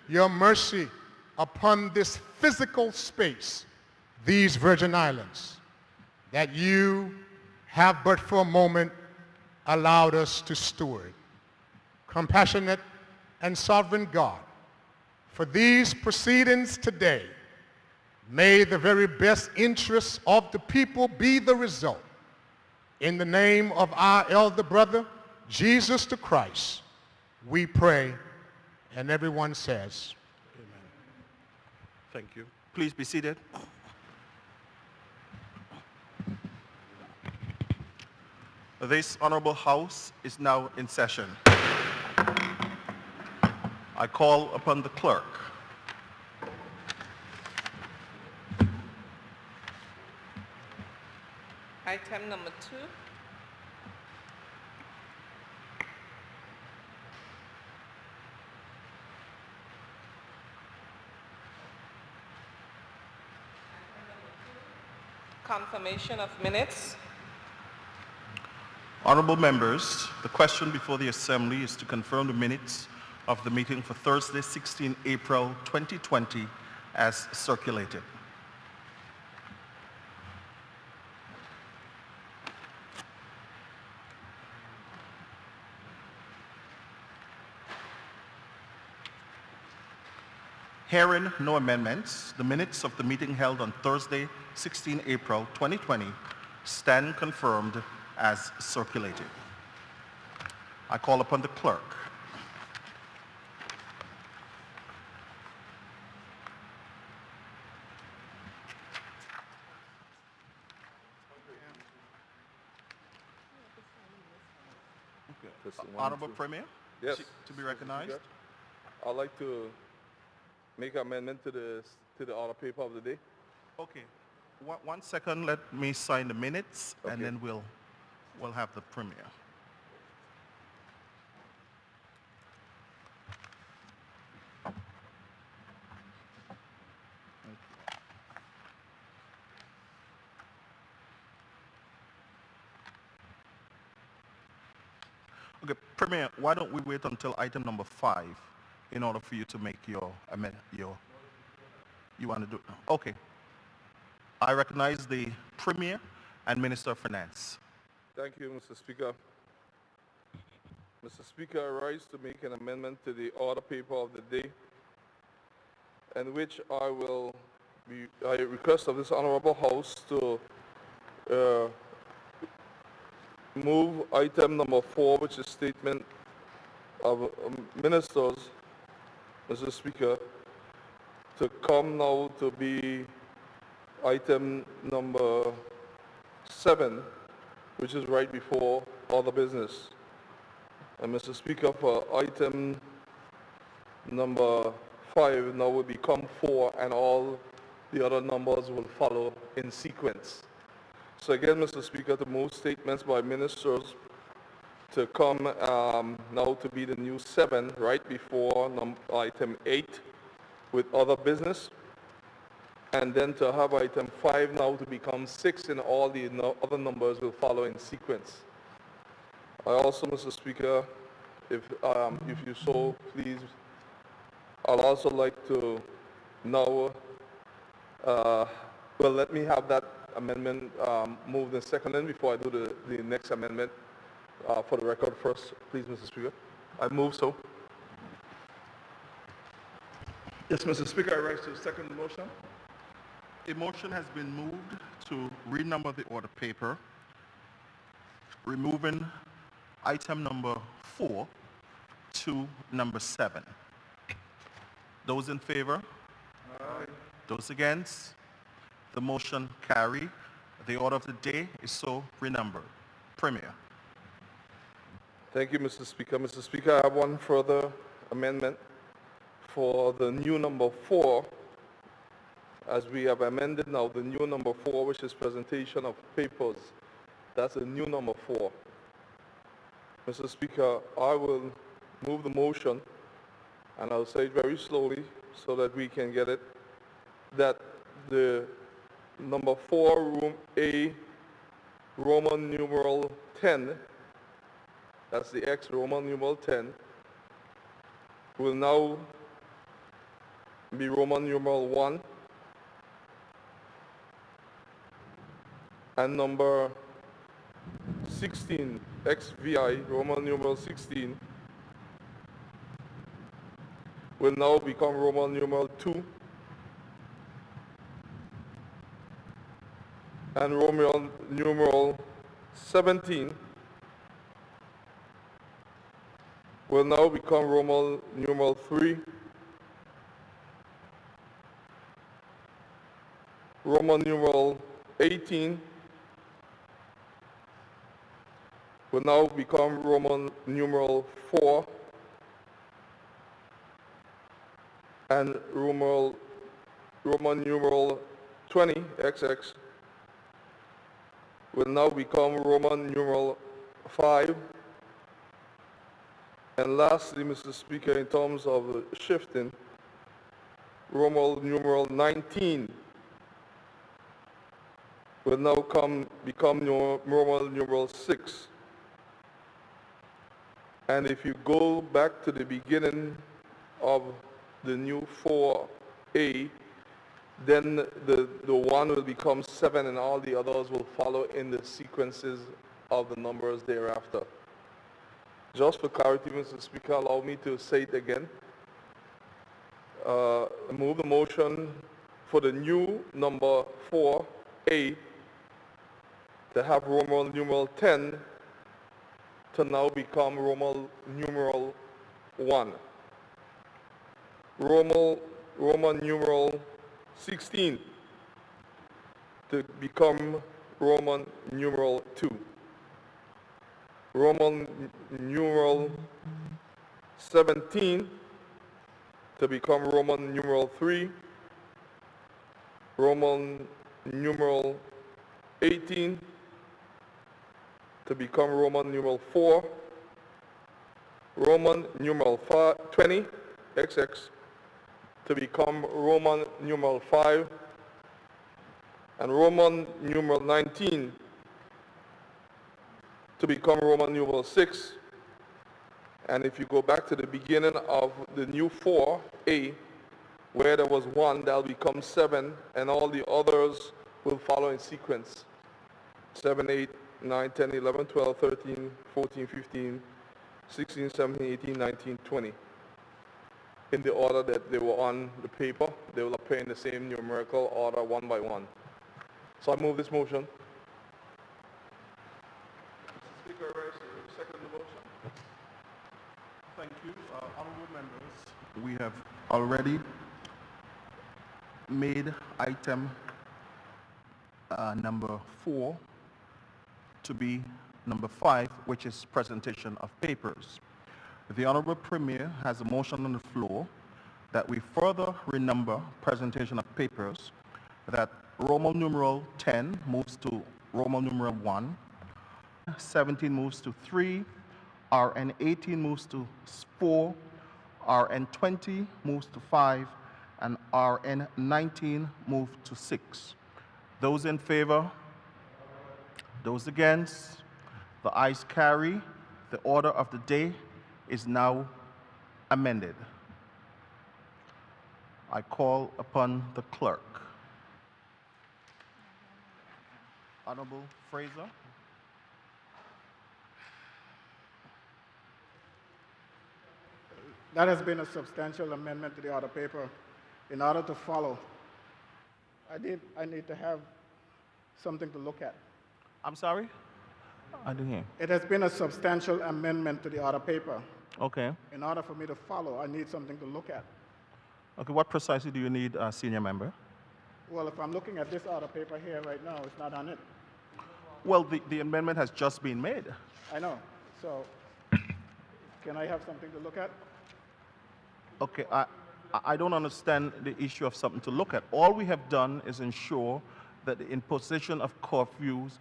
your mercy upon this physical space, these Virgin Islands, that you have but for a moment allowed us to steward. Compassionate and sovereign God, for these proceedings today, may the very best interests of the people be the result. In the name of our elder brother, Jesus the Christ, we pray, and everyone says, amen. Thank you. Please be seated. This honorable house is now in session. I call upon the clerk. Item number 2. Confirmation of minutes. Honorable members, the question before the Assembly is to confirm the minutes of the meeting for Thursday, 16 April 2020 as circulated. Hearing no amendments, the minutes of the meeting held on Thursday, 16 April 2020 stand confirmed as circulated. I call upon the clerk. Honorable Premier, Yes. to be recognized. I'd like to make an amendment to the order paper of the day. Okay, one second, let me sign the minutes and Okay. then we'll have the Premier. Okay, Premier, why don't we wait until item number 5 in order for you to make your amendment, you want to do, okay. I recognize the Premier and Minister of Finance. Thank you, Mr. Speaker. Mr. Speaker, I rise to make an amendment to the order paper of the day, in which I request of this honorable house to move item number 4, which is statement of ministers, Mr. Speaker, to come now to be item number 7, which is right before other business. And Mr. Speaker, for item number 5 now will become 4, and all the other numbers will follow in sequence. So again, Mr. Speaker, to move statements by ministers to come now to be the new 7 right before item 8 with other business, and then to have item 5 now to become 6, and all the other numbers will follow in sequence. I also, Mr. Speaker, if you so please, I'd also like to now, well, let me have that amendment moved and seconded before I do the next amendment for the record first, please, Mr. Speaker. I move so. Yes, Mr. Speaker, I rise to second the motion. A motion has been moved to renumber the order paper, removing item number 4 to number 7. Those in favor? Aye. Those against? The motion carry. The order of the day is so renumbered. Premier. Thank you, Mr. Speaker. Mr. Speaker, I have one further amendment for the new number 4. As we have amended now, the new number 4, which is presentation of papers. That's the new number 4. Mr. Speaker, I will move the motion, and I'll say it very slowly so that we can get it, that the number 4, room A, Roman numeral 10, that's the X Roman numeral 10, will now be Roman numeral 1. And number 16, XVI, Roman numeral 16, will now become Roman numeral 2. And Roman numeral 17 will now become Roman numeral 3. Roman numeral 18 will now become Roman numeral 4. And Roman numeral 20, XX, will now become Roman numeral 5. And lastly, Mr. Speaker, in terms of shifting, Roman numeral 19 will now become Roman numeral 6. And if you go back to the beginning of the new 4A, then the 1 will become 7 and all the others will follow in the sequences of the numbers thereafter. Just for clarity, Mr. Speaker, allow me to say it again. Move the motion for the new number 4A to have Roman numeral 10 to now become Roman numeral 1. Roman numeral 16 to become Roman numeral 2. Roman numeral 17 to become Roman numeral 3. Roman numeral 18 to become Roman numeral 4. Roman numeral 20, XX, to become Roman numeral 5. And Roman numeral 19 to become Roman numeral 6. And if you go back to the beginning of the new 4A, where there was 1, that'll become 7, and all the others will follow in sequence. 7, 8, 9, 10, 11, 12, 13, 14, 15, 16, 17, 18, 19, 20. In the order that they were on the paper, they will appear in the same numerical order one by one. So I move this motion. Speaker, second the motion. Thank you. Honorable members, we have already made item number 4 to be number 5, which is presentation of papers. The Honorable Premier has a motion on the floor that we further renumber presentation of papers, that Roman numeral 10 moves to Roman numeral 1, 17 moves to 3, RN 18 moves to 4, RN 20 moves to 5, and RN 19 moves to 6. Those in favor? Those against? The ayes carry. The order of the day is now amended. I call upon the clerk. Honorable Fraser. That has been a substantial amendment to the order paper. In order to follow, I need to have something to look at. I'm sorry? I didn't hear. It has been a substantial amendment to the order paper. Okay. In order for me to follow, I need something to look at. Okay, what precisely do you need, senior member? Well, if I'm looking at this order paper here right now, it's not on it. Well, the amendment has just been made. I know. So, can I have something to look at? Okay, I don't understand the issue of something to look at. All we have done is ensure that the imposition of curfews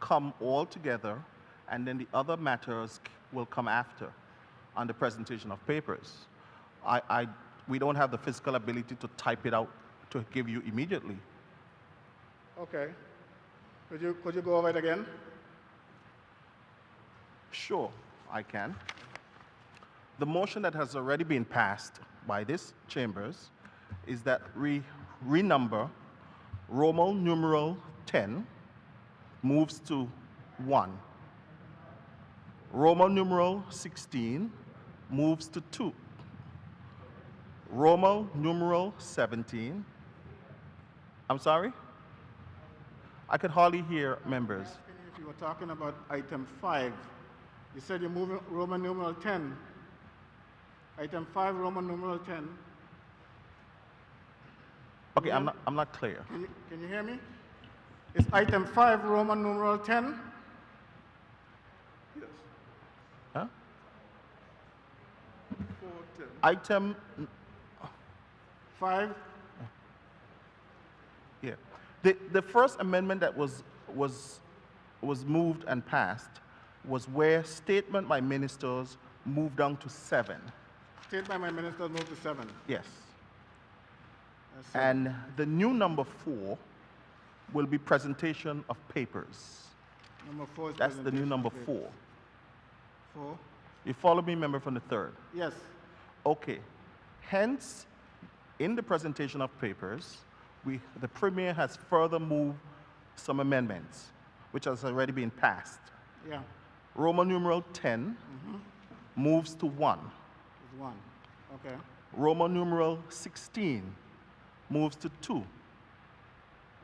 come all together, and then the other matters will come after on the presentation of papers. We don't have the physical ability to type it out to give you immediately. Okay. Could you go over it again? Sure, I can. The motion that has already been passed by this chambers is that we renumber Roman numeral 10 moves to 1. Roman numeral 16 moves to 2. Roman numeral 17. I'm sorry? I could hardly hear members. If you were talking about item 5, you said you're moving Roman numeral 10. Item 5, Roman numeral 10. Okay, I'm not clear. Can you hear me? It's item 5, Roman numeral 10. Yes. Huh? 410. Item, 5. yeah. The first amendment that was moved and passed was where statement by ministers moved down to 7. State by my minister, move to 7. Yes. That's seven. And the new number 4 will be presentation of papers. Number 4 is That's the new presentation number of papers. 4. 4. You follow me, member from the 3rd? Yes. Okay. Hence, in the presentation of papers, the Premier has further moved some amendments, which has already been passed. Yeah. Roman numeral 10 moves to 1. It's 1. Okay. Roman numeral 16 moves to 2.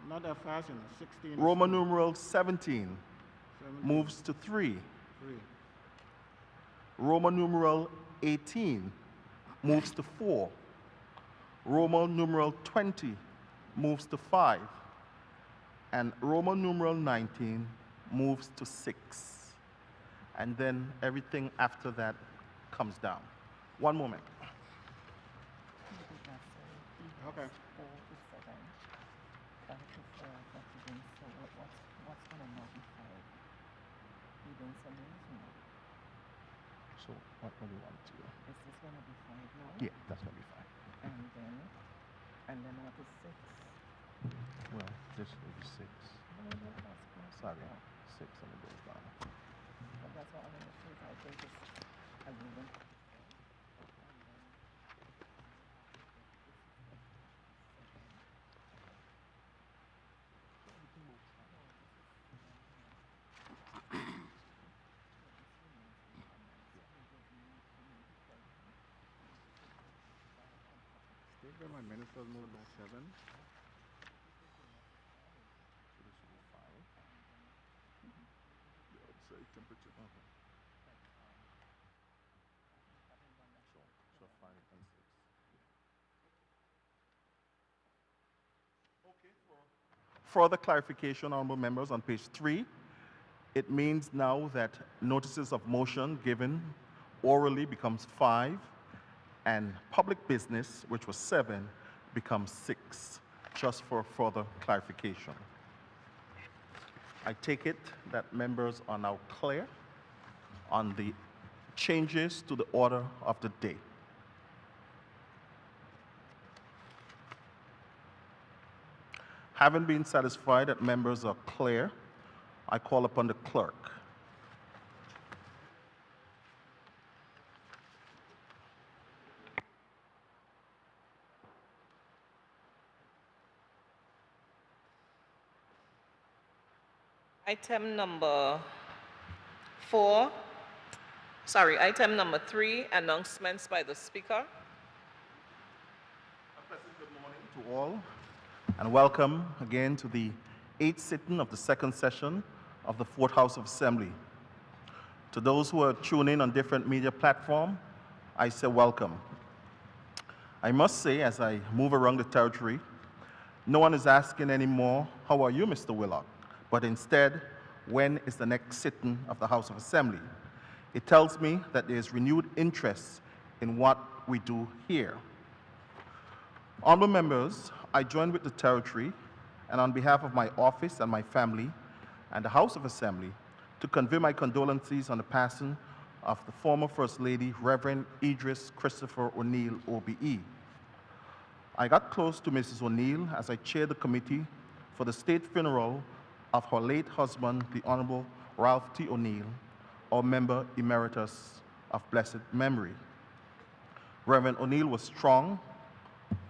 Not that fast, you know. 16. is Roman 2. numeral 17 17, moves to 3. 3. Roman numeral 18 moves to 4. Roman numeral 20 moves to 5. And Roman numeral 19 moves to 6. And then everything after that comes down. One moment. Okay. So what do you want to do? Is this going to be 5 now? Yeah, that's going to be fine. And then what is 6? Well, this will be 6. No, that's close. Sorry, Yeah. 6 and it goes down. But that's what I'm going to choose. I think it's a given. State by my minister, move to 7. Outside temperature. So 5 and 6. Okay, for further clarification, honorable members, on page 3, it means now that notices of motion given orally becomes 5, and public business, which was 7, becomes 6, just for further clarification. I take it that members are now clear on the changes to the order of the day. Having been satisfied that members are clear, I call upon the clerk. Item number 3, announcements by the Speaker. A pleasant good morning to all, and welcome again to the 8th sitting of the 2nd session of the 4th House of Assembly. To those who are tuning in on different media platforms, I say welcome. I must say, as I move around the territory, no one is asking anymore, how are you, Mr. Willock? But instead, when is the next sitting of the House of Assembly? It tells me that there is renewed interest in what we do here. Honorable members, I join with the territory and on behalf of my office and my family and the House of Assembly to convey my condolences on the passing of the former First Lady, Reverend Idris Christopher O'Neill, OBE. I got close to Mrs. O'Neill as I chaired the committee for the state funeral of her late husband, the Honorable Ralph T. O'Neill, our member emeritus of blessed memory. Reverend O'Neill was strong,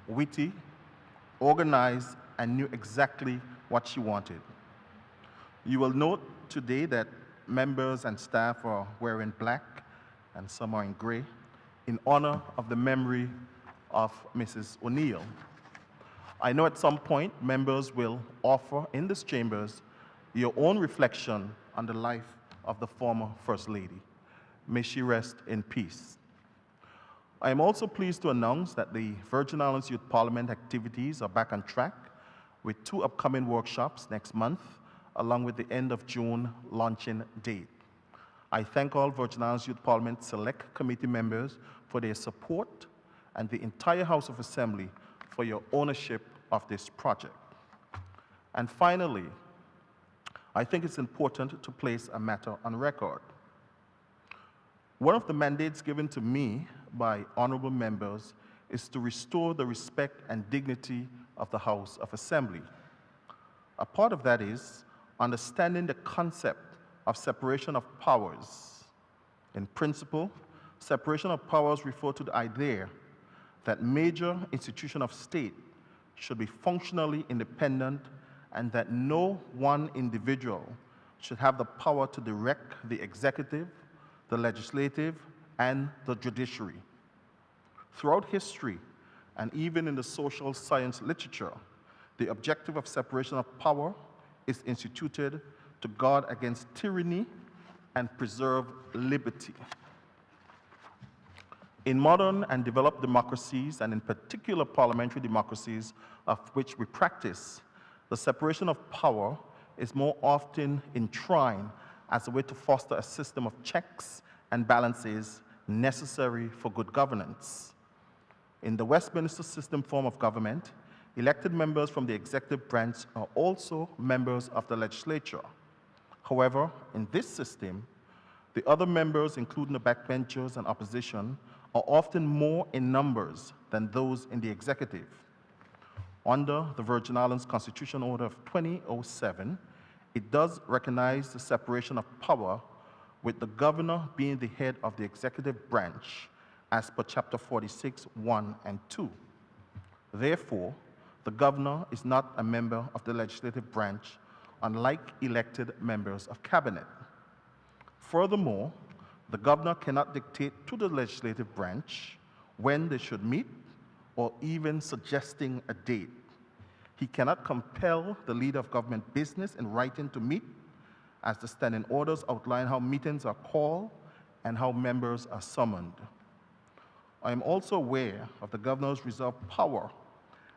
witty, organized, and knew exactly what she wanted. You will note today that members and staff are wearing black and some are in gray in honor of the memory of Mrs. O'Neill. I know at some point members will offer in these chambers your own reflection on the life of the former First Lady. May she rest in peace. I am also pleased to announce that the Virgin Islands Youth Parliament activities are back on track with 2 upcoming workshops next month, along with the end of June launching date. I thank all Virgin Islands Youth Parliament Select Committee members for their support and the entire House of Assembly for your ownership of this project. And finally, I think it's important to place a matter on record. One of the mandates given to me by honorable members is to restore the respect and dignity of the House of Assembly. A part of that is understanding the concept of separation of powers. In principle, separation of powers refers to the idea that major institutions of state should be functionally independent and that no one individual should have the power to direct the executive, the legislative, and the judiciary. Throughout history, and even in the social science literature, the objective of separation of power is instituted to guard against tyranny and preserve liberty. In modern and developed democracies, and in particular parliamentary democracies of which we practice, the separation of power is more often enshrined as a way to foster a system of checks and balances necessary for good governance. In the Westminster system form of government, elected members from the executive branch are also members of the legislature. However, in this system, the other members, including the backbenchers and opposition, are often more in numbers than those in the executive. Under the Virgin Islands Constitution Order of 2007, it does recognize the separation of power, with the governor being the head of the executive branch, as per Chapter 46, 1 and 2. Therefore, the governor is not a member of the legislative branch, unlike elected members of cabinet. Furthermore, the governor cannot dictate to the legislative branch when they should meet or even suggesting a date. He cannot compel the leader of government business in writing to meet, as the standing orders outline how meetings are called and how members are summoned. I am also aware of the governor's reserved power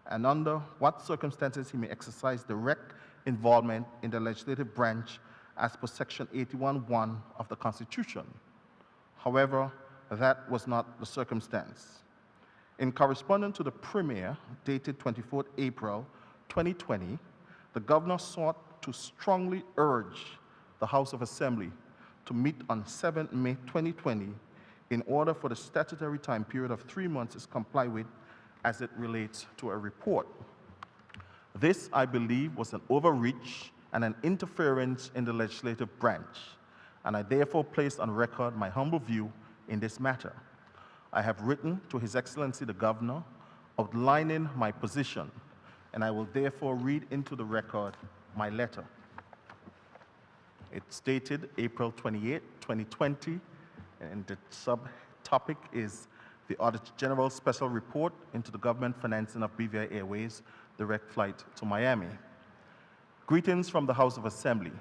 and under what circumstances he may exercise direct involvement in the legislative branch as per Section 81(1) of the Constitution. However, that was not the circumstance. In correspondence to the Premier, dated 24th April 2020, the governor sought to strongly urge the House of Assembly to meet on 7 May 2020 in order for the statutory time period of 3 months is complied with as it relates to a report. This, I believe, was an overreach and an interference in the legislative branch, and I therefore place on record my humble view in this matter. I have written to His Excellency the Governor outlining my position, and I will therefore read into the record my letter. It's dated April 28, 2020, and the subtopic is the Auditor General Special Report into the Government Financing of BVI Airways Direct Flight to Miami. Greetings from the House of Assembly.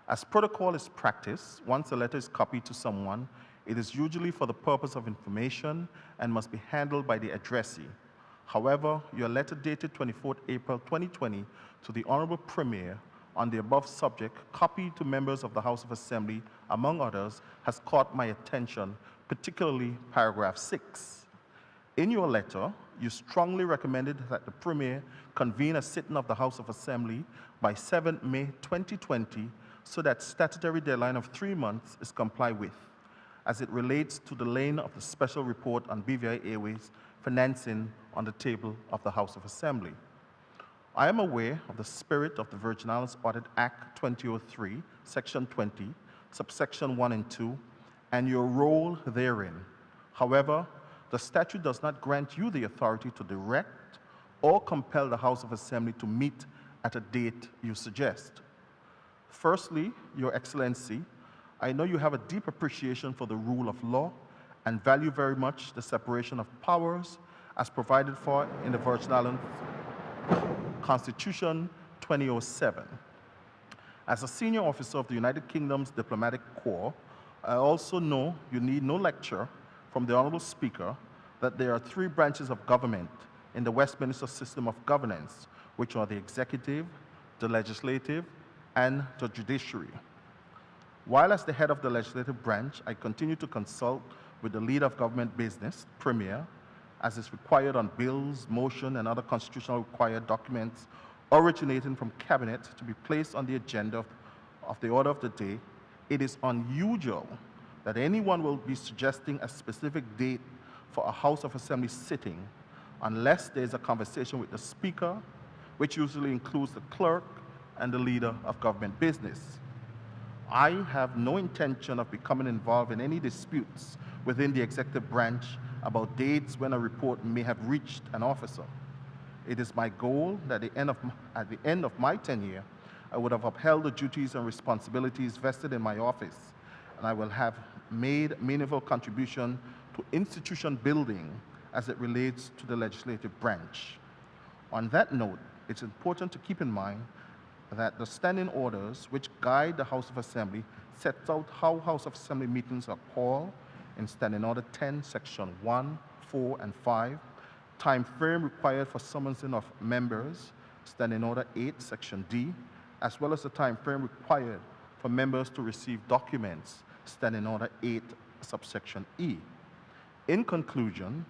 As protocol is practiced, once a letter is copied to someone, it is usually for the purpose of information and must be handled by the addressee. However, your letter dated 24th April 2020 to the Honorable Premier on the above subject, copied to members of the House of Assembly, among others, has caught my attention, particularly paragraph 6. In your letter, you strongly recommended that the Premier convene a sitting of the House of Assembly by 7 May 2020 so that statutory deadline of 3 months is complied with, as it relates to the laying of the special report on BVI Airways financing on the table of the House of Assembly. I am aware of the spirit of the Virgin Islands Audit Act 2003, Section 20, subsection 1 and 2, and your role therein. However, the statute does not grant you the authority to direct or compel the House of Assembly to meet at a date you suggest. Firstly, Your Excellency, I know you have a deep appreciation for the rule of law and value very much the separation of powers as provided for in the Virgin Islands Constitution 2007. As a senior officer of the United Kingdom's Diplomatic Corps, I also know you need no lecture from the Honorable Speaker that there are three branches of government in the Westminster system of governance, which are the executive, the legislative, and the judiciary. While as the head of the legislative branch, I continue to consult with the leader of government business, Premier, as is required on bills, motion, and other constitutional required documents originating from Cabinet to be placed on the agenda of the order of the day. It is unusual that anyone will be suggesting a specific date for a House of Assembly sitting unless there is a conversation with the Speaker, which usually includes the clerk and the leader of government business. I have no intention of becoming involved in any disputes within the executive branch about dates when a report may have reached an officer. It is my goal that at the end of my tenure, I would have upheld the duties and responsibilities vested in my office, and I will have made meaningful contribution to institution building as it relates to the legislative branch. On that note, it's important to keep in mind that the standing orders which guide the House of Assembly sets out how House of Assembly meetings are called in Standing Order 10, Section 1, 4, and 5, time frame required for summoning of members, Standing Order 8, Section D, as well as the time frame required for members to receive documents, Standing Order 8, subsection E. In conclusion,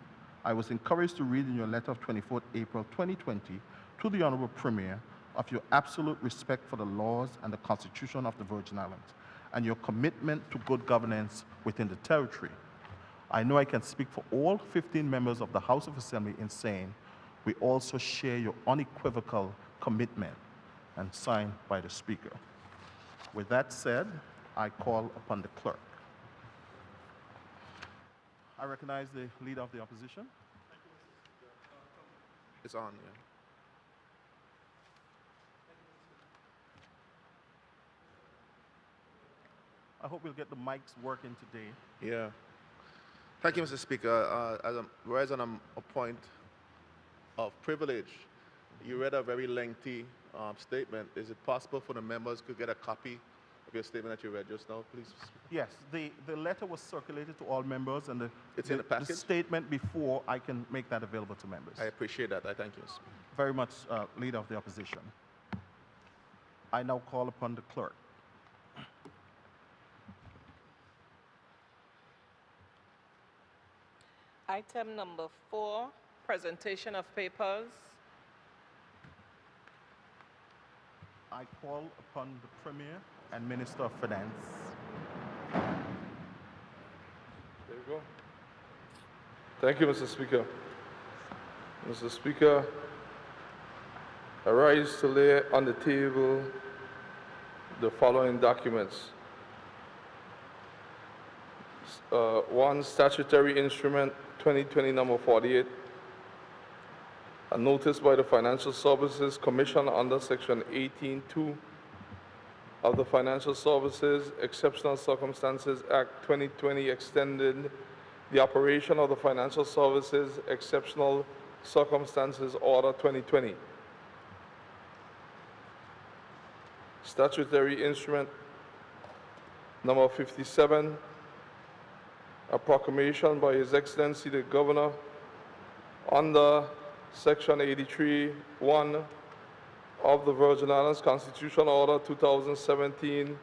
I was encouraged to read in your letter of 24th April 2020 to the Honorable Premier of your absolute respect for the laws and the Constitution of the Virgin Islands and your commitment to good governance within the territory. I know I can speak for all 15 members of the House of Assembly in saying we also share your unequivocal commitment, and signed by the Speaker. With that said, I call upon the clerk. I recognize the Leader of the Opposition. It's on, yeah. I hope we'll get the mics working today. Yeah. Thank you, Mr. Speaker. Whereas on a point of privilege, you read a very lengthy statement. Is it possible for the members to get a copy of your statement that you read just now, please? Yes, the letter was circulated to all members, and It's in the package? the statement before, I can make that available to members. I appreciate that. I thank you, Mr. Speaker. Very much, Leader of the Opposition. I now call upon the clerk. Item number 4, presentation of papers. I call upon the Premier and Minister of Finance. There you go. Thank you, Mr. Speaker. Mr. Speaker, I rise to lay on the table the following documents. One, statutory instrument 2020 number 48, a notice by the Financial Services Commission under Section 18(2) of the Financial Services Exceptional Circumstances Act 2020 extended the operation of the Financial Services Exceptional Circumstances Order 2020. Statutory instrument number 57, a proclamation by His Excellency the Governor under Section 83(1) of the Virgin Islands Constitutional Order 2017,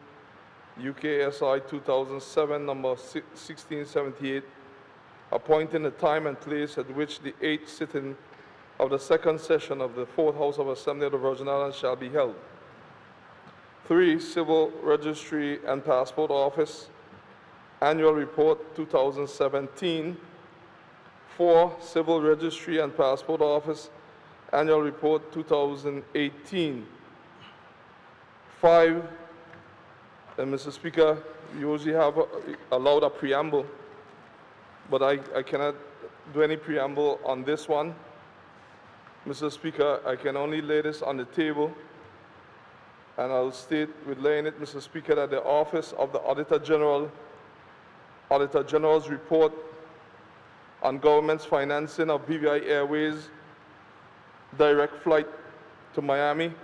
UKSI 2007, number 1678, appointing the time and place at which the 8th sitting of the second session of the 4th House of Assembly of the Virgin Islands shall be held. 3, Civil Registry and Passport Office, Annual Report 2017. 4, Civil Registry and Passport Office, Annual Report 2018. 5, and Mr. Speaker, you usually have allowed a preamble, but I cannot do any preamble on this one. Mr. Speaker, I can only lay this on the table, and I'll state with laying it, Mr. Speaker, that the Office of the Auditor General's report on government's financing of BVI Airways direct flight to Miami,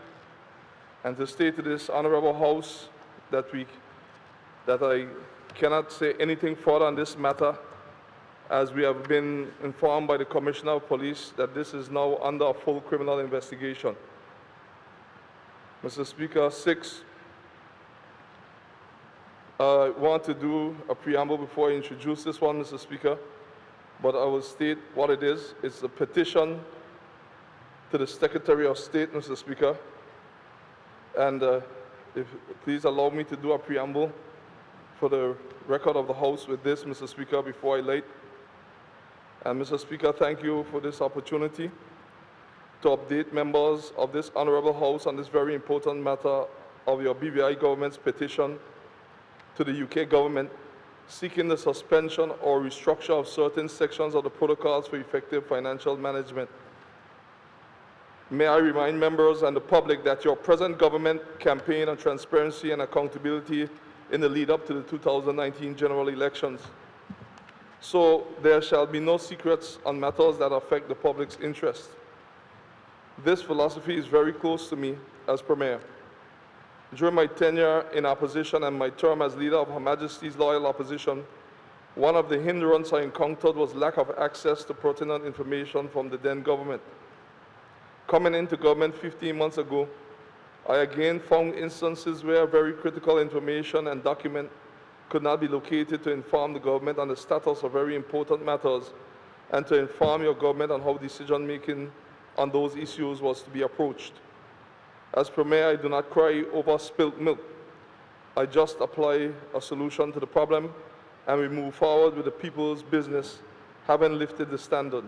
and to state to this honorable House that I cannot say anything further on this matter, as we have been informed by the Commissioner of Police that this is now under a full criminal investigation. Mr. Speaker, 6, I want to do a preamble before I introduce this one, Mr. Speaker, but I will state what it is. It's a petition to the Secretary of State, Mr. Speaker, and if please allow me to do a preamble for the record of the House with this, Mr. Speaker, before I late. And Mr. Speaker, thank you for this opportunity to update members of this honorable House on this very important matter of your BVI government's petition to the UK government seeking the suspension or restructure of certain sections of the protocols for effective financial management. May I remind members and the public that your present government campaign on transparency and accountability in the lead up to the 2019 general elections. So there shall be no secrets on matters that affect the public's interest. This philosophy is very close to me as Premier. During my tenure in opposition and my term as leader of Her Majesty's loyal opposition, one of the hindrances I encountered was lack of access to pertinent information from the then government. Coming into government 15 months ago, I again found instances where very critical information and document could not be located to inform the government on the status of very important matters and to inform your government on how decision-making on those issues was to be approached. As Premier, I do not cry over spilt milk. I just apply a solution to the problem, and we move forward with the people's business, having lifted the standard.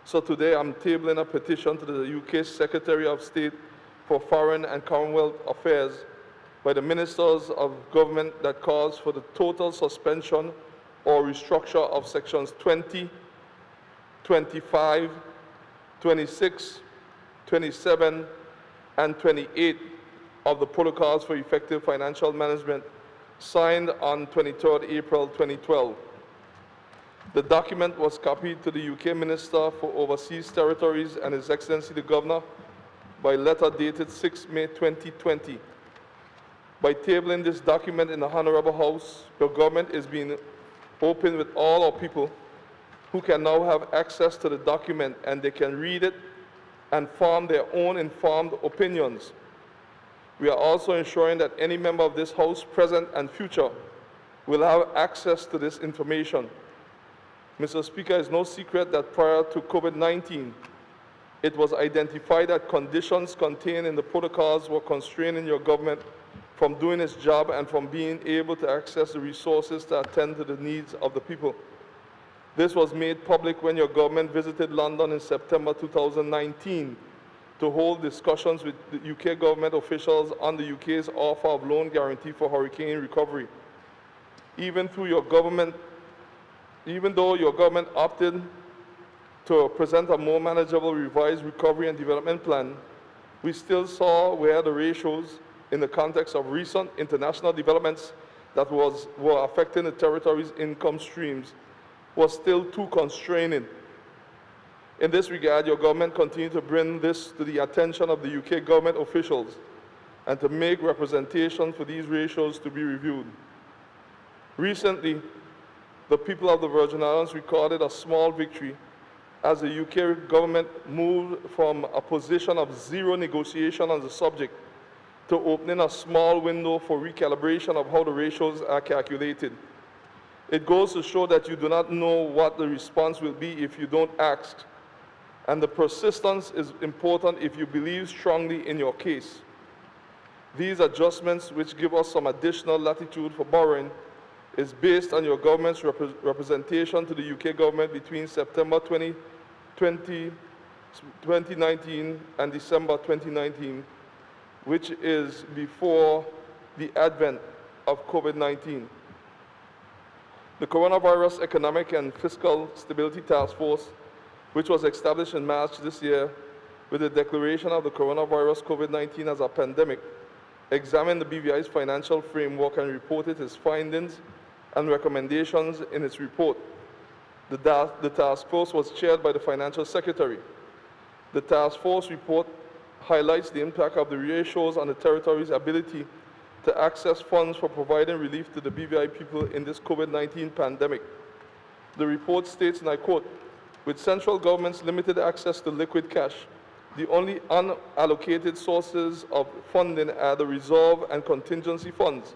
So today I'm tabling a petition to the UK Secretary of State for Foreign and Commonwealth Affairs by the Ministers of Government that calls for the total suspension or restructure of sections 20, 25, 26, 27, and 28 of the Protocols for Effective Financial Management signed on 23rd April 2012. The document was copied to the UK Minister for Overseas Territories and His Excellency the Governor by letter dated 6 May 2020. By tabling this document in the Honorable House, your government is being open with all our people who can now have access to the document, and they can read it and form their own informed opinions. We are also ensuring that any member of this House, present and future, will have access to this information. Mr. Speaker, it is no secret that prior to COVID-19, it was identified that conditions contained in the protocols were constraining your government from doing its job and from being able to access the resources to attend to the needs of the people. This was made public when your government visited London in September 2019 to hold discussions with the UK government officials on the UK's offer of loan guarantee for hurricane recovery. Even though your government opted to present a more manageable revised recovery and development plan, we still saw where the ratios in the context of recent international developments that were affecting the territory's income streams was still too constraining. In this regard, your government continued to bring this to the attention of the UK government officials and to make representation for these ratios to be reviewed. Recently, the people of the Virgin Islands recorded a small victory as the UK government moved from a position of zero negotiation on the subject to opening a small window for recalibration of how the ratios are calculated. It goes to show that you do not know what the response will be if you don't ask, and the persistence is important if you believe strongly in your case. These adjustments, which give us some additional latitude for borrowing, is based on your government's representation to the UK government between September 2019 and December 2019, which is before the advent of COVID-19. The Coronavirus Economic and Fiscal Stability Task Force, which was established in March this year, with the declaration of the coronavirus COVID-19 as a pandemic, examined the BVI's financial framework and reported its findings and recommendations in its report. The task force was chaired by the Financial Secretary. The task force report highlights the impact of the ratios on the territory's ability to access funds for providing relief to the BVI people in this COVID-19 pandemic. The report states, and I quote, "With central government's limited access to liquid cash, the only unallocated sources of funding are the reserve and contingency funds.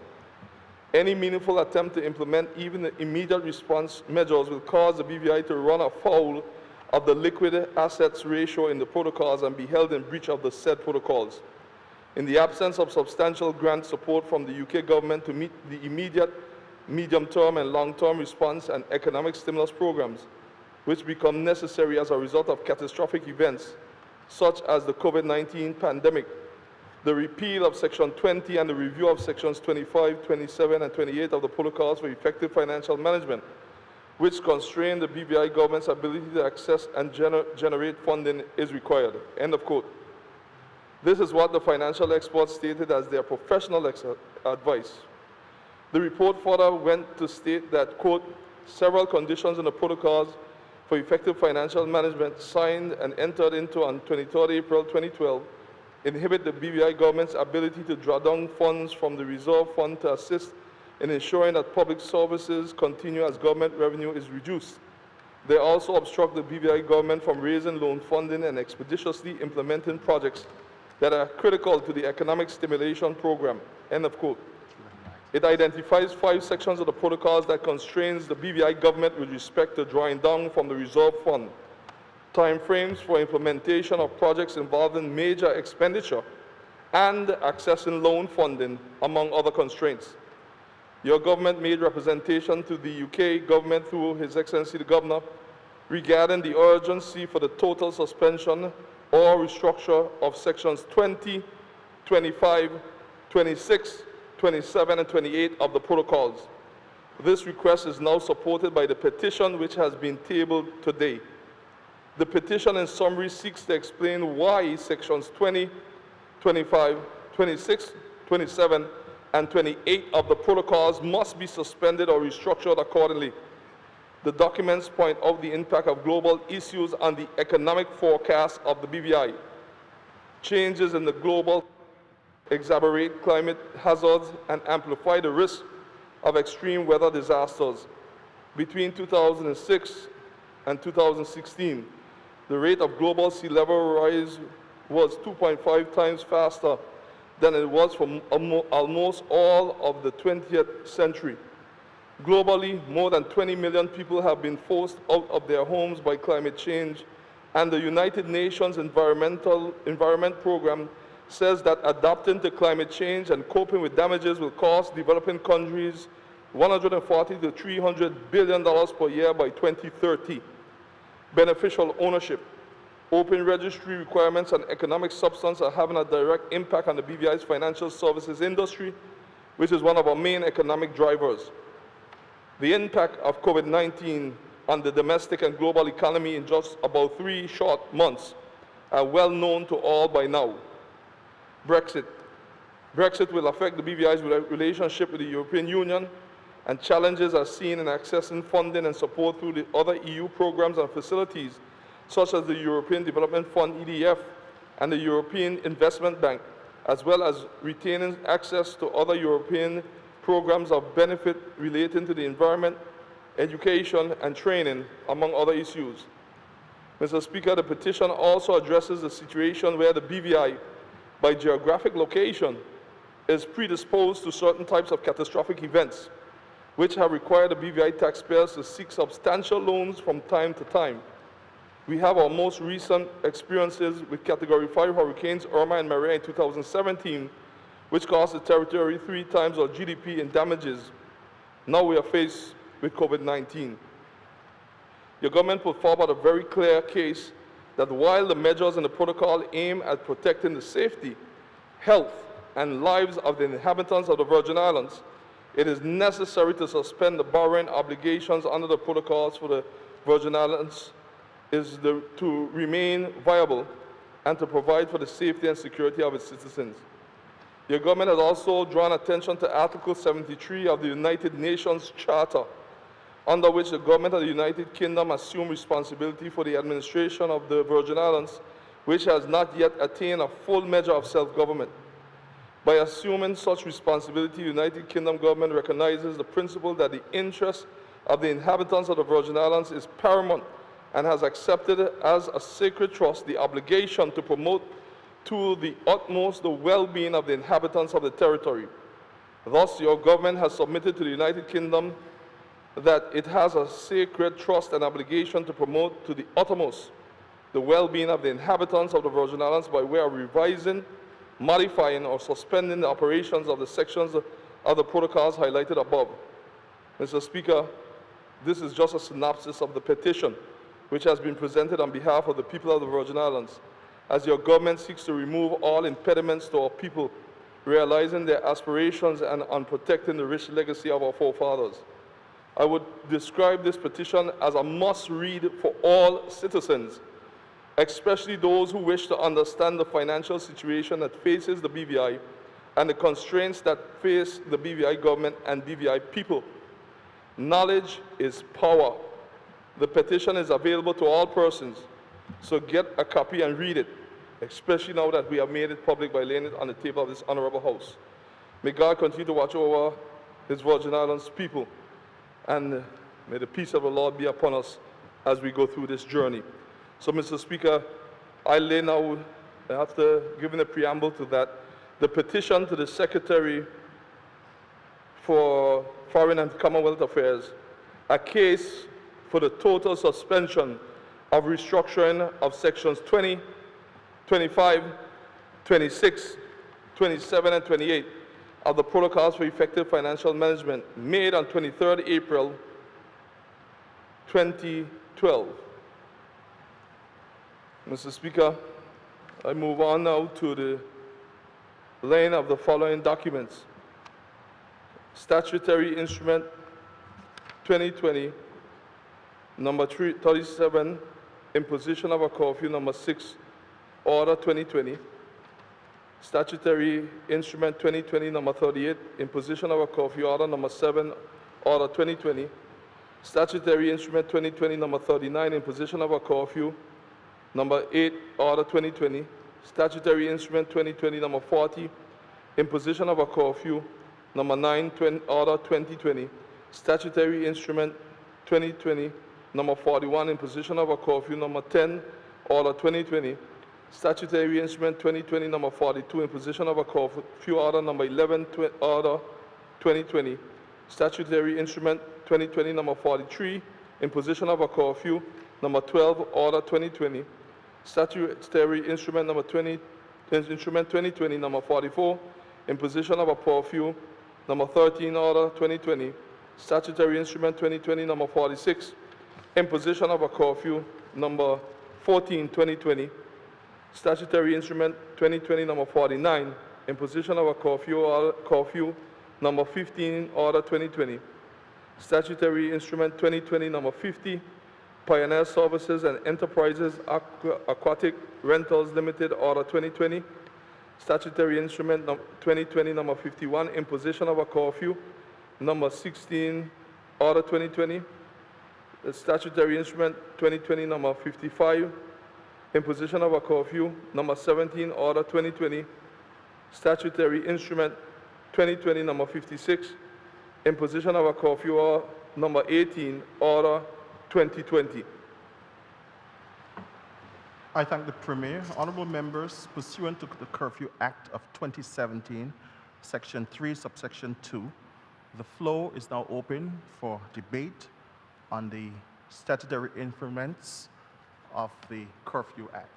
Any meaningful attempt to implement even the immediate response measures will cause the BVI to run afoul of the liquid assets ratio in the protocols and be held in breach of the said protocols. In the absence of substantial grant support from the UK government to meet the immediate, medium-term and long-term response and economic stimulus programs, which become necessary as a result of catastrophic events such as the COVID-19 pandemic, the repeal of Section 20 and the review of Sections 25, 27, and 28 of the Protocols for Effective Financial Management, which constrain the BVI government's ability to access and generate funding, is required." End of quote. This is what the financial experts stated as their professional advice. The report further went to state that, quote, "Several conditions in the Protocols for Effective Financial Management signed and entered into on 23rd April 2012 inhibit the BVI government's ability to draw down funds from the reserve fund to assist in ensuring that public services continue as government revenue is reduced. They also obstruct the BVI government from raising loan funding and expeditiously implementing projects that are critical to the economic stimulation program." End of quote. It identifies 5 sections of the protocols that constrains the BVI government with respect to drawing down from the reserve fund, timeframes for implementation of projects involving major expenditure, and accessing loan funding, among other constraints. Your government made representation to the UK government through His Excellency the Governor regarding the urgency for the total suspension or restructure of Sections 20, 25, 26, 27, and 28 of the protocols. This request is now supported by the petition which has been tabled today. The petition in summary seeks to explain why Sections 20, 25, 26, 27, and 28 of the protocols must be suspended or restructured accordingly. The documents point out the impact of global issues on the economic forecast of the BVI. Changes in the global exacerbate climate hazards and amplify the risk of extreme weather disasters. Between 2006 and 2016, the rate of global sea level rise was 2.5 times faster than it was for almost all of the 20th century. Globally, more than 20 million people have been forced out of their homes by climate change, and the United Nations Environment Program says that adapting to climate change and coping with damages will cost developing countries $140 to $300 billion per year by 2030. Beneficial ownership, open registry requirements, and economic substance are having a direct impact on the BVI's financial services industry, which is one of our main economic drivers. The impact of COVID-19 on the domestic and global economy in just about 3 short months are well known to all by now. Brexit. Brexit will affect the BVI's relationship with the European Union, and challenges are seen in accessing funding and support through the other EU programs and facilities, such as the European Development Fund, EDF, and the European Investment Bank, as well as retaining access to other European programs of benefit relating to the environment, education, and training, among other issues. Mr. Speaker, the petition also addresses the situation where the BVI, by geographic location, is predisposed to certain types of catastrophic events, which have required the BVI taxpayers to seek substantial loans from time to time. We have our most recent experiences with Category 5 hurricanes Irma and Maria in 2017, which cost the territory 3 times our GDP in damages. Now we are faced with COVID-19. Your government put forward a very clear case that while the measures in the protocol aim at protecting the safety, health, and lives of the inhabitants of the Virgin Islands, it is necessary to suspend the borrowing obligations under the protocols for the Virgin Islands to remain viable. and to provide for the safety and security of its citizens. Your government has also drawn attention to Article 73 of the United Nations Charter, under which the government of the United Kingdom assumes responsibility for the administration of the Virgin Islands, which has not yet attained a full measure of self-government. By assuming such responsibility, the United Kingdom government recognizes the principle that the interest of the inhabitants of the Virgin Islands is paramount and has accepted as a sacred trust the obligation to promote to the utmost the well-being of the inhabitants of the territory. Thus, your government has submitted to the United Kingdom that it has a sacred trust and obligation to promote to the uttermost the well-being of the inhabitants of the Virgin Islands by way of revising, modifying, or suspending the operations of the sections of the protocols highlighted above. Mr. Speaker, this is just a synopsis of the petition which has been presented on behalf of the people of the Virgin Islands, as your government seeks to remove all impediments to our people realizing their aspirations and on protecting the rich legacy of our forefathers. I would describe this petition as a must-read for all citizens, especially those who wish to understand the financial situation that faces the BVI and the constraints that face the BVI government and BVI people. Knowledge is power. The petition is available to all persons, so get a copy and read it, especially now that we have made it public by laying it on the table of this honorable house. May God continue to watch over his Virgin Islands people, and may the peace of the Lord be upon us as we go through this journey. So, Mr. Speaker, I lay now, after giving a preamble to that, the petition to the Secretary for Foreign and Commonwealth Affairs, a case for the total suspension of restructuring of sections 20, 25, 26, 27, and 28 of the Protocols for Effective Financial Management, made on 23rd April 2012. Mr. Speaker, I move on now to the laying of the following documents. Statutory Instrument 2020, number 37, Imposition of a Curfew, number 6, Order 2020. Statutory Instrument 2020, number 38, Imposition of a Curfew, Order number 7, Order 2020. Statutory Instrument 2020, number 39, Imposition of a Curfew, number 8, Order 2020. Statutory Instrument 2020, number 40, Imposition of a Curfew, number 9, Order 2020. Statutory Instrument 2020, number 41, Imposition of a Curfew, number 10, Order 2020. Statutory Instrument 2020, number 42, Imposition of a Curfew, Order number 11, Order 2020. Statutory Instrument 2020, number 43, Imposition of a Curfew, number 12, Order 2020. Statutory Instrument number 2020, number 44, Imposition of a Curfew, number 13, Order 2020. Statutory Instrument 2020, number 46, Imposition of a Curfew, number 14, 2020. Statutory Instrument 2020, number 49, Imposition of a Curfew, number 15, Order 2020. Statutory Instrument 2020, number 50, Pioneer Services and Enterprises Aquatic Rentals Limited, Order 2020. Statutory Instrument 2020, number 51, Imposition of a Curfew, number 16, Order 2020. The Statutory Instrument 2020, number 55, Imposition of a Curfew, number 17, Order 2020. Statutory Instrument 2020, number 56, Imposition of a Curfew, number 18, Order 2020. I thank the Premier. Honorable members, pursuant to the Curfew Act of 2017, Section 3, Subsection 2, the floor is now open for debate on the statutory instruments of the Curfew Act.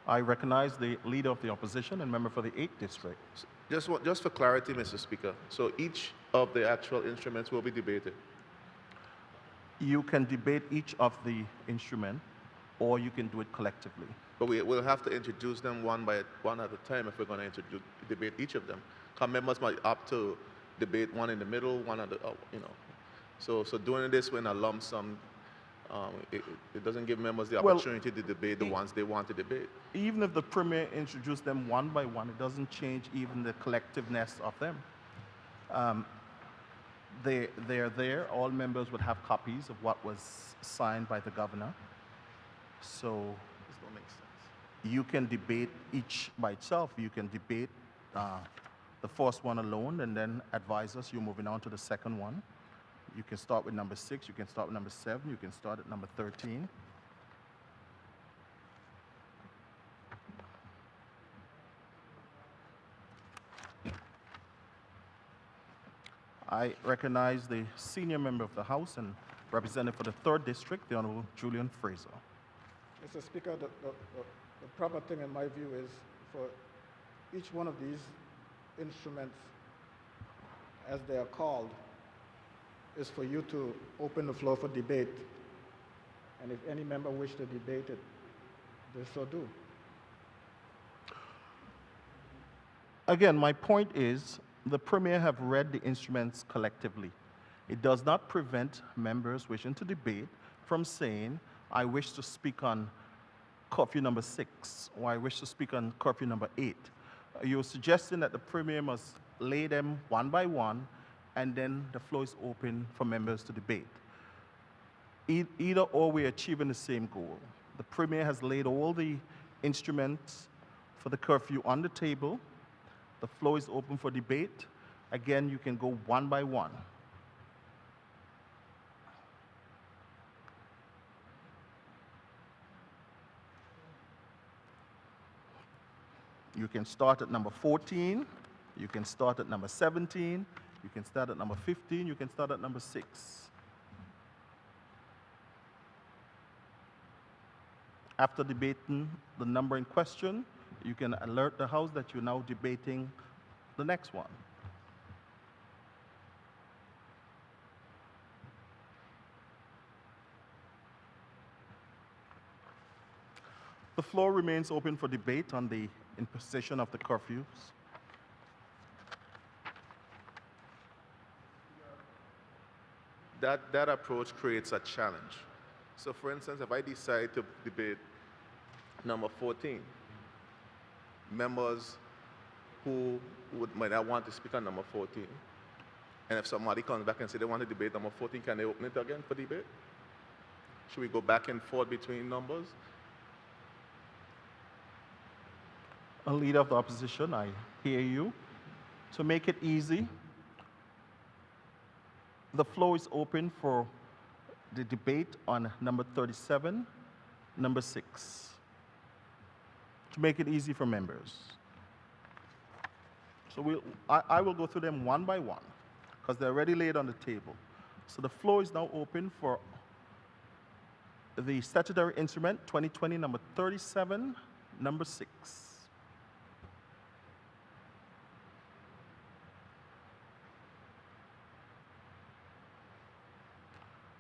I recognize the Leader of the Opposition and member for the 8th District. Just for clarity, Mr. Speaker, so each of the actual instruments will be debated. You can debate each of the instrument, or you can do it collectively. But we'll have to introduce them one at a time if we're going to debate each of them. Because members might opt to debate one in the middle, one at the, So doing this in a lump sum, it doesn't give members the Well, opportunity to debate the ones they want to debate. Even if the Premier introduced them one by one, it doesn't change even the collectiveness of them. They're there. All members would have copies of what was signed by the governor. So This don't make sense. you can debate each by itself. You can debate the first one alone and then advise us you're moving on to the second one. You can start with number 6, you can start with number 7, you can start at number 13. I recognize the senior member of the House and representative for the 3rd District, the Honorable Julian Fraser. Mr. Speaker, the proper thing in my view is for each one of these instruments, as they are called, is for you to open the floor for debate. And if any member wish to debate it, they so do. Again, my point is the Premier have read the instruments collectively. It does not prevent members wishing to debate from saying, I wish to speak on curfew number 6, or I wish to speak on curfew number 8. You're suggesting that the Premier must lay them one by one, and then the floor is open for members to debate. Either or, we're achieving the same goal. The Premier has laid all the instruments for the curfew on the table. The floor is open for debate. Again, you can go one by one. You can start at number 14, you can start at number 17, you can start at number 15, you can start at number 6. After debating the number in question, you can alert the House that you're now debating the next one. The floor remains open for debate on the imposition of the curfews. That approach creates a challenge. So for instance, if I decide to debate number 14, members who might not want to speak on number 14, and if somebody comes back and say they want to debate number 14, can they open it again for debate? Should we go back and forth between numbers? A leader of the opposition, I hear you. To make it easy, the floor is open for the debate on number 37, number 6, to make it easy for members. So I will go through them one by one, because they're already laid on the table. So the floor is now open for the statutory instrument 2020, number 37, number 6.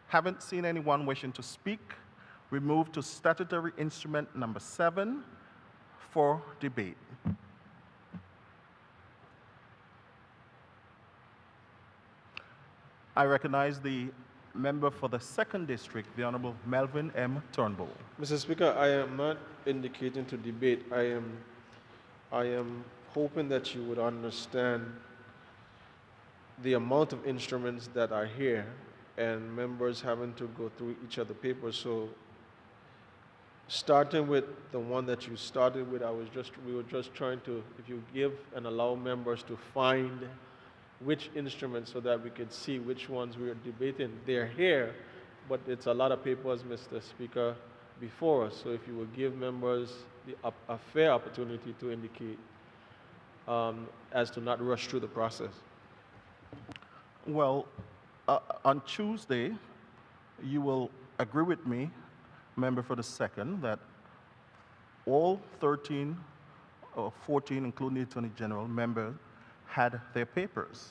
Haven't seen anyone wishing to speak. We move to statutory instrument number 7 for debate. I recognize the member for the 2nd District, the Honorable Melvin M. Turnbull. Mr. Speaker, I am not indicating to debate. I am hoping that you would understand the amount of instruments that are here and members having to go through each of the papers. So starting with the one that you started with, we were just trying to, if you give and allow members to find which instruments so that we could see which ones we are debating. They're here, but it's a lot of papers, Mr. Speaker, before us. So if you would give members a fair opportunity to indicate as to not rush through the process. Well, on Tuesday, you will agree with me, member for the 2nd, that all 13 or 14, including the Attorney General, members had their papers.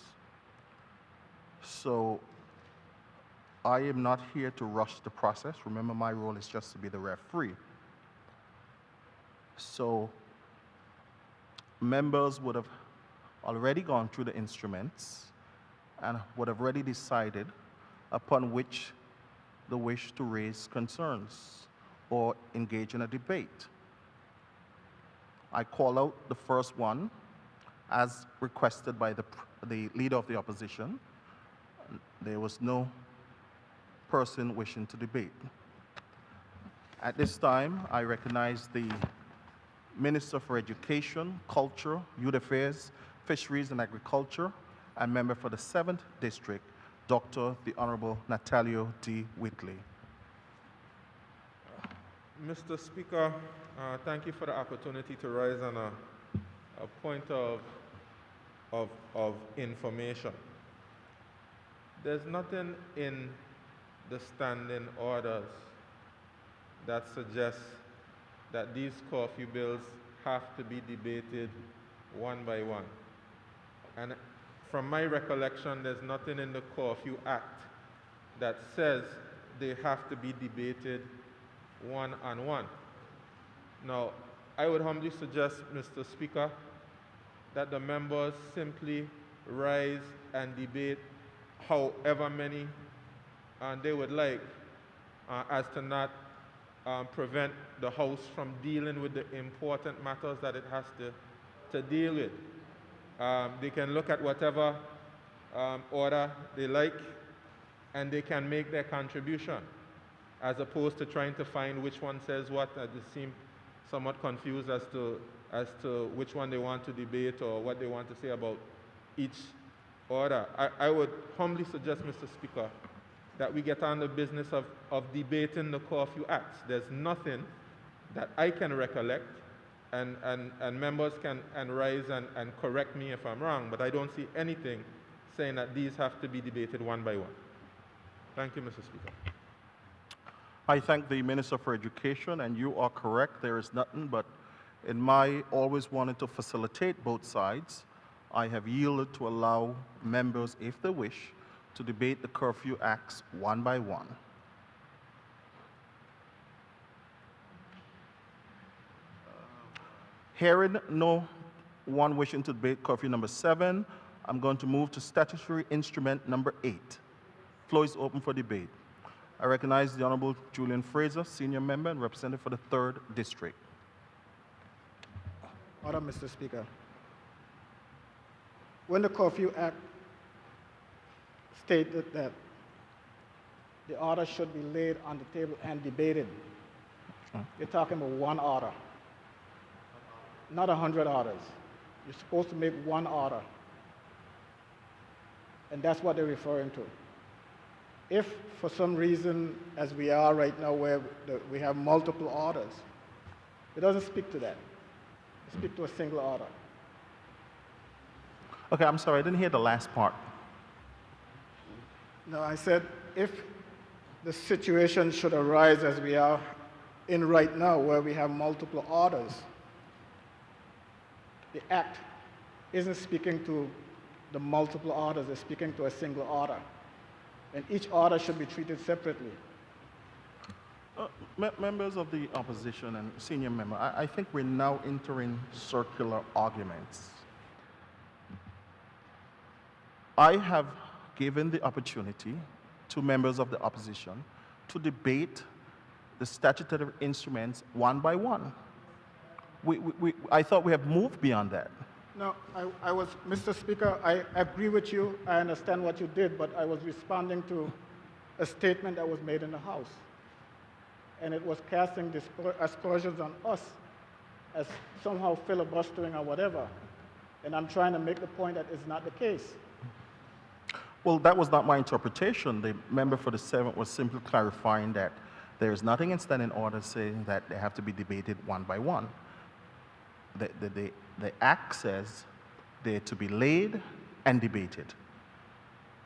So I am not here to rush the process. Remember, my role is just to be the referee. So members would have already gone through the instruments and would have already decided upon which they wish to raise concerns or engage in a debate. I call out the first one as requested by the leader of the opposition. There was no person wishing to debate. At this time, I recognize the Minister for Education, Culture, Youth Affairs, Fisheries and Agriculture, and member for the 7th District, Dr. the Honorable Natalio D. Whitley. Mr. Speaker, thank you for the opportunity to rise on a point of information. There's nothing in the standing orders that suggests that these curfew bills have to be debated one by one. And from my recollection, there's nothing in the Curfew Act that says they have to be debated one-on-one. Now, I would humbly suggest, Mr. Speaker, that the members simply rise and debate however many they would like, as to not prevent the House from dealing with the important matters that it has to deal with. They can look at whatever order they like, and they can make their contribution, as opposed to trying to find which one says what. They seem somewhat confused as to which one they want to debate or what they want to say about each order. I would humbly suggest, Mr. Speaker, that we get on the business of debating the Curfew Acts. There's nothing that I can recollect, and members can rise and correct me if I'm wrong, but I don't see anything saying that these have to be debated one by one. Thank you, Mr. Speaker. I thank the Minister for Education, and you are correct. There is nothing, but in my always wanting to facilitate both sides, I have yielded to allow members, if they wish, to debate the Curfew Acts one by one. Hearing no one wishing to debate curfew number 7, I'm going to move to statutory instrument number 8. Floor is open for debate. I recognize the Honorable Julian Fraser, senior member and representative for the 3rd District. Order, Mr. Speaker. When the Curfew Act stated that the order should be laid on the table and debated, you're talking about one order, not 100 orders. You're supposed to make one order. And that's what they're referring to. If for some reason, as we are right now, where we have multiple orders, it doesn't speak to that. It speaks to a single order. Okay, I'm sorry, I didn't hear the last part. No, I said if the situation should arise as we are in right now, where we have multiple orders, the Act isn't speaking to the multiple orders, it's speaking to a single order. And each order should be treated separately. Members of the opposition and senior member, I think we're now entering circular arguments. I have given the opportunity to members of the opposition to debate the statutory instruments one by one. I thought we have moved beyond that. No, Mr. Speaker, I agree with you. I understand what you did, but I was responding to a statement that was made in the House. And it was casting aspersions on us as somehow filibustering or whatever. And I'm trying to make the point that it's not the case. Well, that was not my interpretation. The member for the 7th was simply clarifying that there is nothing in standing order saying that they have to be debated one by one. The Act says they're to be laid and debated.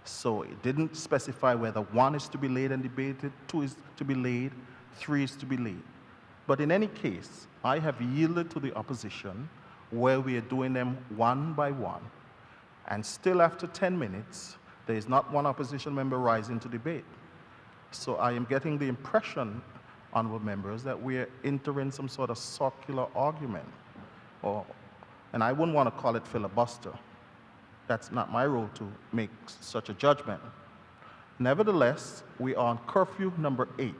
So it didn't specify whether 1 is to be laid and debated, 2 is to be laid, 3 is to be laid. But in any case, I have yielded to the opposition where we are doing them one by one. And still after 10 minutes, there is not one opposition member rising to debate. So I am getting the impression honorable members, that we're entering some sort of circular argument. And I wouldn't want to call it filibuster. That's not my role to make such a judgment. Nevertheless, we are on curfew number 8.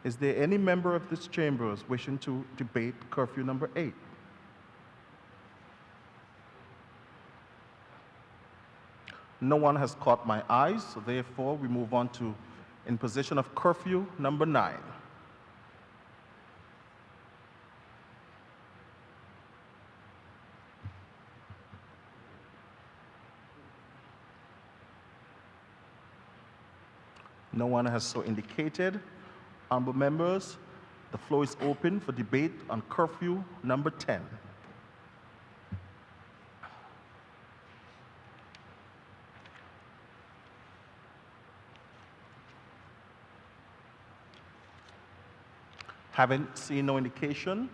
Is there any member of this chamber wishing to debate curfew number 8? No one has caught my eyes, so therefore we move on to imposition of curfew number 9. No one has so indicated. Honorable members, the floor is open for debate on curfew number 10. Having seen no indication,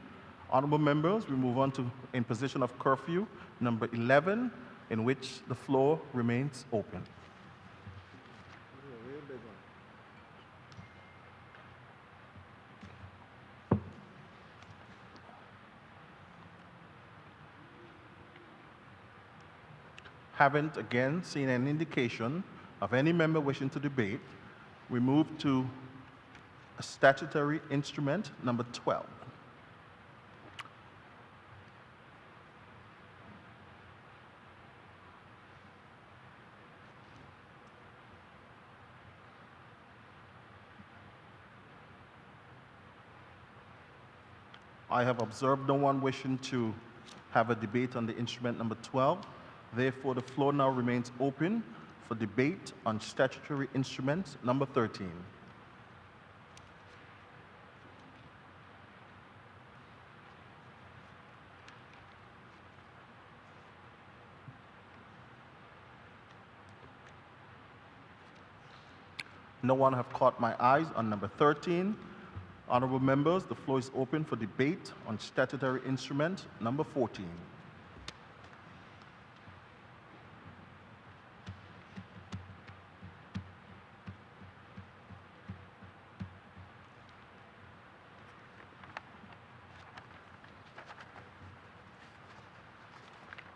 honorable members, we move on to imposition of curfew number 11, in which the floor remains open. Haven't again seen an indication of any member wishing to debate, we move to statutory instrument number 12. I have observed no one wishing to have a debate on the instrument number 12. Therefore, the floor now remains open for debate on statutory instrument number 13. No one have caught my eyes on number 13. Honorable members, the floor is open for debate on statutory instrument number 14.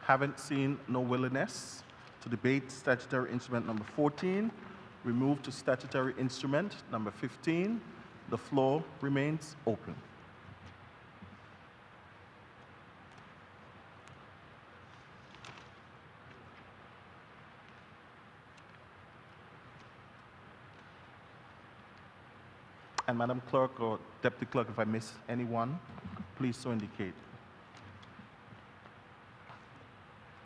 Haven't seen no willingness to debate statutory instrument number 14. We move to statutory instrument number 15. The floor remains open. And Madam Clerk or Deputy Clerk, if I miss anyone, please so indicate.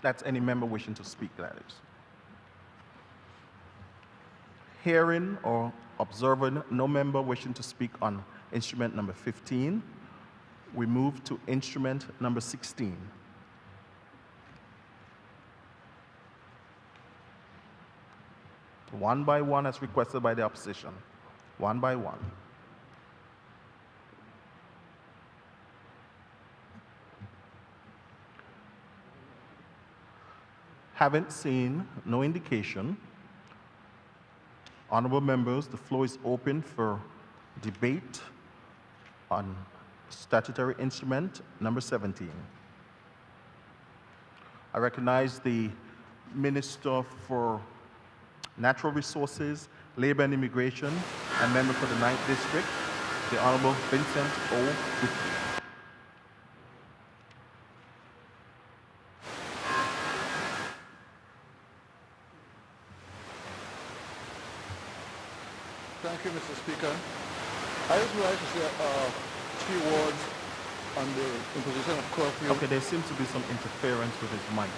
That's any member wishing to speak, that is. Hearing or observing no member wishing to speak on instrument number 15, we move to instrument number 16. One by one as requested by the opposition. One by one. Haven't seen no indication. Honorable members, the floor is open for debate on statutory instrument number 17. I recognize the Minister for Natural Resources, Labor and Immigration, and member for the 9th District, the Honorable Vincent O. Whitney. Thank you, Mr. Speaker. I just would like to say a few words on the imposition of curfew. Okay, there seems to be some interference with his mic.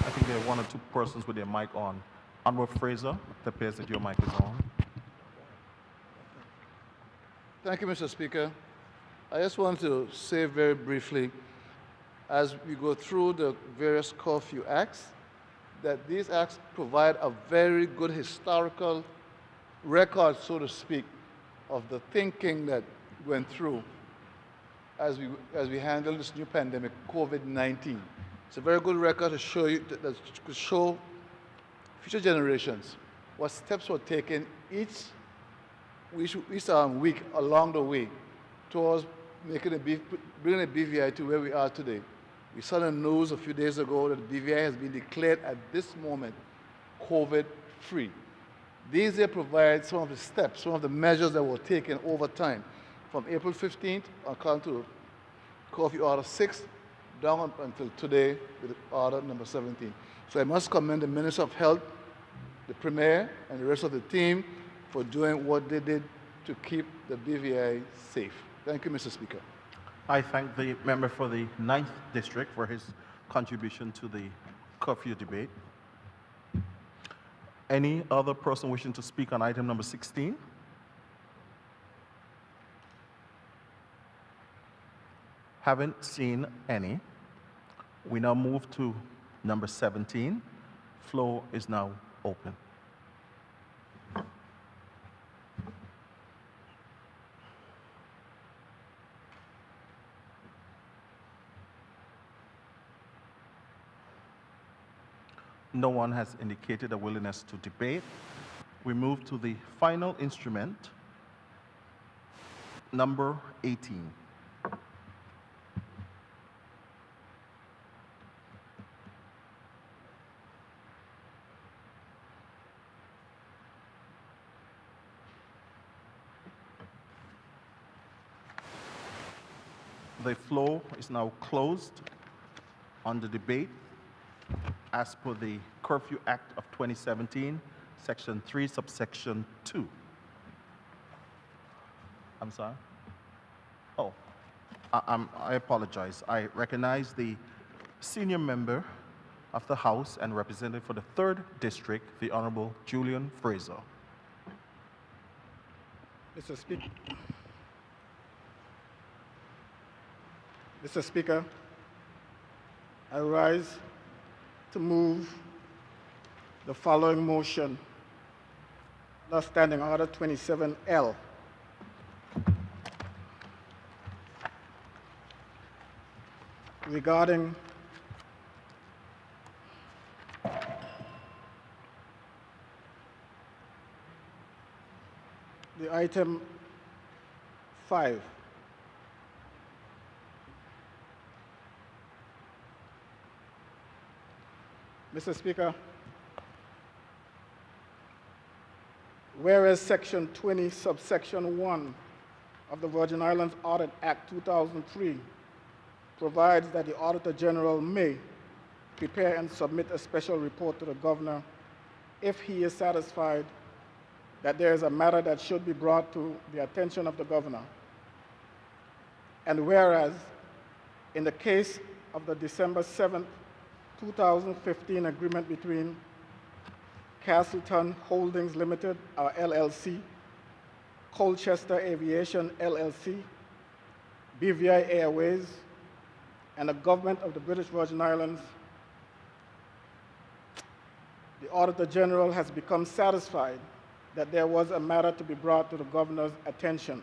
I think there are one or two persons with their mic on. Honorable Fraser, it appears that your mic is on. Thank you, Mr. Speaker. I just want to say very briefly, as we go through the various curfew acts, that these acts provide a very good historical record, so to speak, of the thinking that went through as we handle this new pandemic, COVID-19. It's a very good record to show you, to show future generations what steps were taken each week along the way towards bringing the BVI to where we are today. We saw the news a few days ago that the BVI has been declared at this moment COVID-free. These here provide some of the steps, some of the measures that were taken over time from April 15th, according to Curfew Order 6, down until today with Order number 17. So I must commend the Minister of Health, the Premier, and the rest of the team for doing what they did to keep the BVI safe. Thank you, Mr. Speaker. I thank the member for the 9th District for his contribution to the curfew debate. Any other person wishing to speak on item number 16? Haven't seen any. We now move to number 17. Floor is now open. No one has indicated a willingness to debate. We move to the final instrument, number 18. The floor is now closed on the debate. As per the Curfew Act of 2017, Section 3, subsection 2. I'm sorry? Oh, I apologize. I recognize the senior member of the House and representative for the 3rd District, the Honorable Julian Fraser. Mr. Speaker, I rise to move the following motion, Standing Order 27L. Regarding the item 5. Mr. Speaker, whereas Section 20, subsection 1 of the Virgin Islands Audit Act 2003 provides that the Auditor General may prepare and submit a special report to the Governor if he is satisfied that there is a matter that should be brought to the attention of the Governor. And whereas, in the case of the December 7th, 2015 agreement between Castleton Holdings Limited, or LLC, Colchester Aviation LLC, BVI Airways, and the government of the British Virgin Islands, the Auditor General has become satisfied that there was a matter to be brought to the Governor's attention.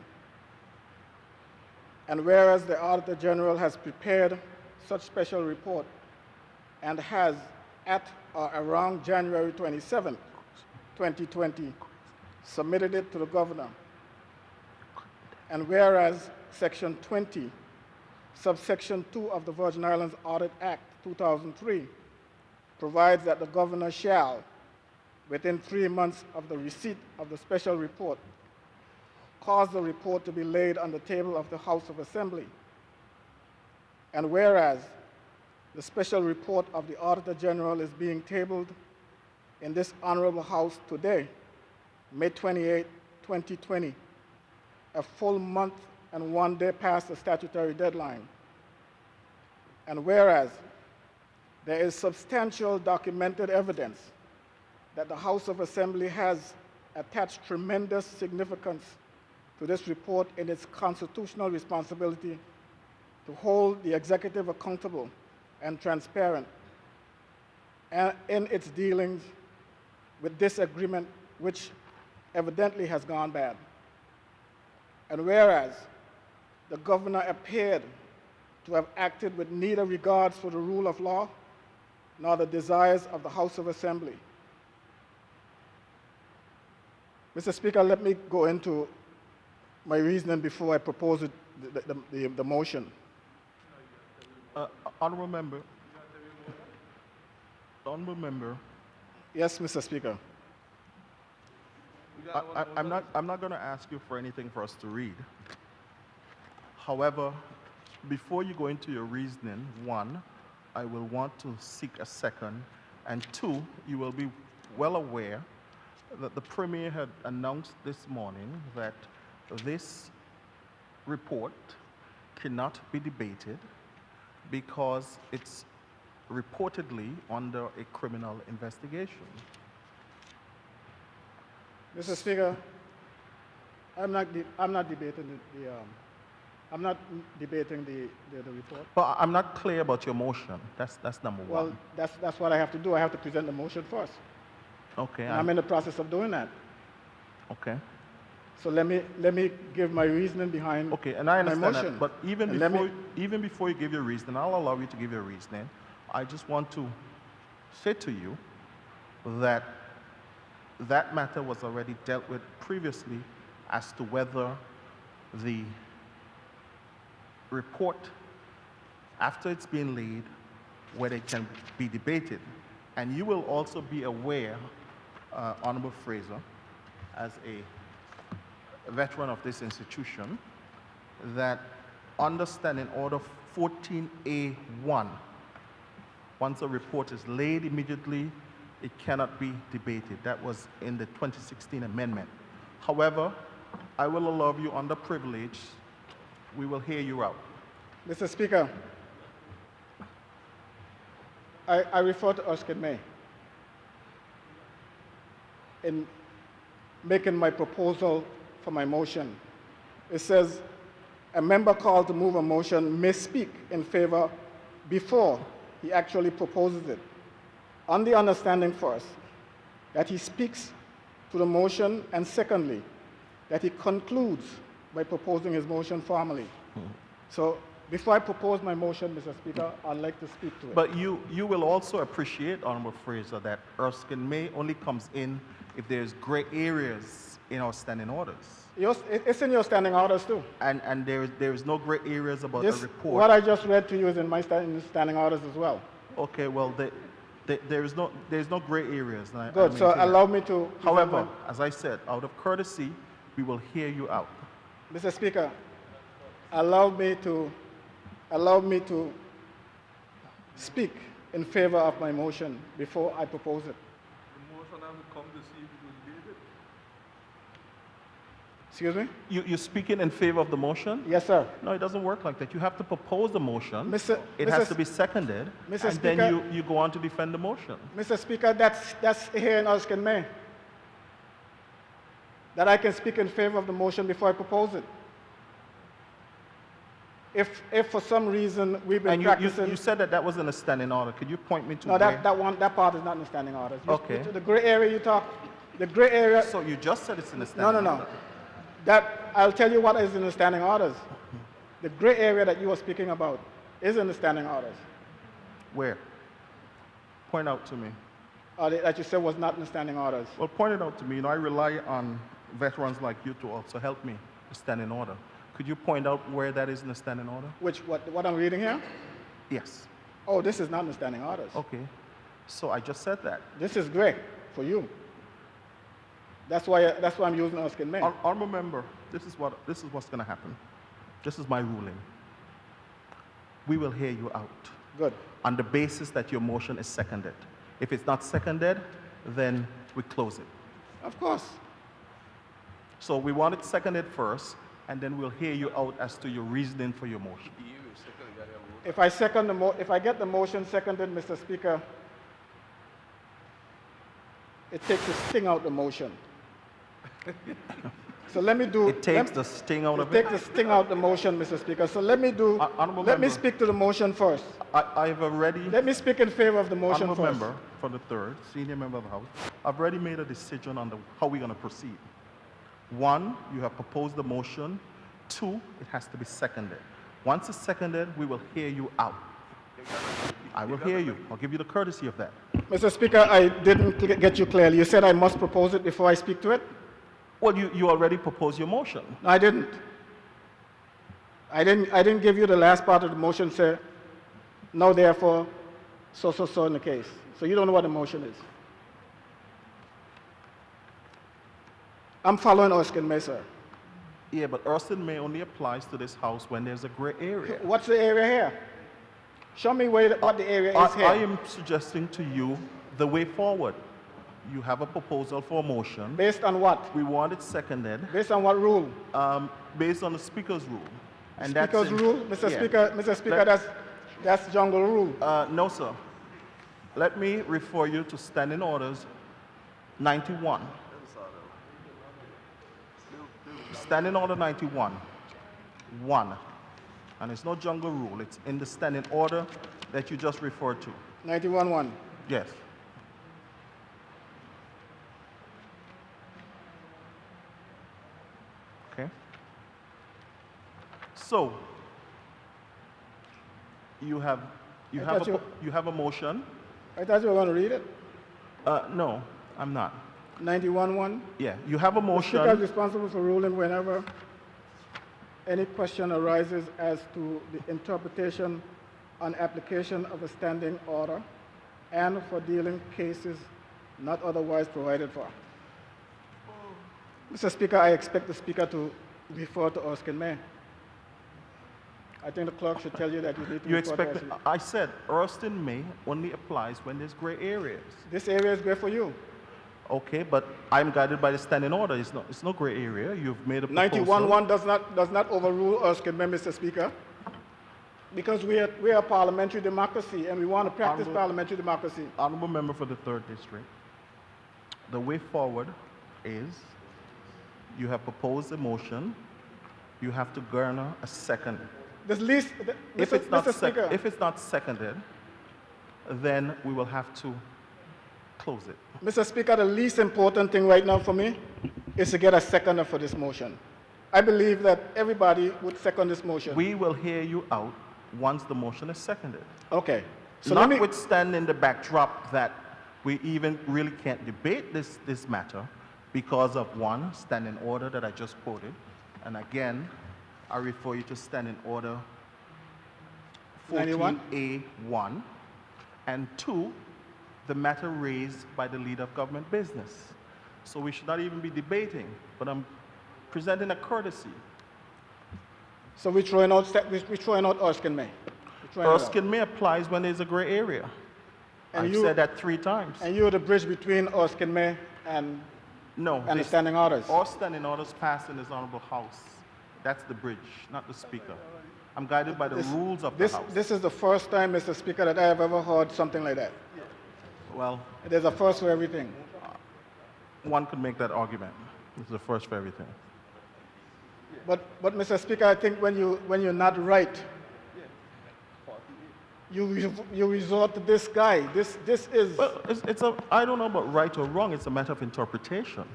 And whereas the Auditor General has prepared such special report and has, at or around January 27, 2020, submitted it to the Governor. And whereas Section 20, subsection 2 of the Virgin Islands Audit Act 2003 provides that the Governor shall, within 3 months of the receipt of the special report, cause the report to be laid on the table of the House of Assembly. And whereas the special report of the Auditor General is being tabled in this Honorable House today, May 28, 2020, a full month and 1 day past the statutory deadline. And whereas there is substantial documented evidence that the House of Assembly has attached tremendous significance to this report in its constitutional responsibility to hold the executive accountable and transparent in its dealings with this agreement, which evidently has gone bad. And whereas the governor appeared to have acted with neither regards for the rule of law nor the desires of the House of Assembly. Mr. Speaker, let me go into my reasoning before I propose the motion. Honorable member. Honorable member. Yes, Mr. Speaker. I'm not going to ask you for anything for us to read. However, before you go into your reasoning, one, I will want to seek a second, and two, you will be well aware that the Premier had announced this morning that this report cannot be debated because it's reportedly under a criminal investigation. Mr. Speaker, I'm not debating the report. But I'm not clear about your motion. That's number Well, one. that's what I have to do. I have to present the motion first. Okay. And I'm in the process of doing that. Okay. So let me give my reasoning behind Okay, and I understand my motion. that. But even And before you give your reason, I'll allow you to give your reasoning. I just want to say to you that that matter was already dealt with previously as to whether the report, after it's been laid, whether it can be debated. And you will also be aware, Honorable Fraser, as a veteran of this institution, that under Standing Order 14A1, once a report is laid immediately, it cannot be debated. That was in the 2016 amendment. However, I will allow you under privilege. We will hear you out. Mr. Speaker, I refer to Erskine May in making my proposal for my motion. It says, a member called to move a motion may speak in favor before he actually proposes it, on the understanding first that he speaks to the motion, and secondly, that he concludes by proposing his motion formally. So before I propose my motion, Mr. Speaker, I'd like to speak to it. But you will also appreciate, Honorable Fraser, that Erskine May only comes in if there's gray areas in our standing orders. It's in your standing orders too. And there is no gray areas about the report. What I just read to you is in my standing orders as well. Okay, well, there's no gray areas. And Good, so allow me to... However, as I said, out of courtesy, we will hear you out. Mr. Speaker, allow me to speak in favor of my motion before I propose it. The motion hasn't come to see if it was debated. Excuse me? You're speaking in favor of the motion? Yes, sir. No, it doesn't work like that. You have to propose the motion. It Mr. has to be seconded, Mr. and Speaker, then you go on to defend the motion. Mr. Speaker, that's here in Erskine May. That I can speak in favor of the motion before I propose it. If for some reason we've been practicing... You said that was in a standing order. Could you point me to No, where? that part is not in the standing orders. Okay. The gray area you talk, the gray area... So you just said it's in the standing order. No. I'll tell you what is in the standing orders. The gray area that you were speaking about is in the standing orders. Where? Point out to me. That you said was not in the standing orders. Well, point it out to me. I rely on veterans like you to also help me with standing order. Could you point out where that is in the standing order? What I'm reading here? Yes. Oh, this is not in the standing orders. Okay. So I just said that. This is gray for you. That's why I'm using Erskine May. Honorable member, this is what's going to happen. This is my ruling. We will hear you out. Good. On the basis that your motion is seconded. If it's not seconded, then we close it. Of course. So we want it seconded first, and then we'll hear you out as to your reasoning for your motion. If I get the motion seconded, Mr. Speaker, it takes the sting out the motion. So let me do... It takes the sting out of it? It takes the sting out the motion, Mr. Speaker. So let me speak to the motion first. I've already... Let me speak in favor of the motion Honorable first. member for the third, senior member of the House, I've already made a decision on how we're going to proceed. One, you have proposed the motion 2, it has to be seconded. Once it's seconded, we will hear you out. I will hear you. I'll give you the courtesy of that. Mr. Speaker, I didn't get you clearly. You said I must propose it before I speak to it? Well, you already proposed your motion. No, I didn't. I didn't give you the last part of the motion, sir. No, therefore, so in the case. So you don't know what the motion is. I'm following Erskine May, sir. Yeah, but Erskine May only applies to this house when there's a gray area. What's the area here? Show me what the area is here. I am suggesting to you the way forward. You have a proposal for a motion. Based on what? We want it seconded. Based on what rule? Based on the Speaker's rule. And Speaker's rule? Mr. Yeah. Mr. Speaker, that's jungle rule. No, sir. Let me refer you to Standing Orders 91. Standing Order 91, 1. And it's no jungle rule. It's in the standing order that you just referred to. 91-1. Yes. Okay. So, you have a motion. I thought you were going to read it. No, I'm not. 91-1. Yeah, you have a motion. The Speaker is responsible for ruling whenever any question arises as to the interpretation and application of a standing order and for dealing cases not otherwise provided for. Mr. Speaker, I expect the Speaker to refer to Erskine May. I think the clerk should tell you that you need to You refer to expect, Erskine. I said Erskine May only applies when there's gray areas. This area is great for you. Okay, but I'm guided by the standing order. It's no gray area. You've made a proposal. 91-1 does not overrule Erskine May, Mr. Speaker, because we are a parliamentary democracy and we want to practice parliamentary democracy. Honorable Member for the 3rd District, the way forward is you have proposed a motion. You have to garner a second. If it's not seconded, then we will have to close it. Mr. Speaker, the least important thing right now for me is to get a seconder for this motion. I believe that everybody would second this motion. We will hear you out once the motion is seconded. Okay. So notwithstanding the backdrop that we even really can't debate this matter because of one, standing order that I just quoted, and again, I refer you to standing order 14A1, and 2, the matter raised by the leader of government business. So we should not even be debating, but I'm presenting a courtesy. So we're throwing out Erskine May. Erskine May applies when there's a gray area. And I've said that 3 times. And you're the bridge between Erskine May and the standing orders? All standing orders passed in this honorable house. That's the bridge, not the Speaker. I'm guided by the rules of the House. This is the first time, Mr. Speaker, that I have ever heard something like that. Well, there's a first for everything. One could make that argument. It's the first for everything. But Mr. Speaker, I think when you're not right, you resort to this guy. This is. Well, I don't know about right or wrong. It's a matter of interpretation.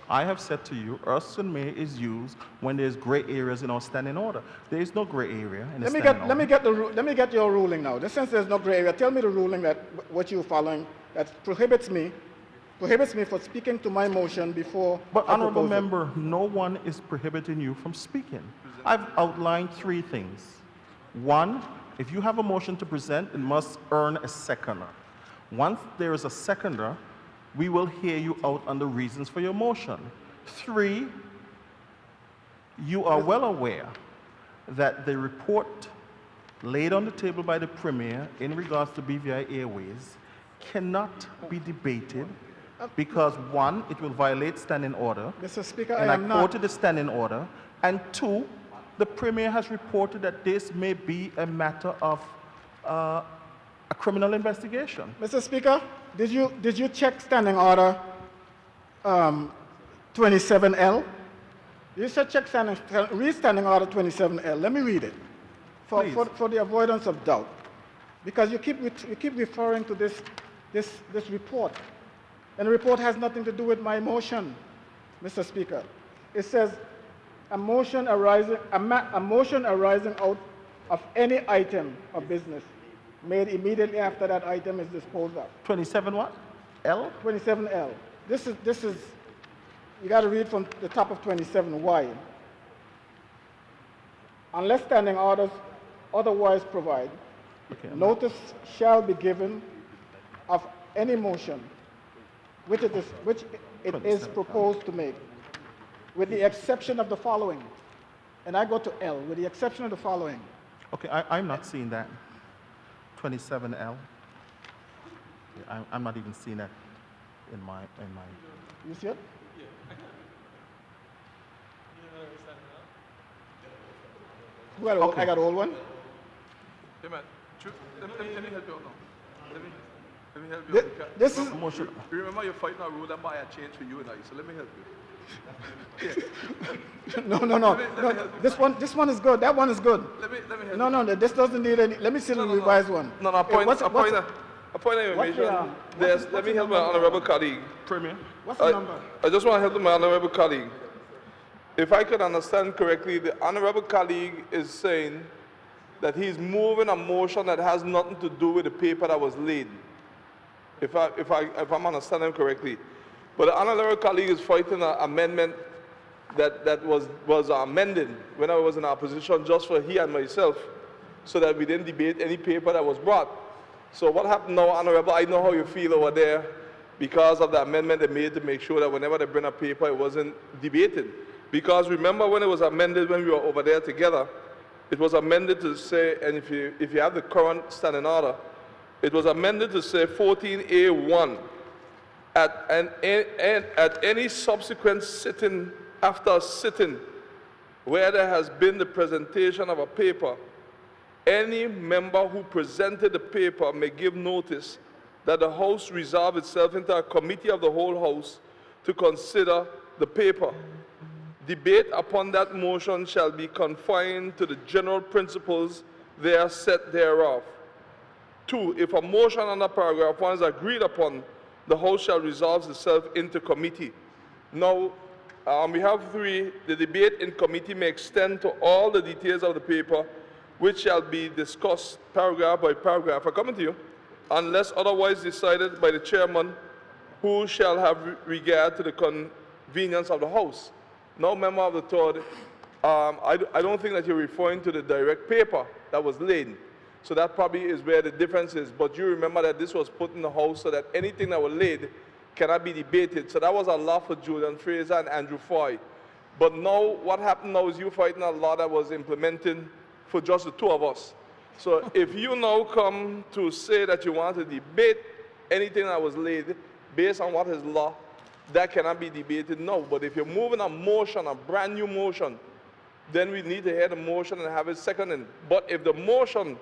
I have said to you, Erskine May is used when there's gray areas in our standing order. There is no gray area in the standing order. Let me get your ruling now. Since there's no gray area, tell me the ruling that what you're following that prohibits me from speaking to my motion before. But honorable member, no one is prohibiting you from speaking. I've outlined 3 things. 1, if you have a motion to present, it must earn a seconder. Once there is a seconder, we will hear you out on the reasons for your motion. 3, you are well aware that the report laid on the table by the Premier in regards to BVI Airways cannot be debated because 1, it will violate standing order. Mr. Speaker, and I am not. quoted the standing order. And 2, the Premier has reported that this may be a matter of a criminal investigation. Mr. Speaker, did you check standing order 27L? You said read standing order 27L. Let me read it for the avoidance of doubt, because you keep referring to this report, and the report has nothing to do with my motion, Mr. Speaker. It says a motion arising out of any item of business made immediately after that item is disposed of. 27 what? L? 27L. This is, you got to read from the top of 27. Why? Unless standing orders otherwise provide, notice shall be given of any motion which it is proposed to make, with the exception of the following. And I go to L, with the exception of the following. Okay, I'm not seeing that. 27L. Yeah, I'm not even seeing that in my. You see it? I got old one. Hey man, let me help you out now. Let me help you out. This is motion. Remember you're fighting a rule that might have changed for you and I, so let me help you. No. This one is good. That one is good. Let me help No, this doesn't need any. Let me see the revised one. No, a point of information. Let me help my honorable colleague. Premier. What's the number? I just want to help my honorable colleague. If I could understand correctly, the honorable colleague is saying that he's moving a motion that has nothing to do with the paper that was laid. If I'm understanding correctly. But the honorable colleague is fighting an amendment that was amended when I was in opposition just for he and myself, so that we didn't debate any paper that was brought. So what happened now, honorable, I know how you feel over there because of the amendment they made to make sure that whenever they bring a paper, it wasn't debated. Because remember when it was amended when we were over there together, it was amended to say, and if you have the current standing order, it was amended to say 14A1, at any subsequent sitting, after a sitting, where there has been the presentation of a paper, any member who presented the paper may give notice that the House resolve itself into a committee of the whole House to consider the paper. Debate upon that motion shall be confined to the general principles there set thereof. 2, if a motion under paragraph 1 is agreed upon, the House shall resolve itself into committee. Now, we have 3, the debate in committee may extend to all the details of the paper, which shall be discussed paragraph by paragraph. I'm coming to you. Unless otherwise decided by the chairman, who shall have regard to the convenience of the House. Now, member of the third, I don't think that you're referring to the direct paper that was laid. So that probably is where the difference is. But you remember that this was put in the House so that anything that was laid cannot be debated. So that was a law for Julian Fraser and Andrew Foy. But now, what happened now is you fighting a law that was implemented for just the 2 of us. So if you now come to say that you want to debate anything that was laid based on what is law, that cannot be debated now. But if you're moving a motion, a brand new motion, then we need to hear the motion and have it seconded. But if the motion,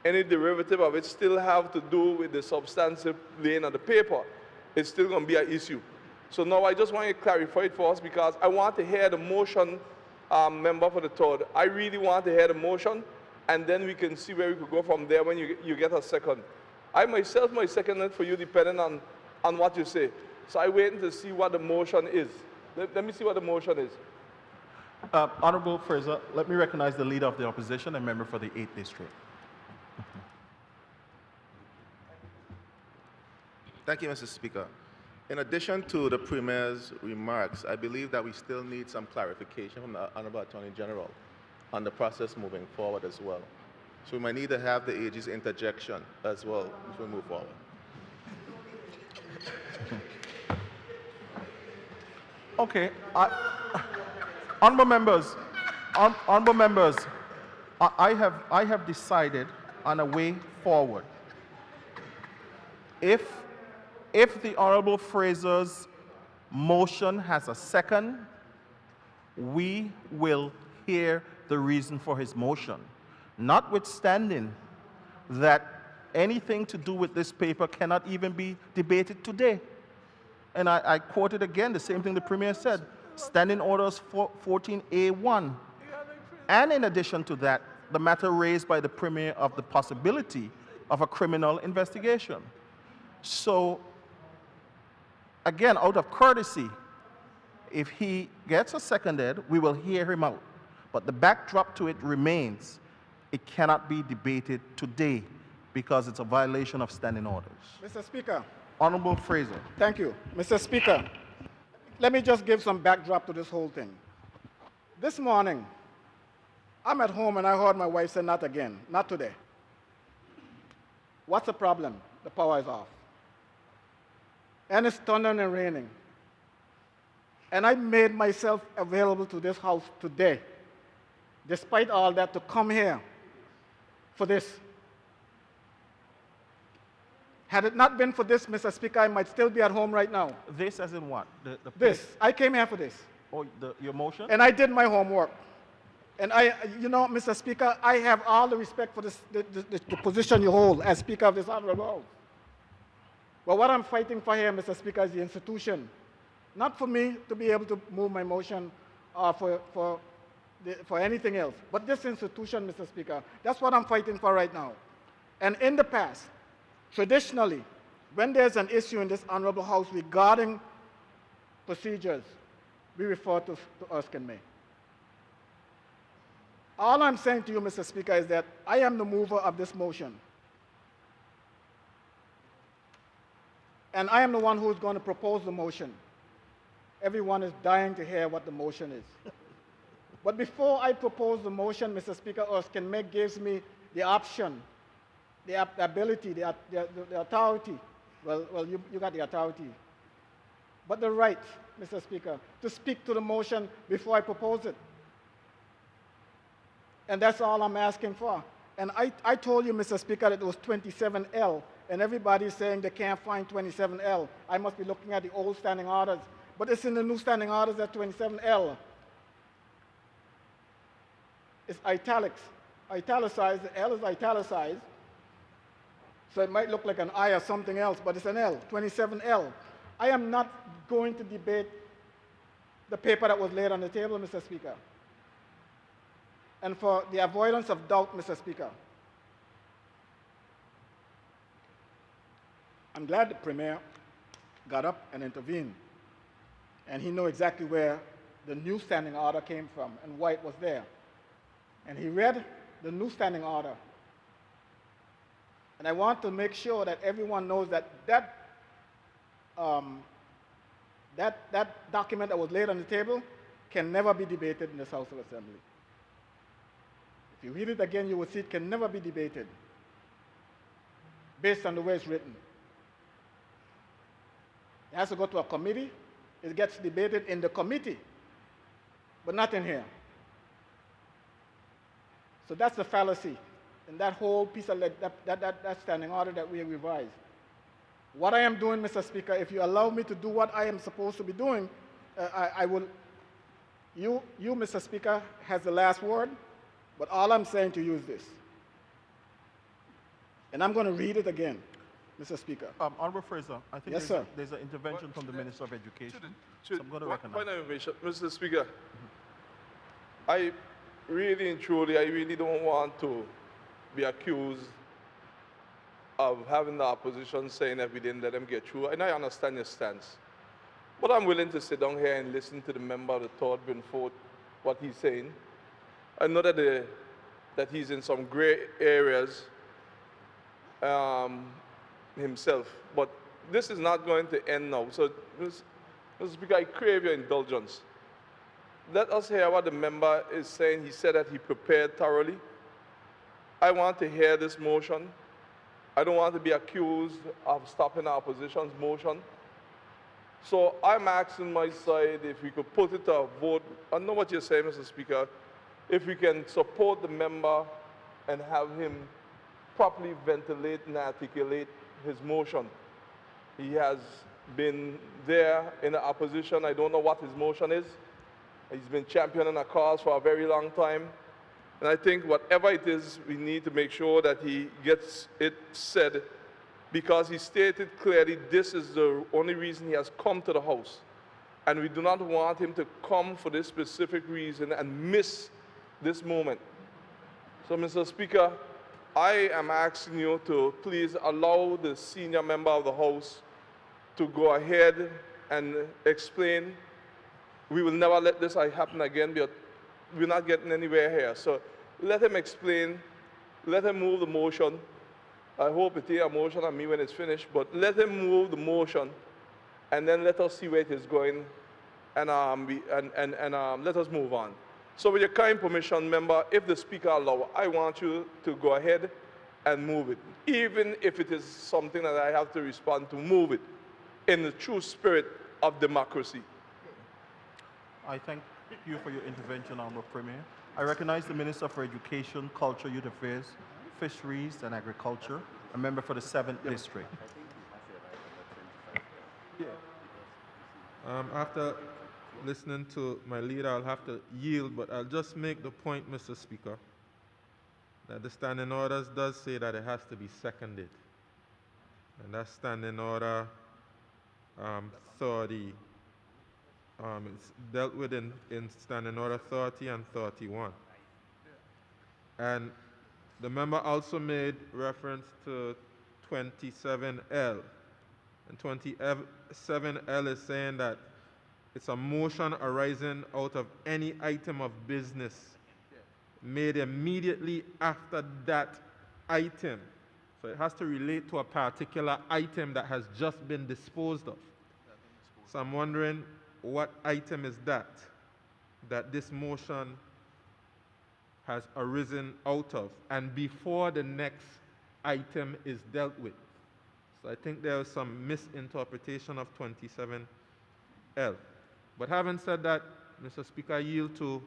any derivative of it, still have to do with the substantive laying of the paper, it's still going to be an issue. So now I just want you to clarify it for us because I want to hear the motion, member for the third. I really want to hear the motion, and then we can see where we could go from there when you get a second. I myself might second it for you depending on what you say. So I'm waiting to see what the motion is. Let me see what the motion is. Honorable Fraser, let me recognize the leader of the opposition and member for the 8th District. Thank you, Mr. Speaker. In addition to the Premier's remarks, I believe that we still need some clarification from the Honorable Attorney General on the process moving forward as well. So we might need to have the AG's interjection as well as we move forward. Okay. Honorable members, I have decided on a way forward. If the Honorable Fraser's motion has a second, we will hear the reason for his motion, notwithstanding that anything to do with this paper cannot even be debated today. And I quoted again the same thing the Premier said, Standing Orders 14A1. And in addition to that, the matter raised by the Premier of the possibility of a criminal investigation. So, again, out of courtesy, If he gets a seconded, we will hear him out. But the backdrop to it remains, it cannot be debated today because it's a violation of standing orders. Mr. Speaker. Honorable Fraser. Thank you. Mr. Speaker, let me just give some backdrop to this whole thing. This morning, I'm at home and I heard my wife say, not again, not today. What's the problem? The power is off. And it's thundering and raining. And I made myself available to this house today, despite all that, to come here for this. Had it not been for this, Mr. Speaker, I might still be at home right now. This as in what? This. I came here for this. Oh, your motion? And I did my homework. And you know, Mr. Speaker, I have all the respect for the position you hold as Speaker of this Honorable House. But what I'm fighting for here, Mr. Speaker, is the institution. Not for me to be able to move my motion for anything else, but this institution, Mr. Speaker. That's what I'm fighting for right now. And in the past, traditionally, when there's an issue in this Honorable House regarding procedures, we refer to Erskine May. All I'm saying to you, Mr. Speaker, is that I am the mover of this motion. And I am the one who's going to propose the motion. Everyone is dying to hear what the motion is. But before I propose the motion, Mr. Speaker, Erskine May gives me the option, the ability, the authority. Well, you got the authority. But the right, Mr. Speaker, to speak to the motion before I propose it. And that's all I'm asking for. And I told you, Mr. Speaker, that it was 27L, and everybody's saying they can't find 27L. I must be looking at the old standing orders. But it's in the new standing orders at 27L. It's italics, italicized, the L is italicized. So it might look like an I or something else, but it's an L, 27L. I am not going to debate the paper that was laid on the table, Mr. Speaker. And for the avoidance of doubt, Mr. Speaker, I'm glad the Premier got up and intervened. And he knew exactly where the new standing order came from and why it was there. And he read the new standing order. And I want to make sure that everyone knows that that document that was laid on the table can never be debated in this House of Assembly. If you read it again, you will see it can never be debated based on the way it's written. It has to go to a committee. It gets debated in the committee, but not in here. So that's the fallacy in that whole piece of that standing order that we revised. What I am doing, Mr. Speaker, if you allow me to do what I am supposed to be doing, I will. You, Mr. Speaker, has the last word, but all I'm saying to you is this. And I'm going to read it again, Mr. Speaker. Honorable Fraser, I think there's an intervention from the Minister of Education. So I'm going to recognize. Point of information, Mr. Speaker. I really and truly, I really don't want to be accused of having the opposition saying that we didn't let them get through, and I understand your stance. But I'm willing to sit down here and listen to the member of the thought bring forth what he's saying. I know that he's in some gray areas himself, but this is not going to end now. So, Mr. Speaker, I crave your indulgence. Let us hear what the member is saying. He said that he prepared thoroughly. I want to hear this motion. I don't want to be accused of stopping our opposition's motion. So I'm asking my side if we could put it to a vote. I know what you're saying, Mr. Speaker. If we can support the member and have him properly ventilate and articulate his motion. He has been there in the opposition. I don't know what his motion is. He's been championing a cause for a very long time. And I think whatever it is, we need to make sure that he gets it said, because he stated clearly this is the only reason he has come to the House. And we do not want him to come for this specific reason and miss this moment. So, Mr. Speaker, I am asking you to please allow the senior member of the House to go ahead and explain we will never let this happen again, but we're not getting anywhere here. So let him explain, let him move the motion. I hope it is a motion on me when it's finished, but let him move the motion, and then let us see where it is going, and let us move on. So with your kind permission, member, if the speaker allows, I want you to go ahead and move it. Even if it is something that I have to respond to, move it in the true spirit of democracy. I thank you for your intervention, Honorable Premier. I recognize the Minister for Education, Culture, Youth Affairs, Fisheries and Agriculture, a member for the 7th District. After listening to my leader, I'll have to yield, but I'll just make the point, Mr. Speaker, that the standing orders does say that it has to be seconded. And that's standing order 30. It's dealt with in standing order 30 and 31. And the member also made reference to 27L. And 27L is saying that it's a motion arising out of any item of business made immediately after that item. So it has to relate to a particular item that has just been disposed of. So I'm wondering what item is that this motion has arisen out of and before the next item is dealt with. So I think there is some misinterpretation of 27L. But having said that, Mr. Speaker, I yield to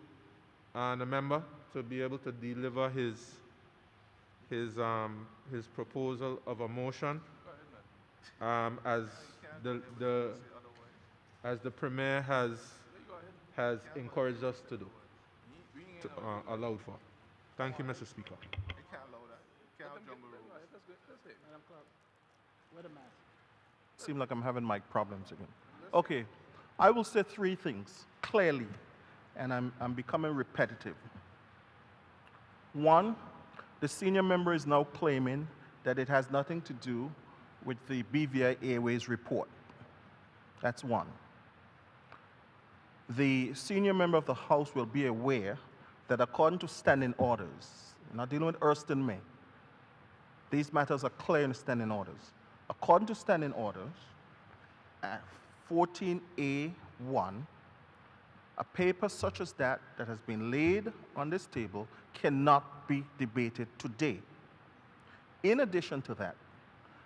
the member to be able to deliver his proposal of a motion as the Premier has encouraged us to do, allowed for. Thank you, Mr. Speaker. Seems like I'm having mic problems again. Okay, I will say 3 things clearly, and I'm becoming repetitive. 1, the senior member is now claiming that it has nothing to do with the BVI Airways report. That's 1. The senior member of the House will be aware that according to standing orders, not dealing with Erskine May, these matters are clear in the standing orders. According to standing orders, 14A1, a paper such as that has been laid on this table cannot be debated today. In addition to that,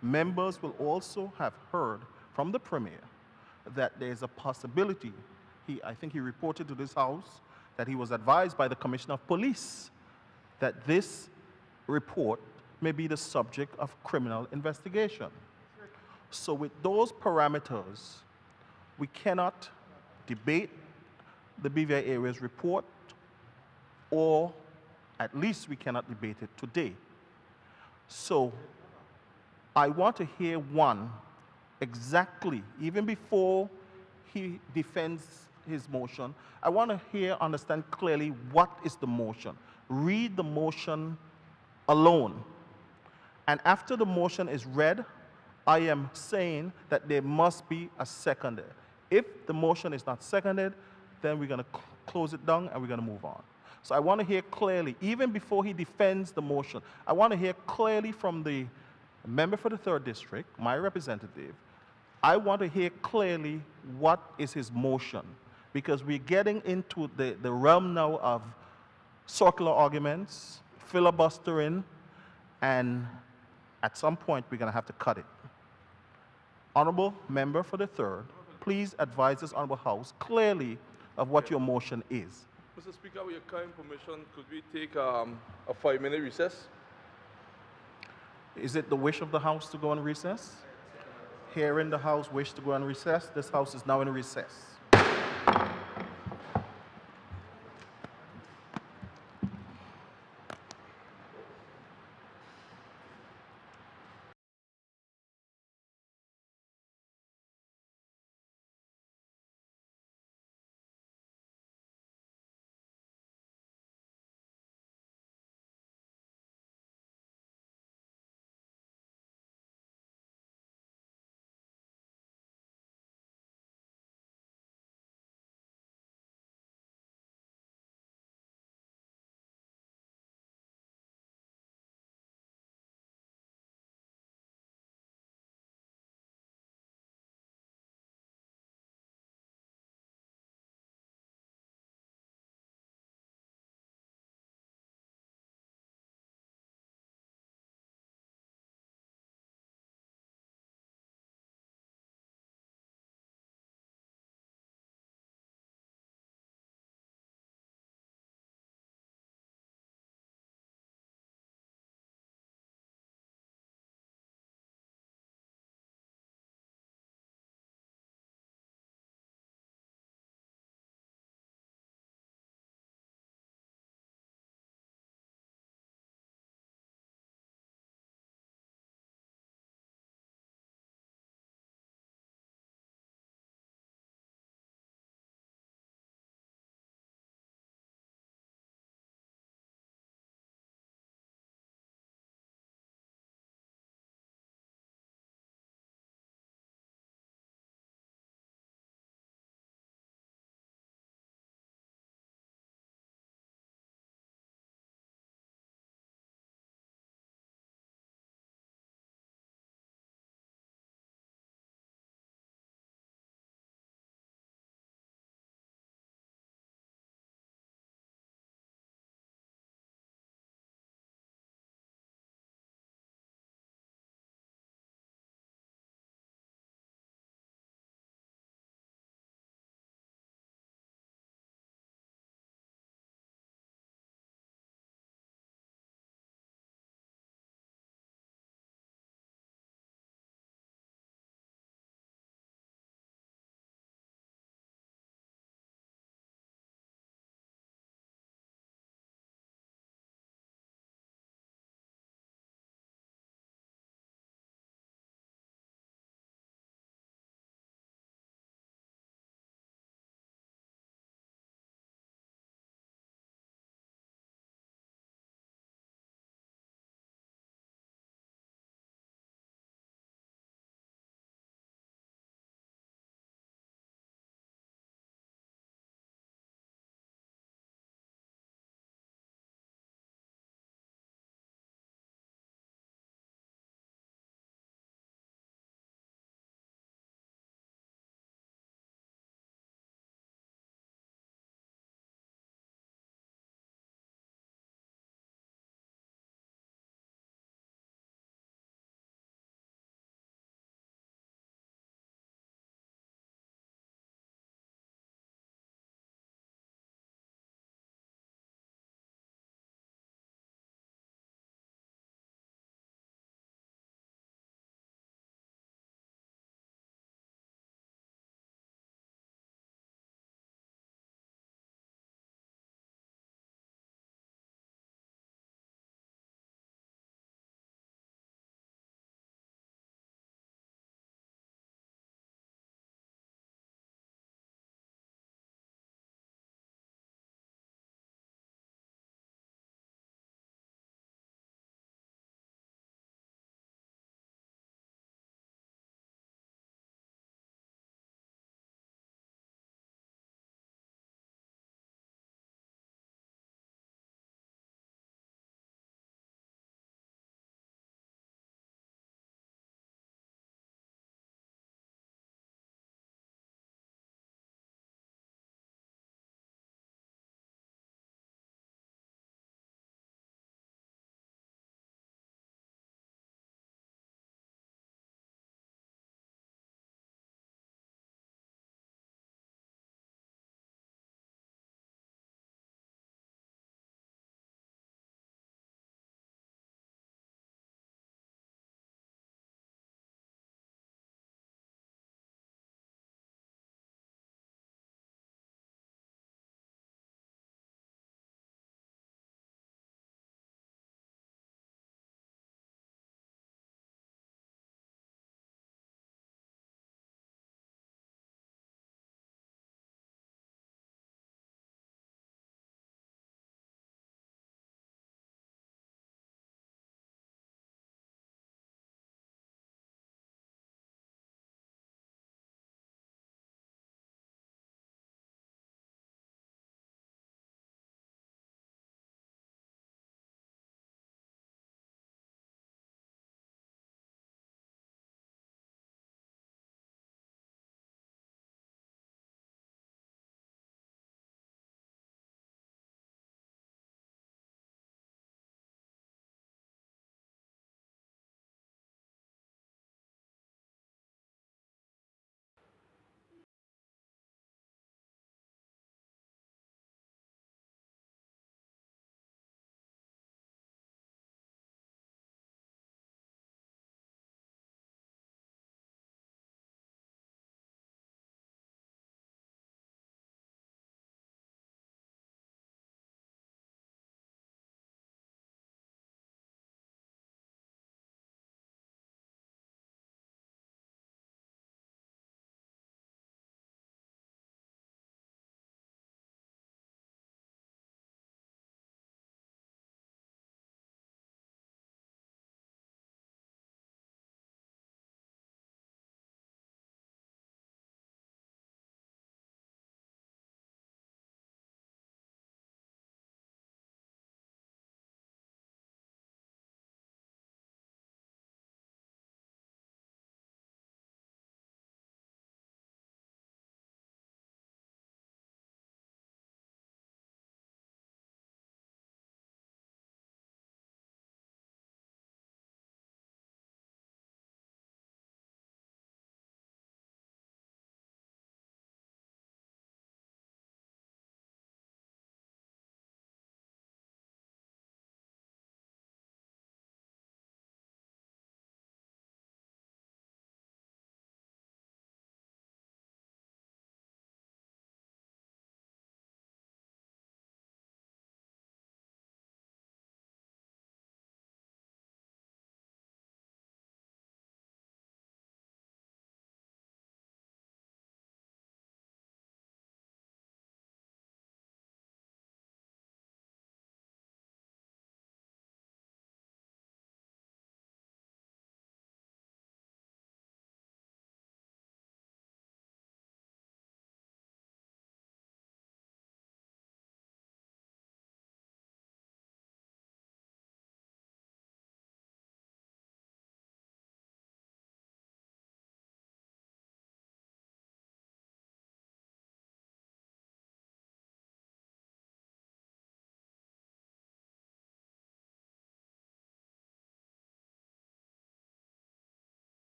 members will also have heard from the Premier that there is a possibility, I think he reported to this House that he was advised by the Commissioner of Police that this report may be the subject of criminal investigation. So with those parameters, we cannot debate the BVI Airways report, or at least we cannot debate it today. So I want to hear exactly, even before he defends his motion, I want to understand clearly what is the motion. Read the motion alone. And after the motion is read, I am saying that there must be a seconder. If the motion is not seconded, then we're going to close it down and we're going to move on. So I want to hear clearly, even before he defends the motion, I want to hear clearly from the member for the 3rd District, my representative, I want to hear clearly what is his motion, because we're getting into the realm now of circular arguments, filibustering, and at some point we're going to have to cut it. Honorable member for the 3rd, please advise this Honorable House clearly of what your motion is. Mr. Speaker, with your kind permission, could we take a 5-minute recess? Is it the wish of the House to go on recess? Hearing the House wish to go on recess, this House is now in recess.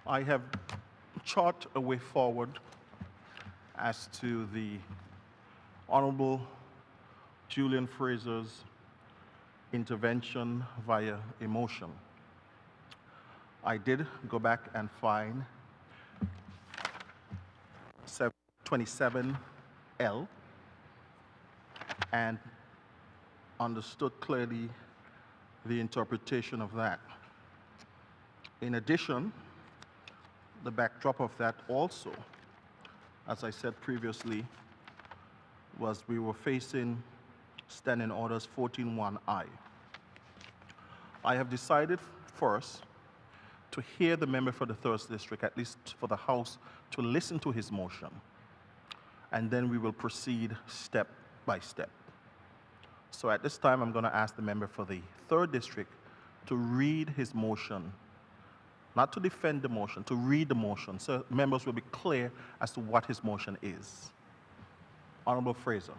I have charted a way forward as to the Honorable Julian Fraser's intervention via a motion. I did go back and find 27L and understood clearly the interpretation of that. In addition, the backdrop of that also, as I said previously, was we were facing Standing Orders 14.1I. I have decided first to hear the member for the 3rd District, at least for the House, to listen to his motion, and then we will proceed step by step. So at this time, I'm going to ask the member for the 3rd District to read his motion, not to defend the motion, to read the motion, so members will be clear as to what his motion is. Honorable Fraser.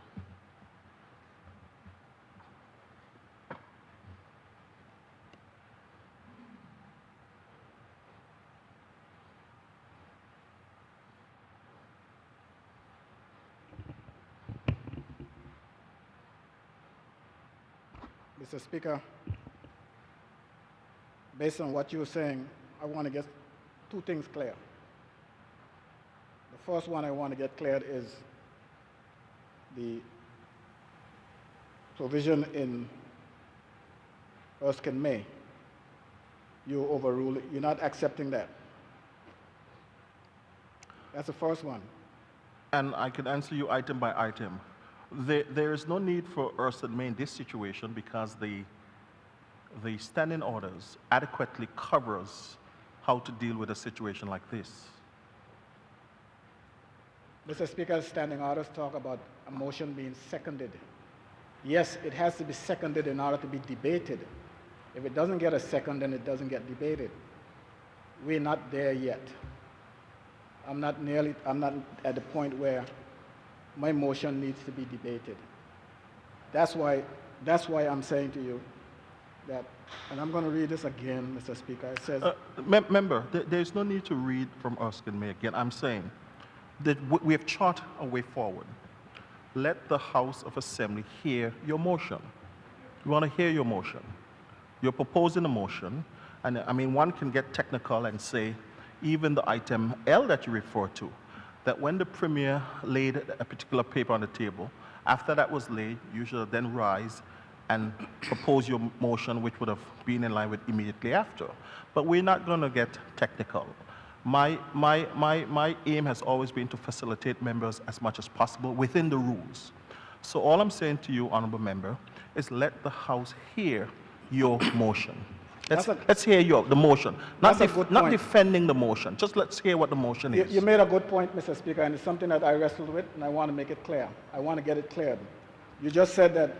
Mr. Speaker, based on what you were saying, I want to get two things clear. The first one I want to get cleared is the provision in Erskine May. You overrule it. You're not accepting that. That's the first one. And I can answer you item by item. There is no need for Erskine May in this situation because the standing orders adequately covers how to deal with a situation like this. Mr. Speaker, standing orders talk about a motion being seconded. Yes, it has to be seconded in order to be debated. If it doesn't get a second, then it doesn't get debated. We're not there yet. I'm not at the point where my motion needs to be debated. That's why I'm saying to you that, and I'm going to read this again, Mr. Speaker. It says, Member, there's no need to read from Erskine May again. I'm saying that we have charted a way forward. Let the House of Assembly hear your motion. We want to hear your motion. You're proposing a motion, and I mean, one can get technical and say, even the item L that you refer to, that when the Premier laid a particular paper on the table, after that was laid, you should then rise and propose your motion, which would have been in line with immediately after. But we're not going to get technical. My aim has always been to facilitate members as much as possible within the rules. So all I'm saying to you, Honourable Member, is let the House hear your motion. Let's hear the motion. Not defending the motion. Just let's hear what the motion is. You made a good point, Mr. Speaker, and it's something that I wrestled with, and I want to make it clear. I want to get it cleared. You just said that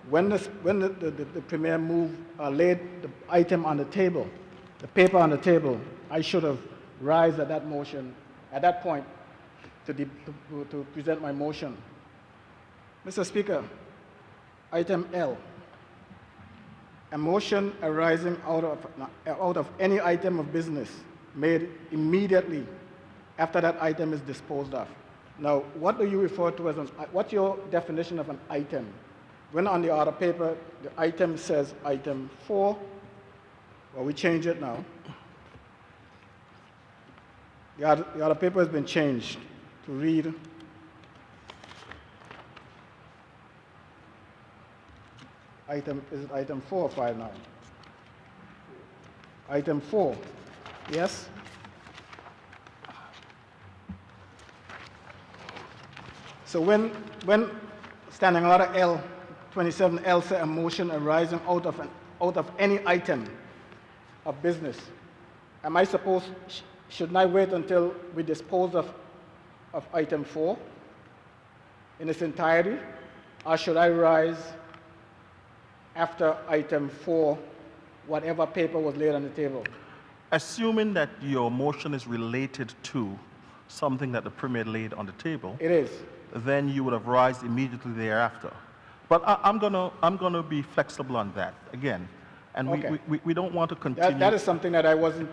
when the Premier laid the item on the table, the paper on the table, I should have rise at that motion, at that point, to present my motion. Mr. Speaker, item L. A motion arising out of any item of business made immediately after that item is disposed of. Now, what do you refer to as what's your definition of an item? When on the order paper, the item says item 4, well, we change it now. The order paper has been changed to read is it item 4 or 5 now? Item 4, yes? So when Standing Order L, 27L says a motion arising out of any item of business, am I supposed, shouldn't I wait until we dispose of item 4 in its entirety, or should I rise after item 4, whatever paper was laid on the table? Assuming that your motion is related to something that the Premier laid on the table, it is. Then you would have risen immediately thereafter. But I'm gonna be flexible on that again, and okay. we don't want to continue. That is something that I wasn't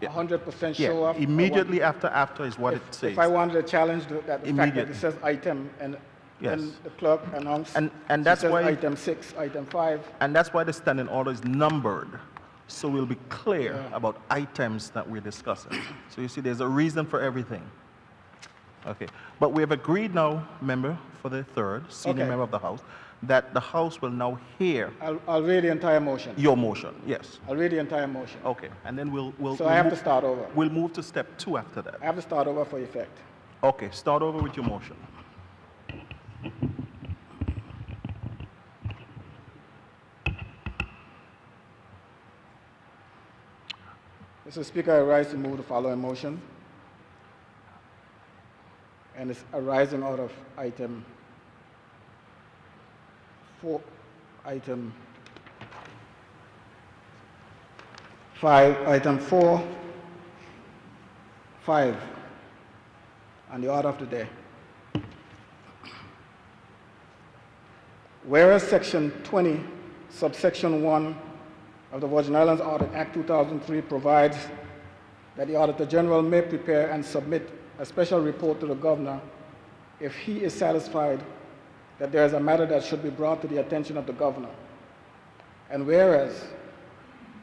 Yeah. 100% Yeah, show off. immediately after is what it says. If I wanted to challenge the fact that Immediately. it says item and Yes. then the clerk announced And she that's says why- item 6, item 5. And that's why the standing order is numbered, so we'll be clear about items that we're discussing. So you see, there's a reason for everything. Okay, but we have agreed now, member for the third, senior Okay. member of the House, that the House will now hear I'll read the entire motion. your motion, yes. I'll read the entire motion. Okay, and then we'll So I have to start over. We'll move to step 2 after that. I have to start over for effect. Okay, start over with your motion. Mr. Speaker, I rise to move the following motion. And it's arising out of item 5, item 4, 5, on the order of the day. Whereas Section 20, subsection 1 of the Virgin Islands Audit Act 2003 provides that the Auditor General may prepare and submit a special report to the Governor if he is satisfied that there is a matter that should be brought to the attention of the Governor. And whereas,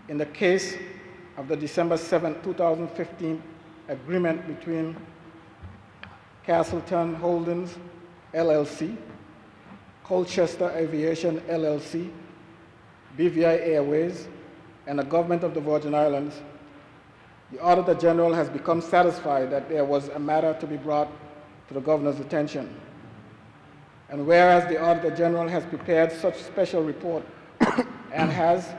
in the case of the December 7, 2015 agreement between Castleton Holdings, LLC, Colchester Aviation, LLC, BVI Airways, and the Government of the Virgin Islands, the Auditor General has become satisfied that there was a matter to be brought to the Governor's attention. And whereas the Auditor General has prepared such special report and has,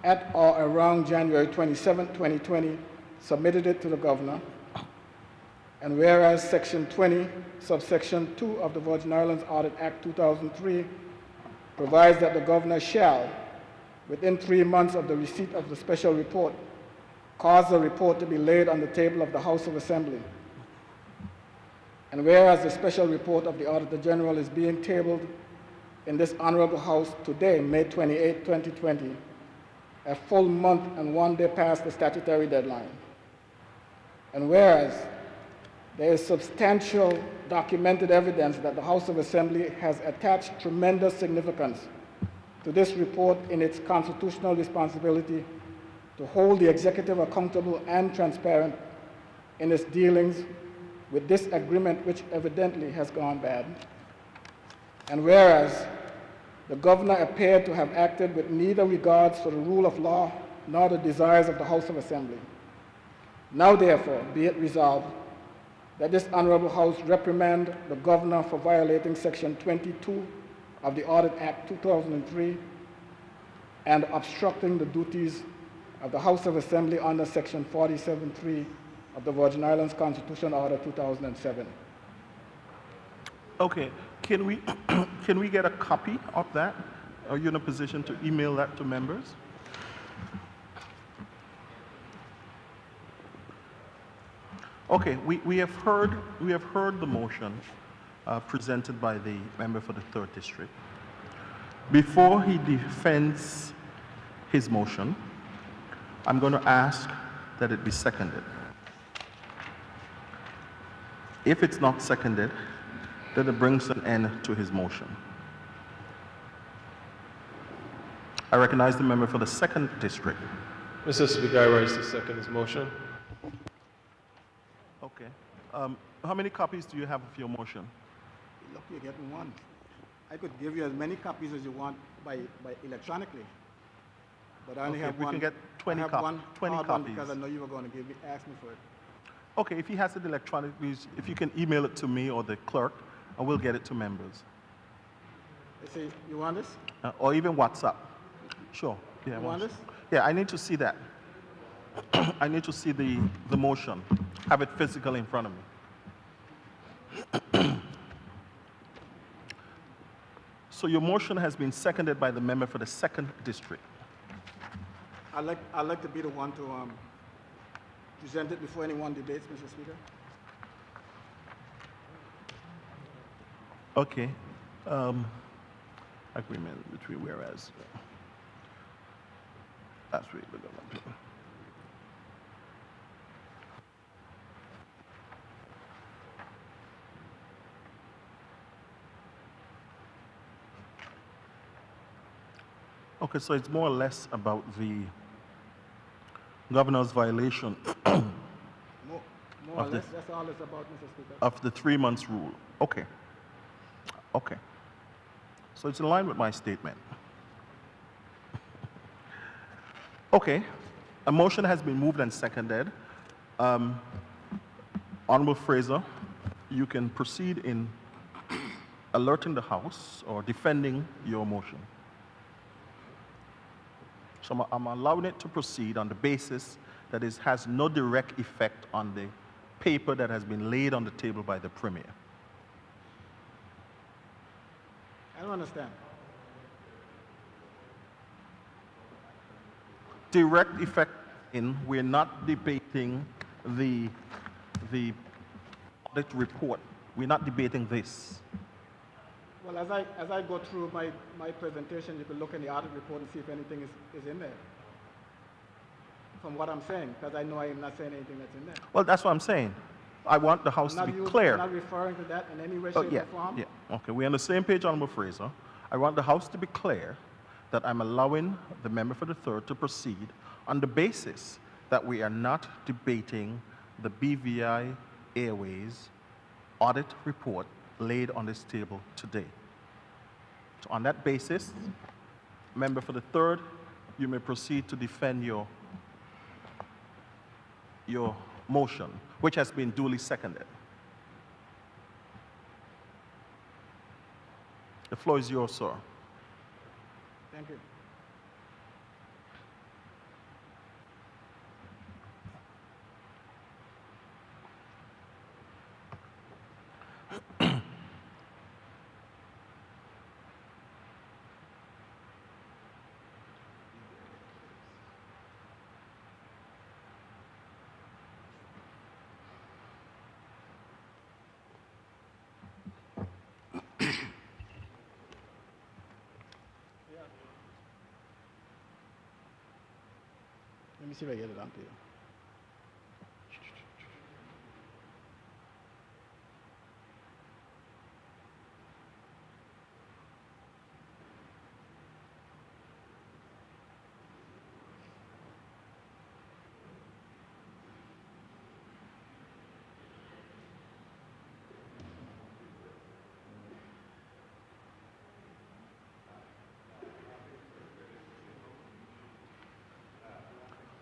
at or around January 27, 2020, submitted it to the Governor, and whereas Section 20, subsection 2 of the Virgin Islands Audit Act 2003 provides that the Governor shall, within 3 months of the receipt of the special report, cause the report to be laid on the table of the House of Assembly. And whereas the special report of the Auditor General is being tabled in this Honorable House today, May 28, 2020, a full month and 1 day past the statutory deadline. And whereas there is substantial documented evidence that the House of Assembly has attached tremendous significance to this report in its constitutional responsibility to hold the executive accountable and transparent in its dealings with this agreement, which evidently has gone bad. And whereas the Governor appeared to have acted with neither regards for the rule of law nor the desires of the House of Assembly. Now, therefore, be it resolved that this Honorable House reprimand the Governor for violating Section 22 of the Audit Act 2003 and obstructing the duties of the House of Assembly under Section 47.3 of the Virgin Islands Constitution Order 2007. Okay, can we, can we get a copy of that? Are you in a position to email that to members? Okay, we have heard the motion presented by the member for the 3rd District. Before he defends his motion, I'm going to ask that it be seconded. If it's not seconded, then it brings an end to his motion. I recognize the member for the 2nd District. Mr. Speaker, I rise to second his motion. Okay. How many copies do you have of your motion? Look, you're getting one. I could give you as many copies as you want by electronically, but I only Okay, have we one. can get 20 I have cop- one 20 hard one copies. because I know you were going to ask me for it. Okay, if he has it electronically, if you can email it to me or the clerk, and we'll get it to members. I say, you want this? Or even WhatsApp. Sure. Yeah, You want this? Yeah, I need to see that. I need to see the motion. Have it physically in front of me. So your motion has been seconded by the member for the 2nd District. I'd like to be the one to present it before anyone debates, Mr. Speaker. Okay. Agreement between whereas. That's really the government. Okay, so it's more or less about the governor's violation More or of the, less, that's all it's about, Mr. Speaker. of the 3 months rule. Okay. Okay. So it's in line with my statement. Okay. A motion has been moved and seconded. Honorable Fraser, you can proceed in alerting the House or defending your motion. So I'm allowing it to proceed on the basis that it has no direct effect on the paper that has been laid on the table by the Premier. I don't understand. Direct effect in, we're not debating the audit report. We're not debating this. Well, as I go through my presentation, you can look in the audit report and see if anything is in there. From what I'm saying, because I know I am not saying anything that's in there. Well, that's what I'm saying. I want the House to be clear. I'm not referring to that in any way, Oh, shape, yeah, or form. yeah. Okay, we're on the same page, Honorable Fraser. I want the House to be clear that I'm allowing the member for the third to proceed on the basis that we are not debating the BVI Airways audit report laid on this table today. So on that basis, member for the third, you may proceed to defend your motion, which has been duly seconded. The floor is yours, sir. Thank you. Let me see if I get it onto you.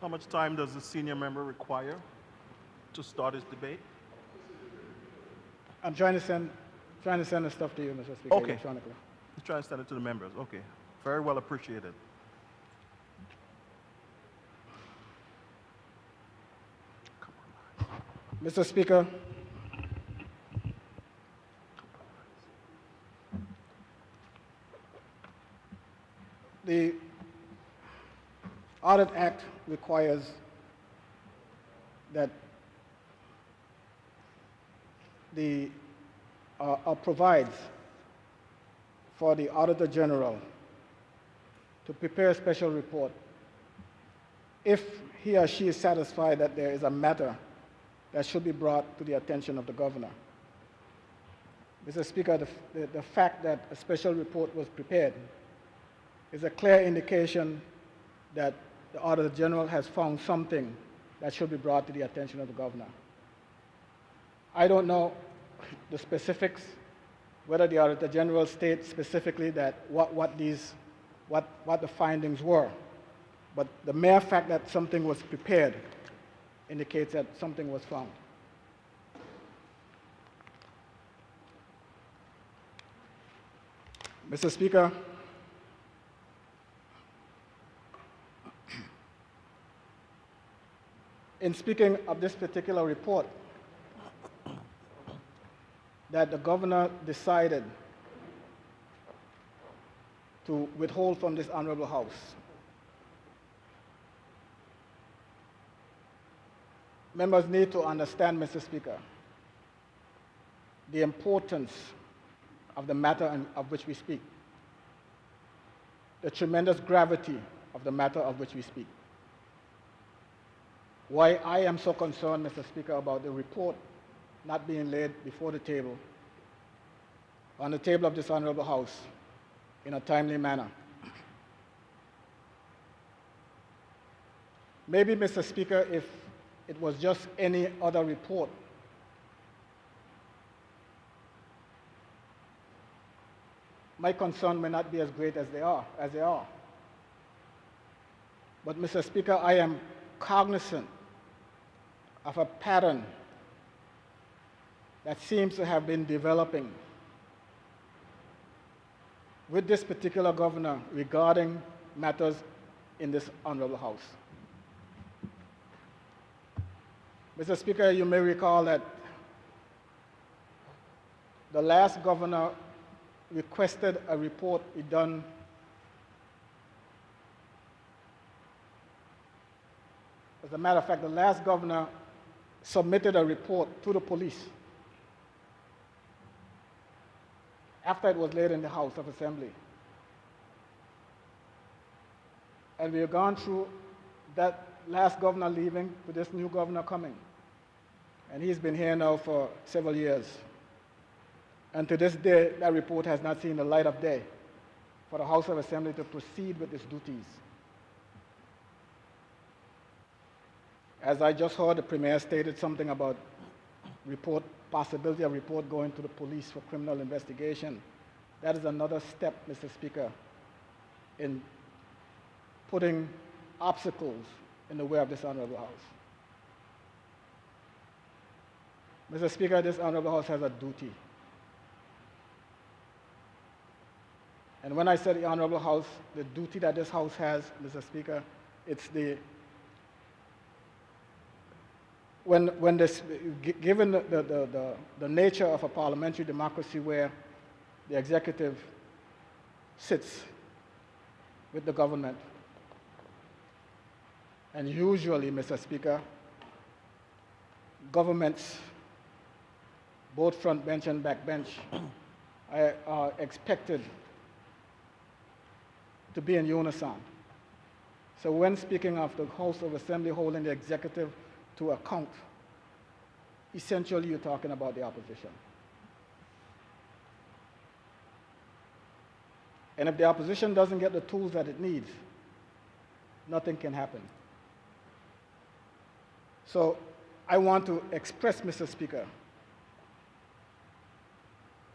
How much time does the senior member require to start his debate? I'm trying to send the stuff to you, Mr. Speaker, Okay. electronically. He's trying to send it to the members. Okay. Very well appreciated. Mr. Speaker, the Audit Act requires that provides for the Auditor General to prepare a special report if he or she is satisfied that there is a matter that should be brought to the attention of the governor. Mr. Speaker, the fact that a special report was prepared is a clear indication that the Auditor General has found something that should be brought to the attention of the governor. I don't know the specifics, whether the Auditor General states specifically that what the findings were, but the mere fact that something was prepared indicates that something was found. Mr. Speaker, in speaking of this particular report that the governor decided to withhold from this honorable House, members need to understand, Mr. Speaker, the importance of the matter of which we speak, the tremendous gravity of the matter of which we speak. Why I am so concerned, Mr. Speaker, about the report not being laid before the table, on the table of this honorable House, in a timely manner. Maybe, Mr. Speaker, if it was just any other report, my concern may not be as great as they are. But, Mr. Speaker, I am cognizant of a pattern that seems to have been developing with this particular governor regarding matters in this honorable House. Mr. Speaker, you may recall that the last governor requested a report be done As a matter of fact, the last governor submitted a report to the police after it was laid in the House of Assembly. And we have gone through that last governor leaving to this new governor coming. And he's been here now for several years. And to this day, that report has not seen the light of day for the House of Assembly to proceed with its duties. As I just heard, the Premier stated something about possibility of report going to the police for criminal investigation. That is another step, Mr. Speaker, in putting obstacles in the way of this Honorable House. Mr. Speaker, this Honorable House has a duty. And when I say the Honorable House, the duty that this House has, Mr. Speaker, it's the given the nature of a parliamentary democracy where the executive sits with the government, and usually, Mr. Speaker, governments, both front bench and back bench, are expected to be in unison. So when speaking of the House of Assembly holding the executive to account, essentially you're talking about the opposition. And if the opposition doesn't get the tools that it needs, nothing can happen. So I want to express, Mr. Speaker,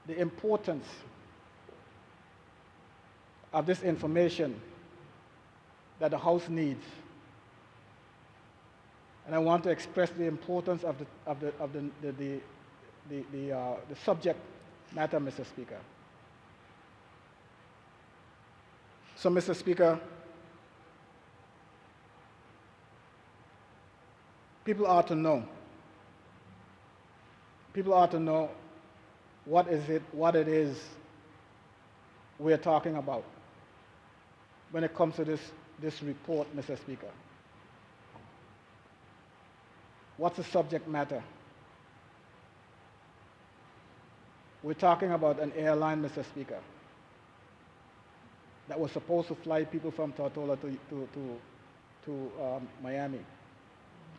the importance of this information that the House needs. And I want to express the importance of the subject matter, Mr. Speaker. So, Mr. Speaker, people ought to know. People ought to know what it is we're talking about when it comes to this report, Mr. Speaker. What's the subject matter? We're talking about an airline, Mr. Speaker, that was supposed to fly people from Tortola to Miami,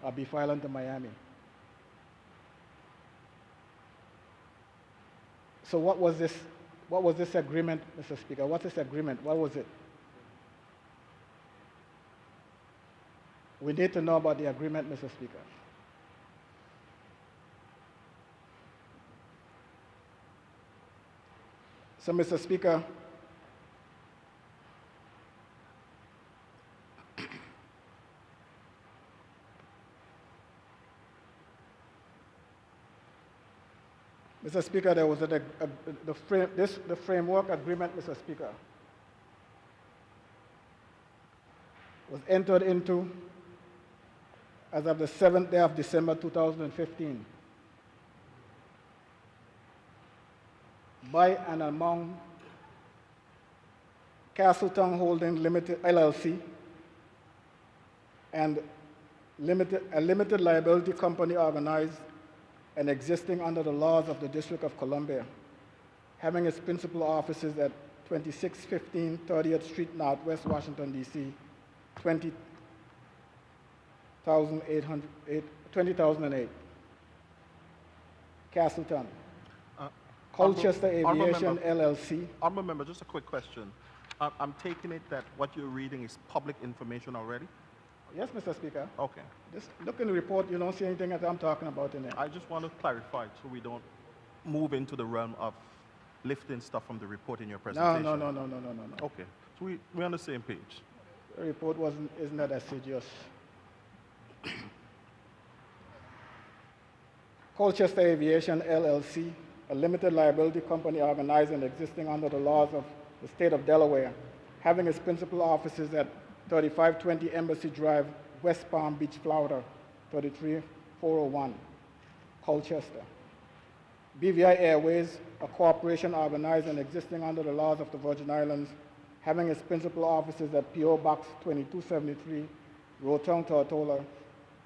or Beef Island to Miami. So what was this agreement, Mr. Speaker? What's this agreement? What was it? We need to know about the agreement, Mr. Speaker. So, Mr. Speaker, Mr. Speaker, there was the framework agreement, Mr. Speaker, was entered into as of the 7th day of December 2015 by and among Castleton Holding Limited LLC and a limited liability company organized and existing under the laws of the District of Columbia, having its principal offices at 2615 30th Street Northwest, Washington, D.C., 20,008, Castleton. Colchester Aviation LLC. Honorable Member, just a quick question. I'm taking it that what you're reading is public information already? Yes, Mr. Speaker. Okay. Just look in the report, you don't see anything that I'm talking about in there. I just want to clarify so we don't move into the realm of lifting stuff from the report in your No, presentation. no. Okay. So we're on the same page. The report isn't that assiduous. Colchester Aviation LLC, a limited liability company organized and existing under the laws of the state of Delaware, having its principal offices at 3520 Embassy Drive, West Palm Beach, Florida, 33401, Colchester. BVI Airways, a corporation organized and existing under the laws of the Virgin Islands, having its principal offices at P.O. Box 2273, Rotown, Tortola,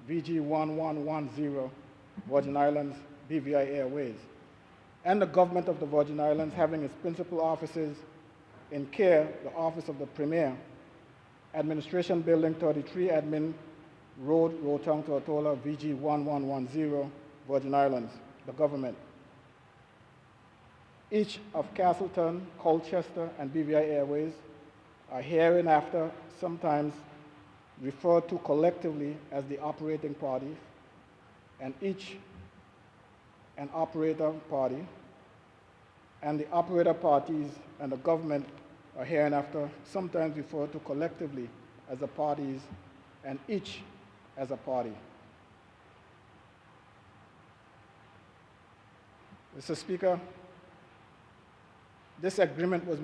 VG 1110, Virgin Islands, BVI Airways. And the government of the Virgin Islands, having its principal offices in CARE, the Office of the Premier, Administration Building 33, Admin Road, Rotown, Tortola, VG 1110, Virgin Islands, the government. Each of Castleton, Colchester, and BVI Airways are hereinafter sometimes referred to collectively as the operating parties, and each an operator party, and the operator parties and the government are hereinafter sometimes referred to collectively as the parties, and each as a party. Mr. Speaker, this agreement was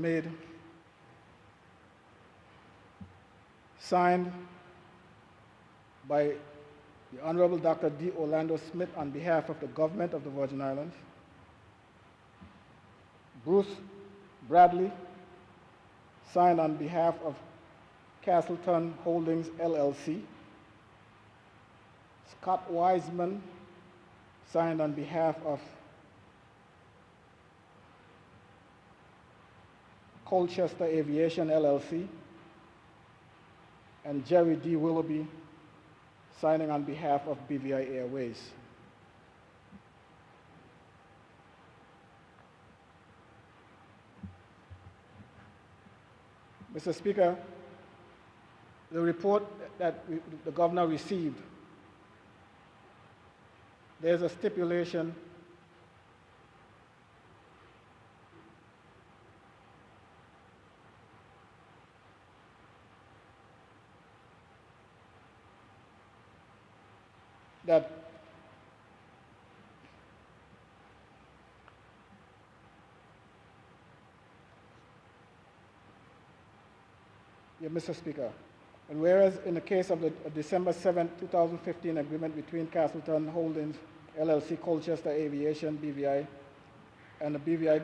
signed by the Honorable Dr. D. Orlando Smith on behalf of the government of the Virgin Islands, Bruce Bradley, signed on behalf of Castleton Holdings, LLC, Scott Wiseman, signed on behalf of Colchester Aviation, LLC, and Jerry D. Willoughby, signing on behalf of BVI Airways. Mr. Speaker, the report that the governor received, there's a stipulation that Mr. Speaker, and whereas in the case of the December 7, 2015 agreement between Castleton Holdings, LLC, Colchester Aviation, BVI, and the BVI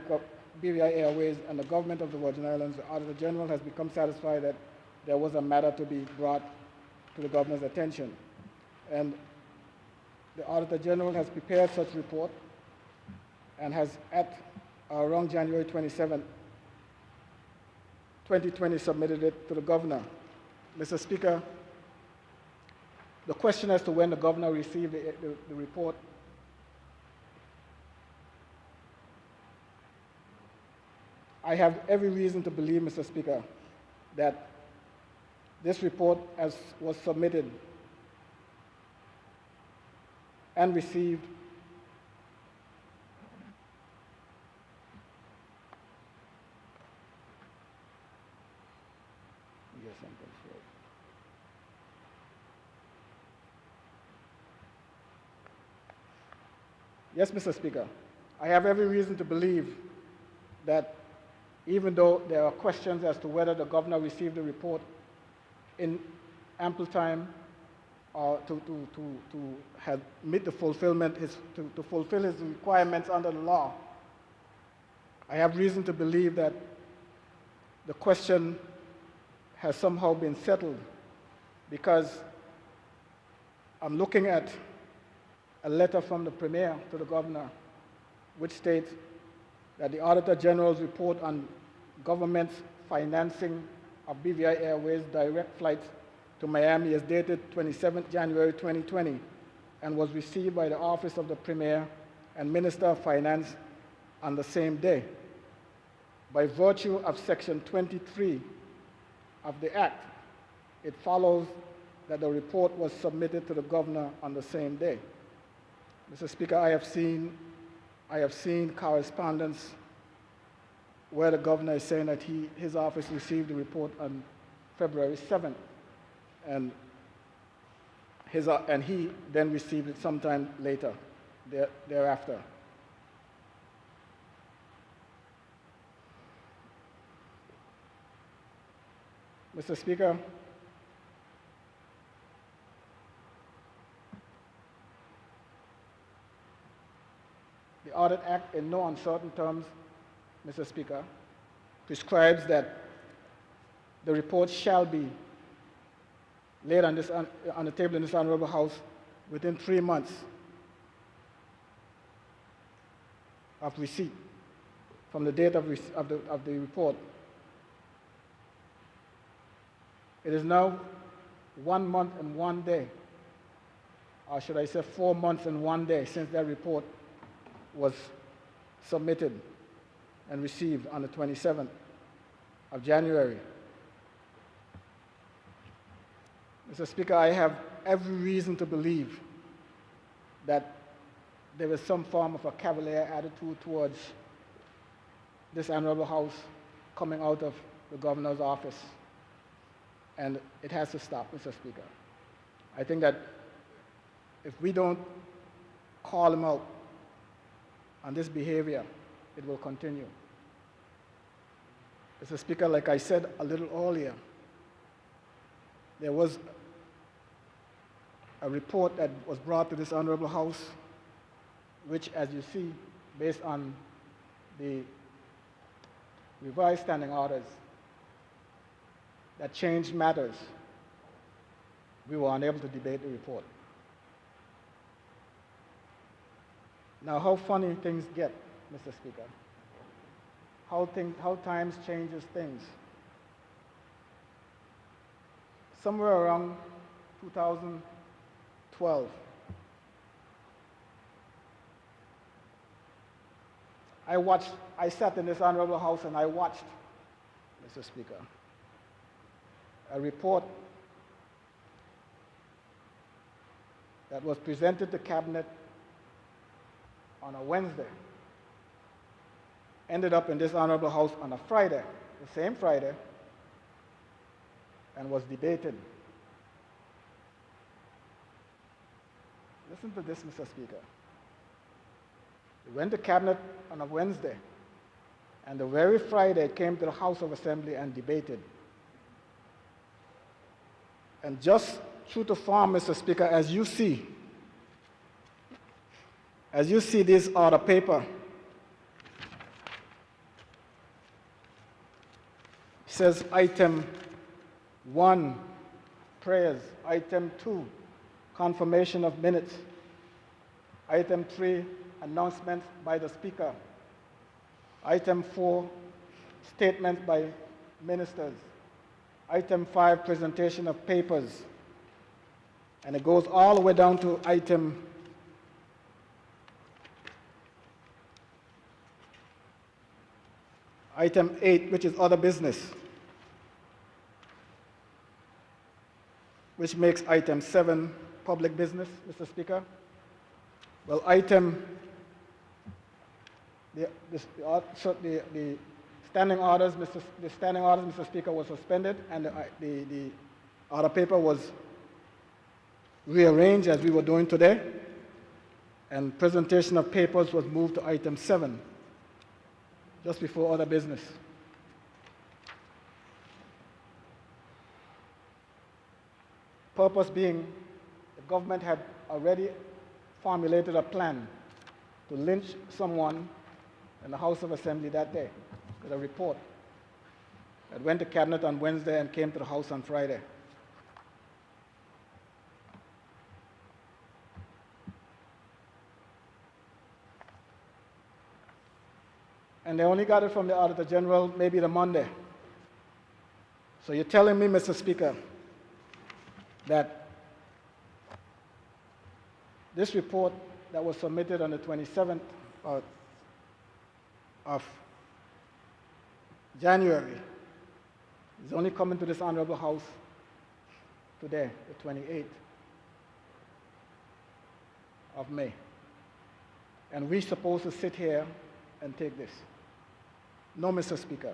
Airways and the government of the Virgin Islands, the Auditor General has become satisfied that there was a matter to be brought to the governor's attention. And the Auditor General has prepared such report and has around January 27, 2020 submitted it to the governor. Mr. Speaker, the question as to when the governor received the report, I have every reason to believe, Mr. Speaker, that this report as was submitted and received Yes, Mr. Speaker. I have every reason to believe that even though there are questions as to whether the governor received the report in ample time to fulfill his requirements under the law, I have reason to believe that the question has somehow been settled, because I'm looking at a letter from the Premier to the Governor, which states that the Auditor General's report on government's financing of BVI Airways direct flights to Miami is dated 27th January 2020 and was received by the Office of the Premier and Minister of Finance on the same day. By virtue of Section 23 of the Act, it follows that the report was submitted to the governor on the same day. Mr. Speaker, I have seen correspondence where the governor is saying that his office received the report on February 7th, and he then received it sometime later thereafter. Mr. Speaker, the Audit Act, in no uncertain terms, Mr. Speaker, prescribes that the report shall be laid on the table in this Honorable House within 3 months of receipt, from the date of the report. It is now 1 month and 1 day, or should I say 4 months and 1 day, since that report was submitted and received on the 27th of January. Mr. Speaker, I have every reason to believe that there is some form of a cavalier attitude towards this Honorable House coming out of the governor's office. And it has to stop, Mr. Speaker. I think that if we don't call him out on this behavior, it will continue. Mr. Speaker, like I said a little earlier, there was a report that was brought to this Honorable House, which, as you see, based on the revised standing orders that changed matters, we were unable to debate the report. Now, how funny things get, Mr. Speaker. How times changes things. Somewhere around 2012, I sat in this Honorable House and I watched, Mr. Speaker, a report that was presented to Cabinet on a Wednesday, ended up in this Honorable House on a Friday, the same Friday, and was debated. Listen to this, Mr. Speaker. It went to Cabinet on a Wednesday, and the very Friday it came to the House of Assembly and debated. And just true to form, Mr. Speaker, as you see this order paper, it says item 1, prayers. Item 2, confirmation of minutes. Item 3, announcements by the Speaker. Item 4, statements by ministers. Item 5, presentation of papers. And it goes all the way down to item 8, which is other business, which makes item 7 public business, Mr. Speaker. Well, the standing orders, Mr. Speaker, was suspended, and the order paper was rearranged as we were doing today, and presentation of papers was moved to item 7, just before other business. Purpose being, the government had already formulated a plan to lynch someone in the House of Assembly that day with a report that went to Cabinet on Wednesday and came to the House on Friday. And they only got it from the Auditor General maybe the Monday. So you're telling me, Mr. Speaker, that this report that was submitted on the 27th of January is only coming to this Honorable House today, the 28th of May. And we're supposed to sit here and take this. No, Mr. Speaker.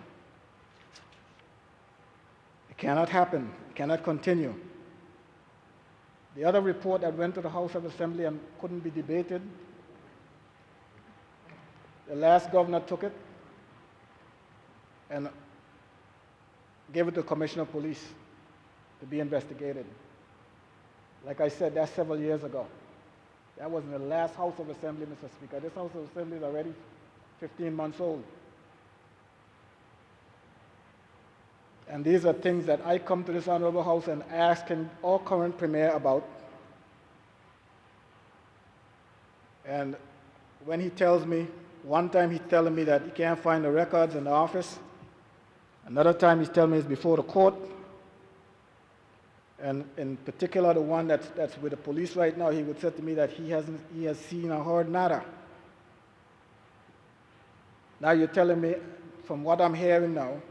It cannot happen. It cannot continue. The other report that went to the House of Assembly and couldn't be debated, the last governor took it and gave it to the Commissioner of Police to be investigated. Like I said, that's several years ago. That was in the last House of Assembly, Mr. Speaker. This House of Assembly is already 15 months old. And these are things that I come to this Honorable House and ask our current Premier about. And when he tells me, one time he's telling me that he can't find the records in the office. Another time he's telling me it's before the court. And in particular, the one that's with the police right now, he would say to me that he has seen or heard nada. Now you're telling me, from what I'm hearing now,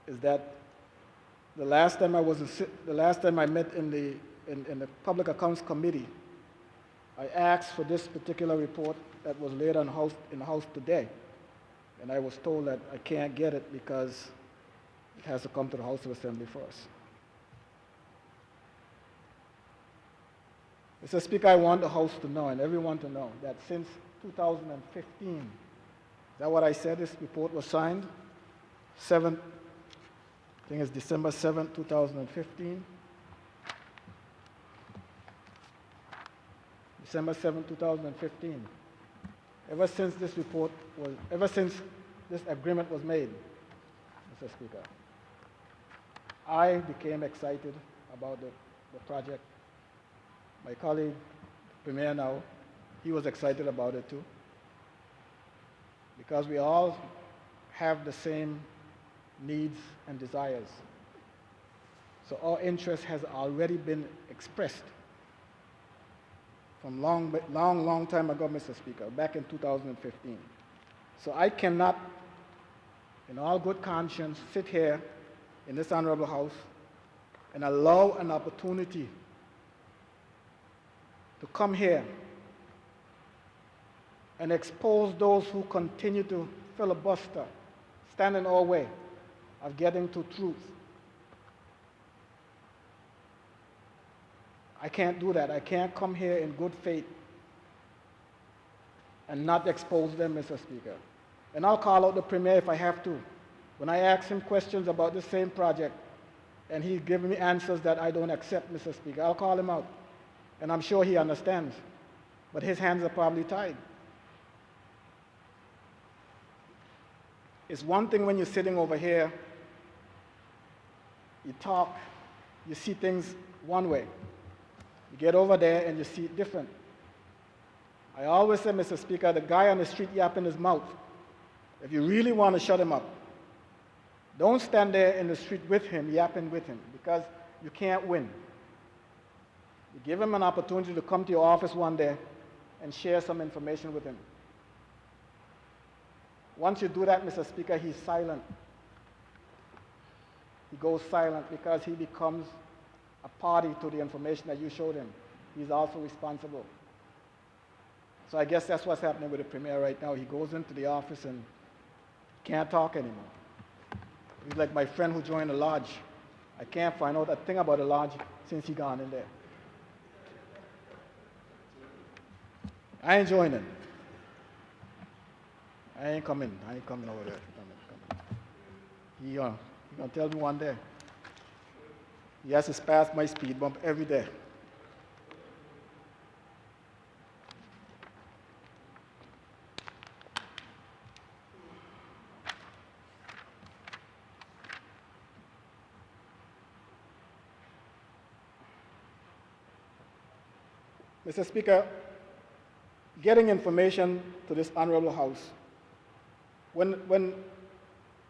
is that the last time I met in the Public Accounts Committee, I asked for this particular report that was laid in the House today, and I was told that I can't get it because it has to come to the House of Assembly first. Mr. Speaker, I want the House to know and everyone to know that since 2015, is that what I said? This report was signed 7th, I think it's December 7th, 2015. December 7th, 2015. Ever since this agreement was made, Mr. Speaker, I became excited about the project. My colleague, the Premier now, he was excited about it too. Because we all have the same needs and desires. So our interest has already been expressed from long time ago, Mr. Speaker, back in 2015. So I cannot, in all good conscience, sit here in this Honorable House and allow an opportunity to come here and expose those who continue to filibuster, stand in our way of getting to truth. I can't do that. I can't come here in good faith and not expose them, Mr. Speaker. And I'll call out the Premier if I have to. When I ask him questions about the same project and he's giving me answers that I don't accept, Mr. Speaker, I'll call him out. And I'm sure he understands. But his hands are probably tied. It's one thing when you're sitting over here, you talk, you see things one way. You get over there and you see it different. I always say, Mr. Speaker, the guy on the street yapping his mouth, if you really want to shut him up, don't stand there in the street with him, yapping with him, because you can't win. You give him an opportunity to come to your office one day and share some information with him. Once you do that, Mr. Speaker, he's silent. He goes silent because he becomes a party to the information that you showed him. He's also responsible. So I guess that's what's happening with the Premier right now. He goes into the office and can't talk anymore. He's like my friend who joined the lodge. I can't find out a thing about the lodge since he gone in there. I ain't joining. I ain't coming over there. He gonna tell me one day. He has to pass my speed bump every day. Mr. Speaker, getting information to this Honorable House, when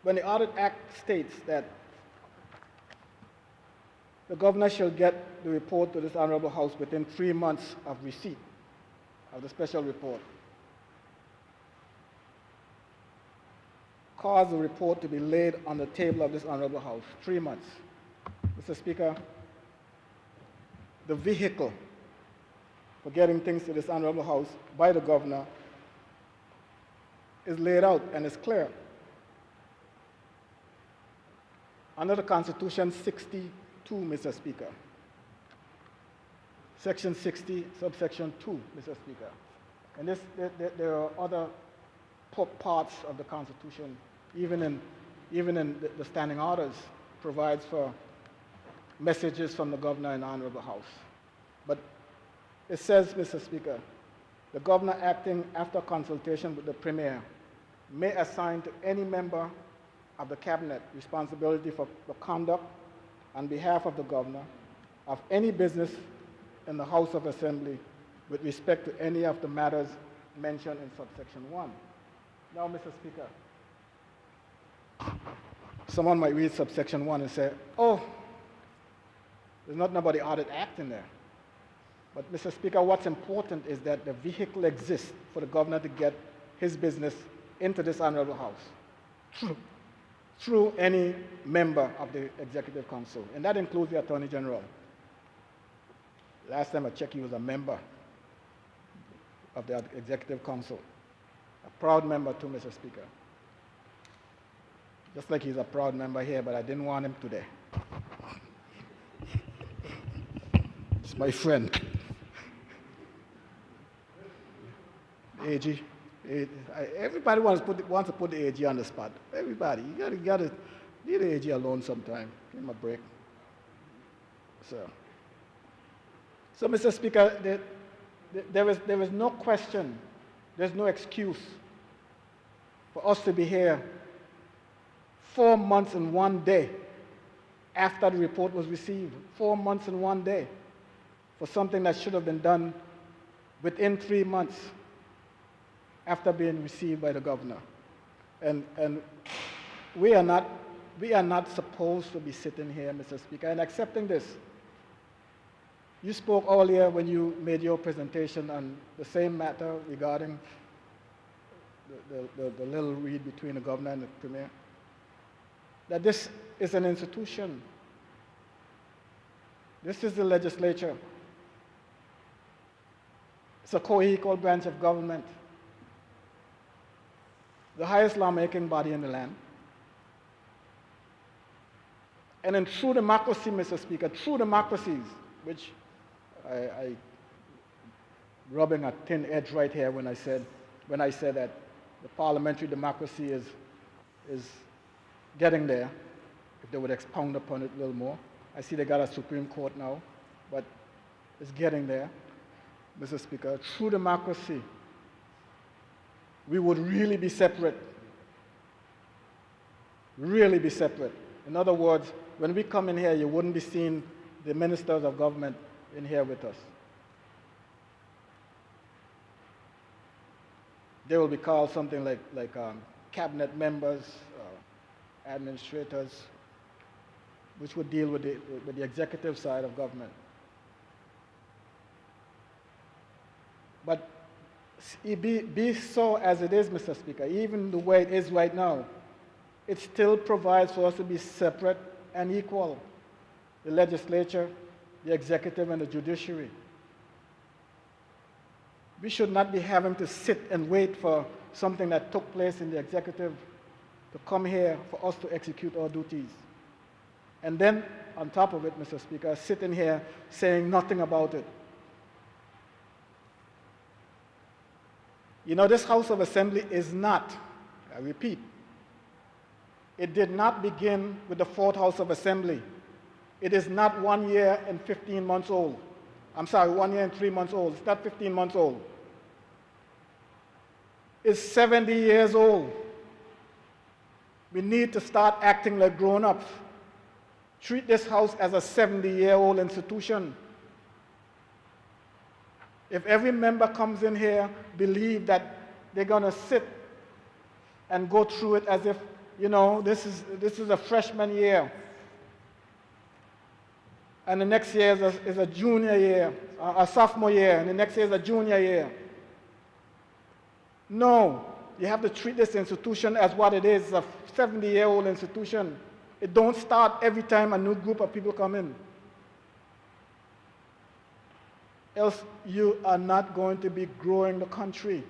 the Audit Act states that the Governor shall get the report to this Honorable House within 3 months of receipt of the special report, cause the report to be laid on the table of this Honorable House, 3 months. Mr. Speaker, the vehicle for getting things to this Honorable House by the governor is laid out and is clear. Under the Constitution 62, Mr. Speaker, Section 60, subsection 2, Mr. Speaker. And there are other parts of the Constitution, even in the standing orders, provides for messages from the governor in the Honorable House. But it says, Mr. Speaker, the governor acting after consultation with the Premier may assign to any member of the cabinet responsibility for the conduct on behalf of the governor of any business in the House of Assembly with respect to any of the matters mentioned in subsection 1. Now, Mr. Speaker, someone might read subsection 1 and say, oh, there's nothing about the Audit Act in there. But, Mr. Speaker, what's important is that the vehicle exists for the governor to get his business into this Honorable House through any member of the Executive Council, and that includes the Attorney General. Last time I checked, he was a member of the Executive Council, a proud member too, Mr. Speaker. Just like he's a proud member here, but I didn't want him today. It's my friend. AG. Everybody wants to put the AG on the spot. Everybody. You gotta leave the AG alone sometime. Give him a break. So Mr. Speaker, there is no question, there's no excuse for us to be here 4 months and 1 day after the report was received. 4 months and 1 day for something that should have been done within 3 months after being received by the governor. And we are not supposed to be sitting here, Mr. Speaker, and accepting this. You spoke earlier when you made your presentation on the same matter regarding the little read between the governor and the premier, that this is an institution. This is the legislature. It's a co-equal branch of government, the highest lawmaking body in the land. And in true democracy, Mr. Speaker, true democracies, which I rubbing a thin edge right here when I said that the parliamentary democracy is getting there, if they would expound upon it a little more. I see they got a Supreme Court now, but it's getting there. Mr. Speaker, true democracy, we would really be separate. Really be separate. In other words, when we come in here, you wouldn't be seeing the ministers of government in here with us. They will be called something like cabinet members, administrators, which would deal with the executive side of government. But be so as it is, Mr. Speaker, even the way it is right now, it still provides for us to be separate and equal. The legislature, the executive, and the judiciary. We should not be having to sit and wait for something that took place in the executive to come here for us to execute our duties. And then, on top of it, Mr. Speaker, sitting here saying nothing about it. You know, this House of Assembly is not, I repeat, it did not begin with the 4th House of Assembly. It is not 1 year and 15 months old. I'm sorry, 1 year and 3 months old. It's not 15 months old. It's 70 years old. We need to start acting like grown-ups. Treat this house as a 70-year-old institution. If every member comes in here, believe that they're going to sit and go through it as if, you know, this is a freshman year, and the next year is a junior year, a sophomore year, and the next year is a junior year. No, you have to treat this institution as what it is, a 70-year-old institution. It don't start every time a new group of people come in. else you are not going to be growing the country.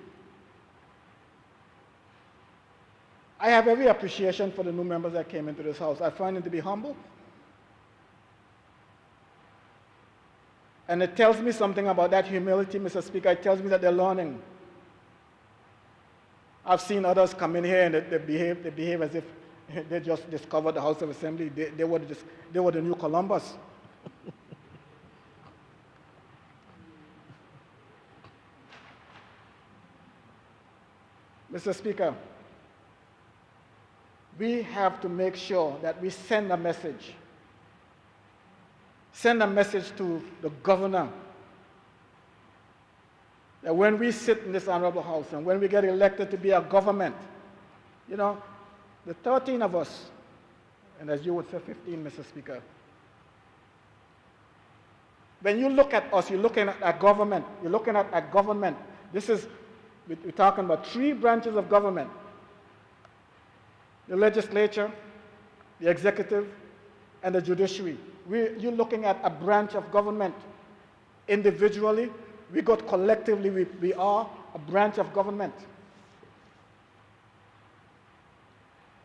I have every appreciation for the new members that came into this house. I find them to be humble. And it tells me something about that humility, Mr. Speaker. It tells me that they're learning. I've seen others come in here and they behave as if they just discovered the House of Assembly. They were the new Columbus. Mr. Speaker, we have to make sure that we send a message. Send a message to the governor that when we sit in this honorable house and when we get elected to be a government, you know, the 13 of us, and as you would say 15, Mr. Speaker, when you look at us, you're looking at a government, This is, we're talking about 3 branches of government: the legislature, the executive, and the judiciary. You're looking at a branch of government. Individually, collectively, we are a branch of government.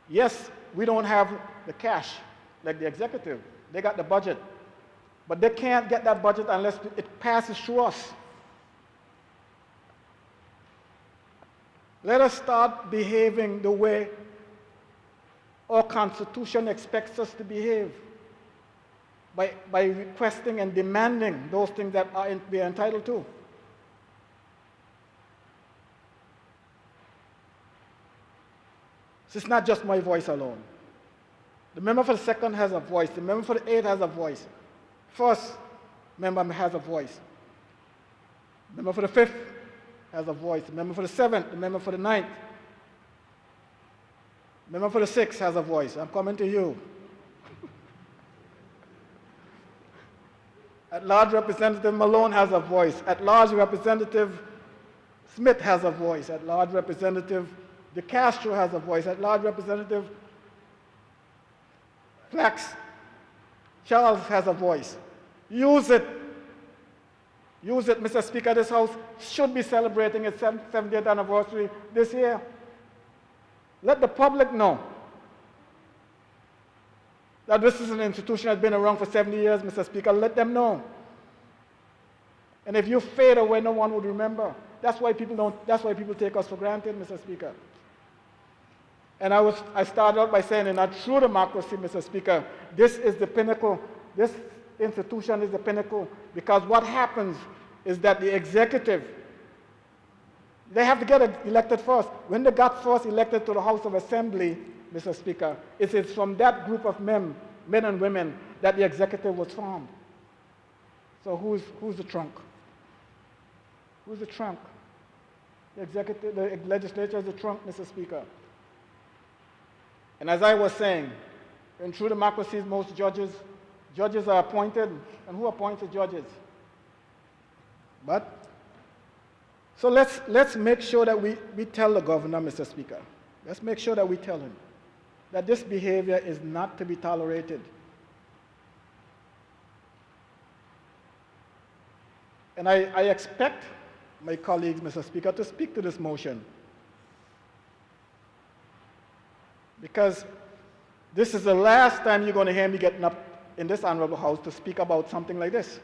Yes, we don't have the cash like the executive. They got the budget. But they can't get that budget unless it passes through us. Let us start behaving the way our Constitution expects us to behave, by requesting and demanding those things that we are entitled to. So it's not just my voice alone. The member for the 2nd has a voice. The member for the 8th has a voice. First member has a voice. The member for the 5th has a voice. The member for the 7th, the member for the 9th. The member for the 6th has a voice. I'm coming to you. At-large Representative Malone has a voice. At-large Representative Smith has a voice. At-large Representative De Castro has a voice. At-large Representative Flax Charles has a voice. Use it. Use it, Mr. Speaker. This House should be celebrating its 70th anniversary this year. Let the public know that this is an institution that's been around for 70 years, Mr. Speaker. Let them know. And if you fade away, no one would remember. That's why people take us for granted, Mr. Speaker. And I started out by saying in a true democracy, Mr. Speaker, this is the pinnacle. This institution is the pinnacle, because what happens is that the executive, they have to get elected first. When they got first elected to the House of Assembly, Mr. Speaker, it is from that group of men and women that the executive was formed. So who's the trunk? Who's the trunk? The executive, the legislature is the trunk, Mr. Speaker. And as I was saying, in true democracies, most judges are appointed. And who appoints the judges? So let's make sure that we tell the governor, Mr. Speaker, let's make sure that we tell him that this behavior is not to be tolerated. And I expect my colleagues, Mr. Speaker, to speak to this motion, because this is the last time you're going to hear me getting up in this honorable house to speak about something like this.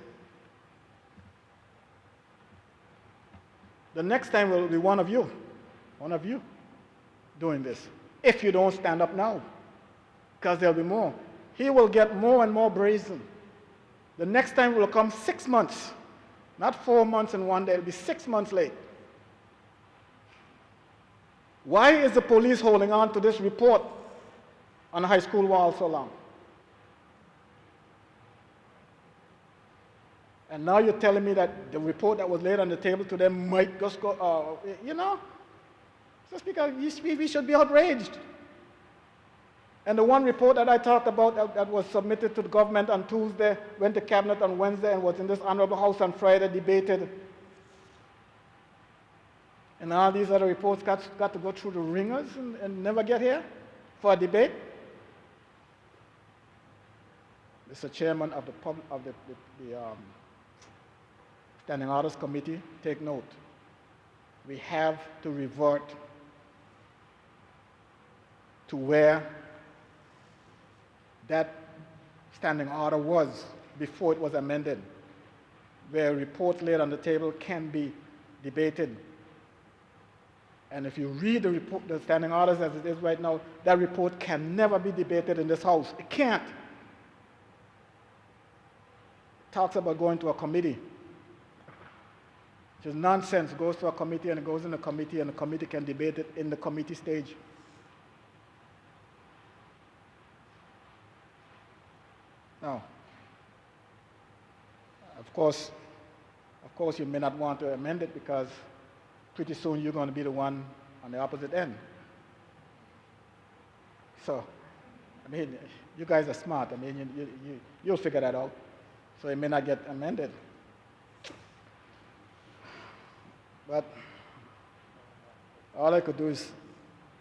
The next time will be one of you doing this, if you don't stand up now, because there'll be more. He will get more and more brazen. The next time will come 6 months, not 4 months and 1 day, it'll be 6 months late. Why is the police holding on to this report on the high school wall so long? And now you're telling me that the report that was laid on the table to them might just go, Mr. Speaker, we should be outraged. And the one report that I talked about that was submitted to the government on Tuesday, went to Cabinet on Wednesday, and was in this honorable house on Friday, debated. And all these other reports got to go through the ringers and never get here for a debate. Mr. Chairman of the Standing Orders Committee, take note. We have to revert to where that standing order was before it was amended, where reports laid on the table can be debated. And if you read the report, the standing orders as it is right now, that report can never be debated in this House. It can't. It talks about going to a committee, which is nonsense. It goes to a committee and it goes in a committee and the committee can debate it in the committee stage. Now, of course, you may not want to amend it because pretty soon you're going to be the one on the opposite end. So, I mean, you guys are smart. I mean, you'll figure that out. So it may not get amended. But all I could do is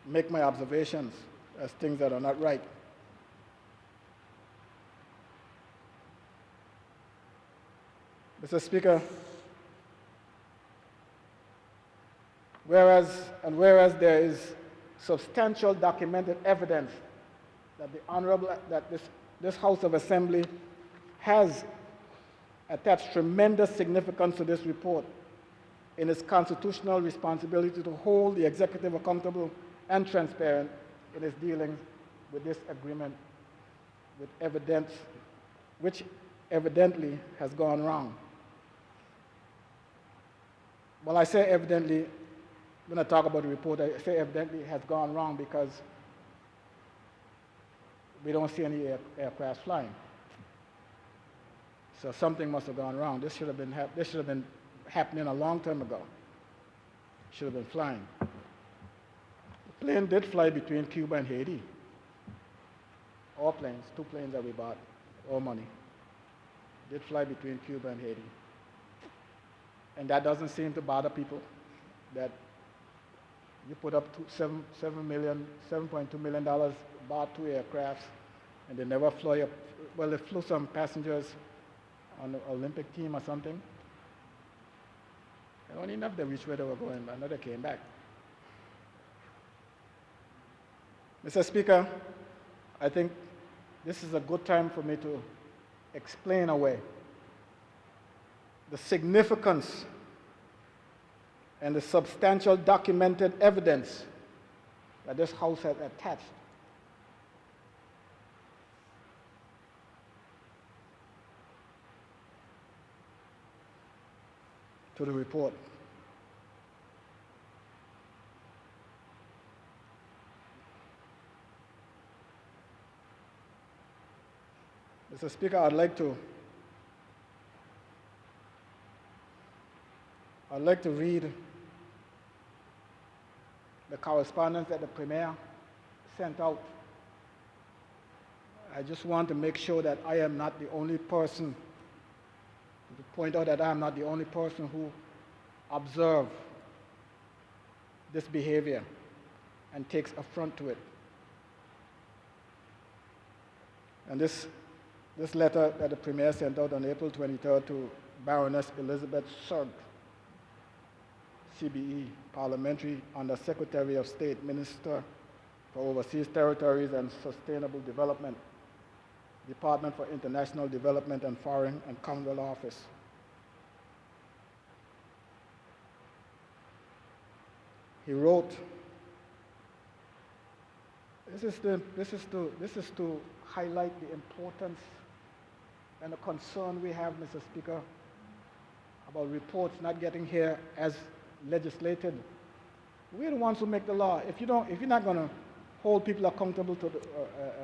make my observations as things that are not right. Mr. Speaker, whereas there is substantial documented evidence that this House of Assembly has attached tremendous significance to this report in its constitutional responsibility to hold the executive accountable and transparent in its dealings with this agreement, which evidently has gone wrong. Well, I say evidently, when I talk about the report, I say evidently has gone wrong because we don't see any aircraft flying. So something must have gone wrong. This should have been happening a long time ago. Should have been flying. The plane did fly between Cuba and Haiti. All planes, 2 planes that we bought, all money, did fly between Cuba and Haiti. And that doesn't seem to bother people, that you put up $7.2 million, bought 2 aircrafts, and they never fly up. Well, they flew some passengers on the Olympic team or something. And only enough they reached where they were going, but another came back. Mr. Speaker, I think this is a good time for me to explain away the significance and the substantial documented evidence that this House has attached to the report. Mr. Speaker, I'd like to read the correspondence that the Premier sent out. I just want to make sure that I am not the only person, to point out that I am not the only person who observed this behavior and takes affront to it. And this letter that the Premier sent out on April 23rd to Baroness Elizabeth Sugg, CBE, Parliamentary Under Secretary of State, Minister for Overseas Territories and Sustainable Development, Department for International Development and Foreign and Commonwealth Office. He wrote, this is to highlight the importance and the concern we have, Mr. Speaker, about reports not getting here as legislated. We're the ones who make the law. If you're not going to hold people accountable to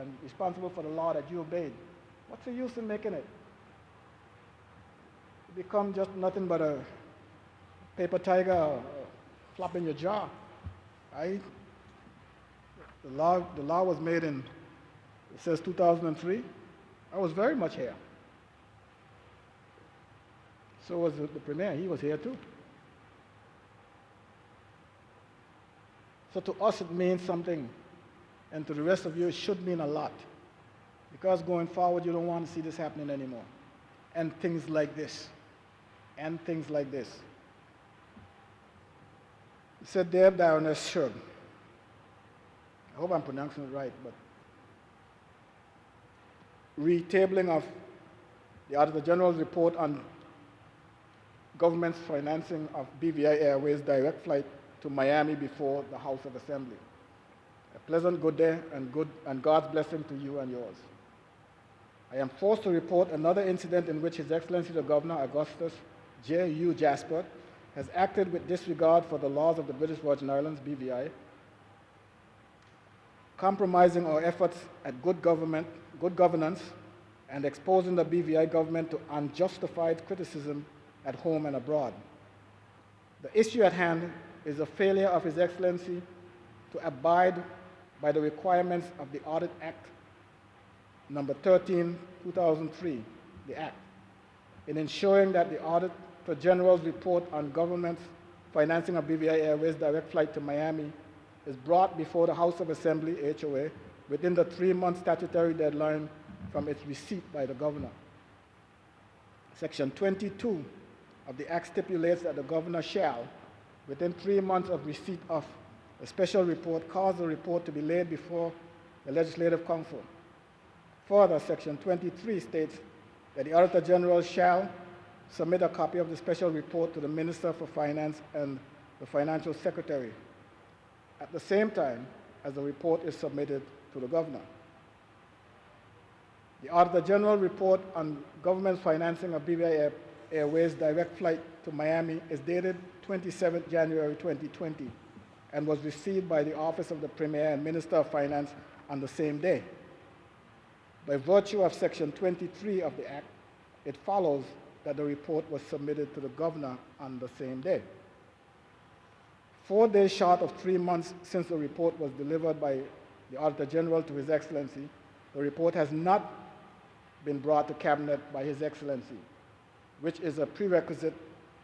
and responsible for the law that you obeyed, what's the use in making it? It becomes just nothing but a paper tiger flopping your jaw, right? The law was made in, it says 2003. I was very much here. So was the Premier. He was here too. So to us it means something, and to the rest of you it should mean a lot. Because going forward you don't want to see this happening anymore. And things like this. and things like this. He said, "Dear Baroness Shug," I hope I'm pronouncing it right, but retabling of the Auditor General's report on government's financing of BVI Airways direct flight to Miami before the House of Assembly. A pleasant good day and God's blessing to you and yours. I am forced to report another incident in which His Excellency the Governor, Augustus J.U. Jasper, has acted with disregard for the laws of the British Virgin Islands, BVI, compromising our efforts at good governance, and exposing the BVI government to unjustified criticism at home and abroad. The issue at hand is a failure of His Excellency to abide by the requirements of the Audit Act number 13, 2003, the Act, in ensuring that the Auditor General's report on government's financing of BVI Airways direct flight to Miami is brought before the House of Assembly, HOA, within the 3-month statutory deadline from its receipt by the Governor. Section 22 of the Act stipulates that the Governor shall, within 3 months of receipt of a special report, cause the report to be laid before the Legislative Council. Further, Section 23 states that the Auditor General shall submit a copy of the special report to the Minister for Finance and the Financial Secretary at the same time as the report is submitted to the Governor. The Auditor General report on government financing of BVI Airways direct flight to Miami is dated 27 January 2020 and was received by the Office of the Premier and Minister of Finance on the same day. By virtue of Section 23 of the Act, it follows that the report was submitted to the Governor on the same day. 4 days short of 3 months since the report was delivered by the Auditor General to His Excellency, the report has not been brought to Cabinet by His Excellency, which is a prerequisite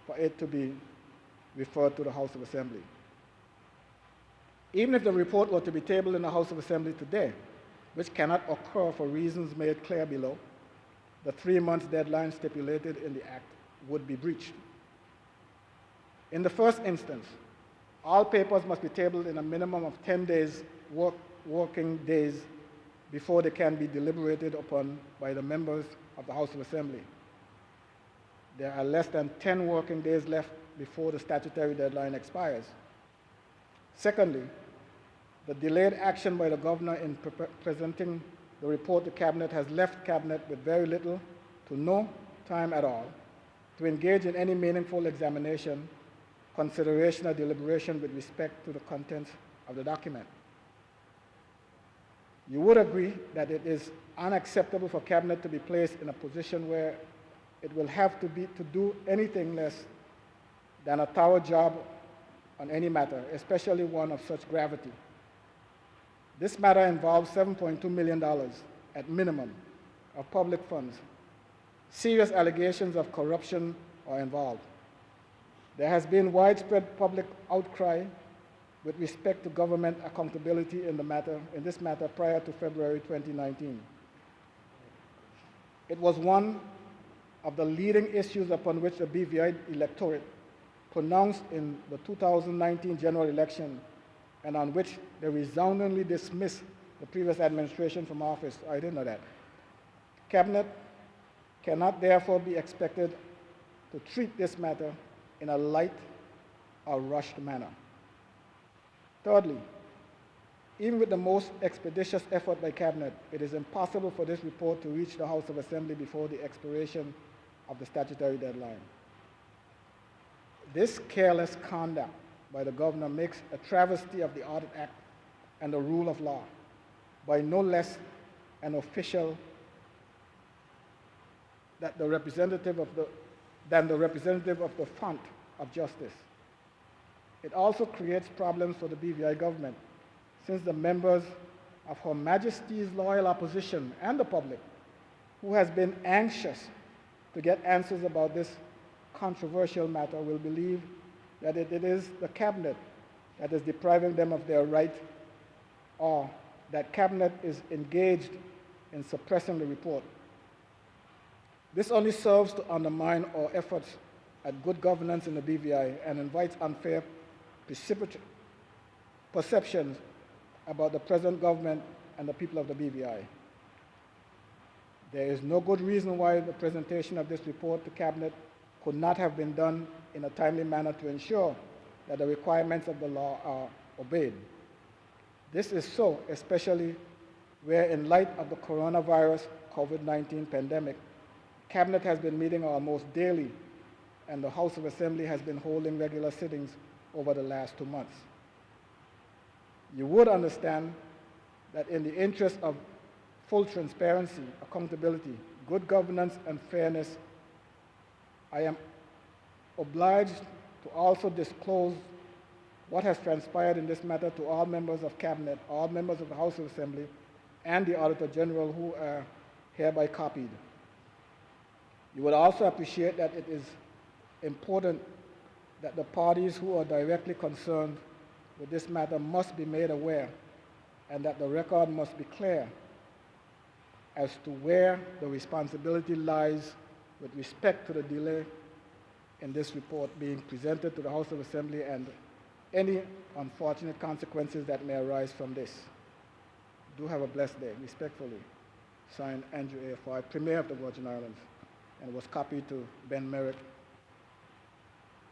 for it to be referred to the House of Assembly. Even if the report were to be tabled in the House of Assembly today, which cannot occur for reasons made clear below, the 3-month deadline stipulated in the Act would be breached. In the first instance, all papers must be tabled in a minimum of 10 days working days before they can be deliberated upon by the members of the House of Assembly. There are less than 10 working days left before the statutory deadline expires. Secondly, the delayed action by the Governor in presenting the report to Cabinet has left Cabinet with very little to no time at all to engage in any meaningful examination, consideration, or deliberation with respect to the contents of the document. You would agree that it is unacceptable for Cabinet to be placed in a position where it will have to do anything less than a thorough job on any matter, especially one of such gravity. This matter involves $7.2 million at minimum of public funds. Serious allegations of corruption are involved. There has been widespread public outcry with respect to government accountability in this matter prior to February 2019. It was one of the leading issues upon which the BVI electorate pronounced in the 2019 general election and on which they resoundingly dismissed the previous administration from office. I didn't know that. Cabinet cannot therefore be expected to treat this matter in a light or rushed manner. Thirdly, even with the most expeditious effort by Cabinet, it is impossible for this report to reach the House of Assembly before the expiration of the statutory deadline. This careless conduct by the Governor makes a travesty of the Audit Act and the rule of law by no less an official than the representative of the font of justice. It also creates problems for the BVI government, since the members of Her Majesty's loyal opposition and the public, who has been anxious to get answers about this controversial matter, will believe that it is the Cabinet that is depriving them of their right, or that Cabinet is engaged in suppressing the report. This only serves to undermine our efforts at good governance in the BVI and invites unfair perceptions about the present government and the people of the BVI. There is no good reason why the presentation of this report to Cabinet could not have been done in a timely manner to ensure that the requirements of the law are obeyed. This is so, especially where in light of the coronavirus COVID-19 pandemic, Cabinet has been meeting almost daily and the House of Assembly has been holding regular sittings over the last 2 months. You would understand that in the interest of full transparency, accountability, good governance, and fairness, I am obliged to also disclose what has transpired in this matter to all members of Cabinet, all members of the House of Assembly, and the Auditor General who are hereby copied. You would also appreciate that it is important that the parties who are directly concerned with this matter must be made aware and that the record must be clear as to where the responsibility lies with respect to the delay in this report being presented to the House of Assembly and any unfortunate consequences that may arise from this. Do have a blessed day. Respectfully, signed Andrew A. Premier of the Virgin Islands, and was copied to Ben Merrick,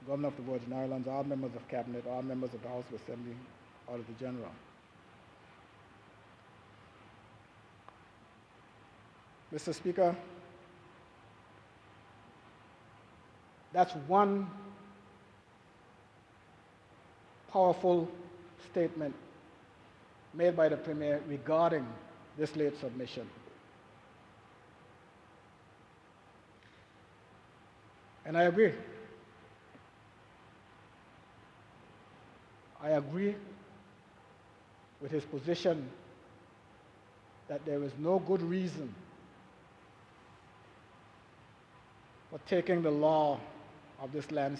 Governor of the Virgin Islands, all members of Cabinet, all members of the House of Assembly, Auditor General. Mr. Speaker, that's one powerful statement made by the Premier regarding this late submission. And I agree. I agree with his position that there is no good reason for taking the law of this land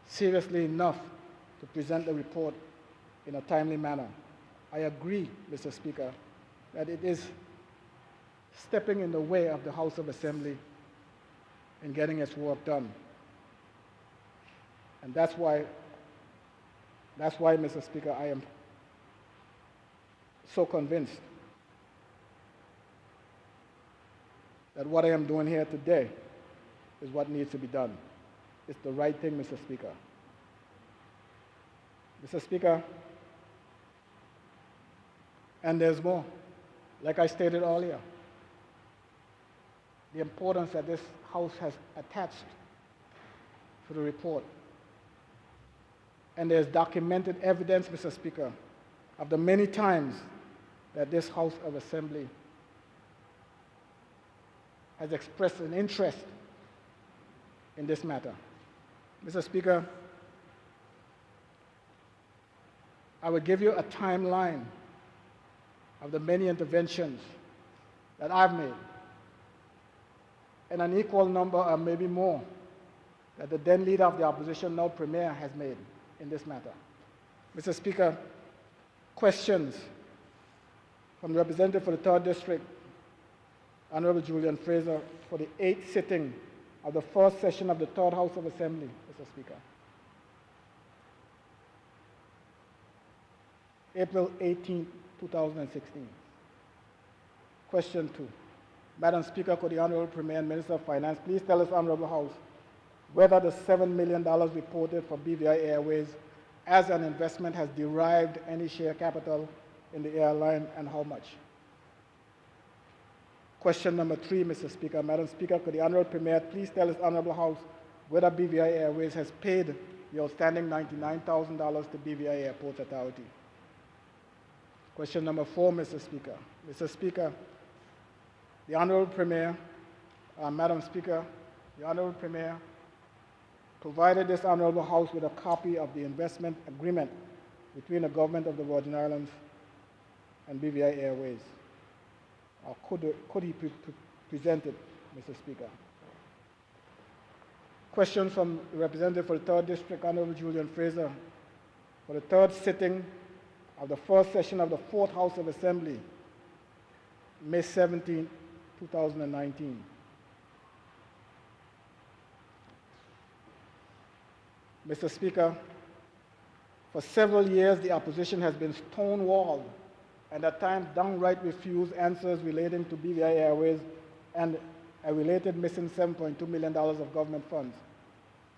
seriously enough to present the report in a timely manner. I agree, Mr. Speaker, that it is stepping in the way of the House of Assembly in getting its work done. And that's why, Mr. Speaker, I am so convinced that what I am doing here today is what needs to be done. It's the right thing, Mr. Speaker. Mr. Speaker, and there's more. Like I stated earlier, the importance that this House has attached to the report. And there's documented evidence, Mr. Speaker, of the many times that this House of Assembly has expressed an interest in this matter. Mr. Speaker, I will give you a timeline of the many interventions that I've made, and an equal number or maybe more that the then leader of the opposition, now Premier, has made in this matter. Mr. Speaker, questions from the representative for the 3rd District, Honorable Julian Fraser, for the 8th sitting of the 1st session of the 3rd House of Assembly, Mr. Speaker. April 18, 2016. Question 2. Madam Speaker, could the Honorable Premier and Minister of Finance please tell us, Honorable House, whether the $7 million reported for BVI Airways as an investment has derived any share capital in the airline, and how much? Question number 3, Mr. Speaker. Madam Speaker, could the Honorable Premier please tell us, Honorable House, whether BVI Airways has paid the outstanding $99,000 to BVI Airports Authority? Question number 4, Mr. Speaker. Mr. Speaker, the Honorable Premier, Madam Speaker, the Honorable Premier provided this Honorable House with a copy of the investment agreement between the Government of the Virgin Islands and BVI Airways. Or could he present it, Mr. Speaker? Question from the representative for the 3rd District, Honorable Julian Fraser, for the 3rd sitting of the 1st session of the 4th House of Assembly, May 17, 2019. Mr. Speaker, for several years, the opposition has been stonewalled and at times downright refused answers relating to BVI Airways and a related missing $7.2 million of government funds.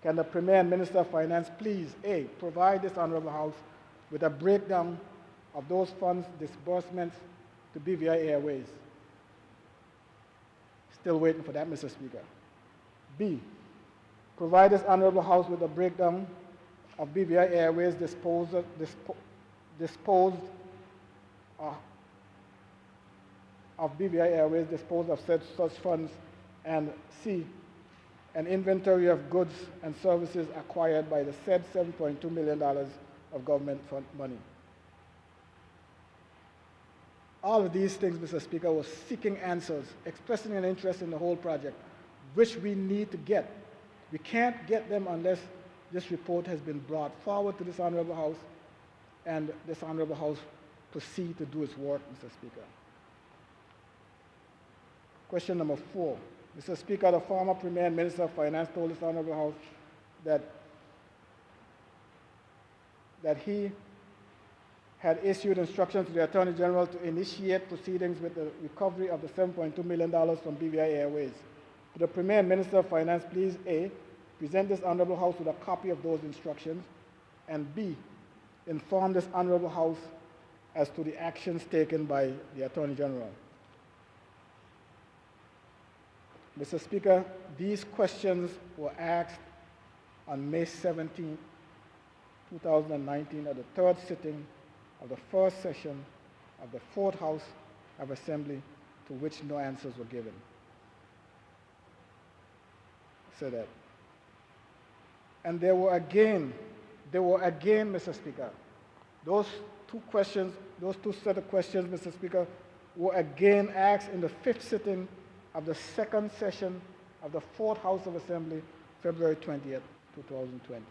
Can the Premier and Minister of Finance please, A, provide this Honorable House with a breakdown of those funds disbursements to BVI Airways? Still waiting for that, Mr. Speaker. B, provide this Honorable House with a breakdown of BVI Airways disposed of such funds, and C, an inventory of goods and services acquired by the said $7.2 million of government fund money. All of these things, Mr. Speaker, was seeking answers, expressing an interest in the whole project, which we need to get. We can't get them unless this report has been brought forward to this Honorable House and this Honorable House proceed to do its work, Mr. Speaker. Question number 4. Mr. Speaker, the former Premier and Minister of Finance told this Honorable House that he had issued instructions to the Attorney General to initiate proceedings with the recovery of the $7.2 million from BVI Airways. Could the Premier and Minister of Finance please, A, present this Honorable House with a copy of those instructions, and B, inform this Honorable House as to the actions taken by the Attorney General? Mr. Speaker, these questions were asked on May 17, 2019 at the third sitting of the first session of the Fourth House of Assembly, to which no answers were given. Say that. And there were again, Mr. Speaker, those two set of questions, Mr. Speaker, were again asked in the fifth sitting of the second session of the Fourth House of Assembly, February 20th, 2020.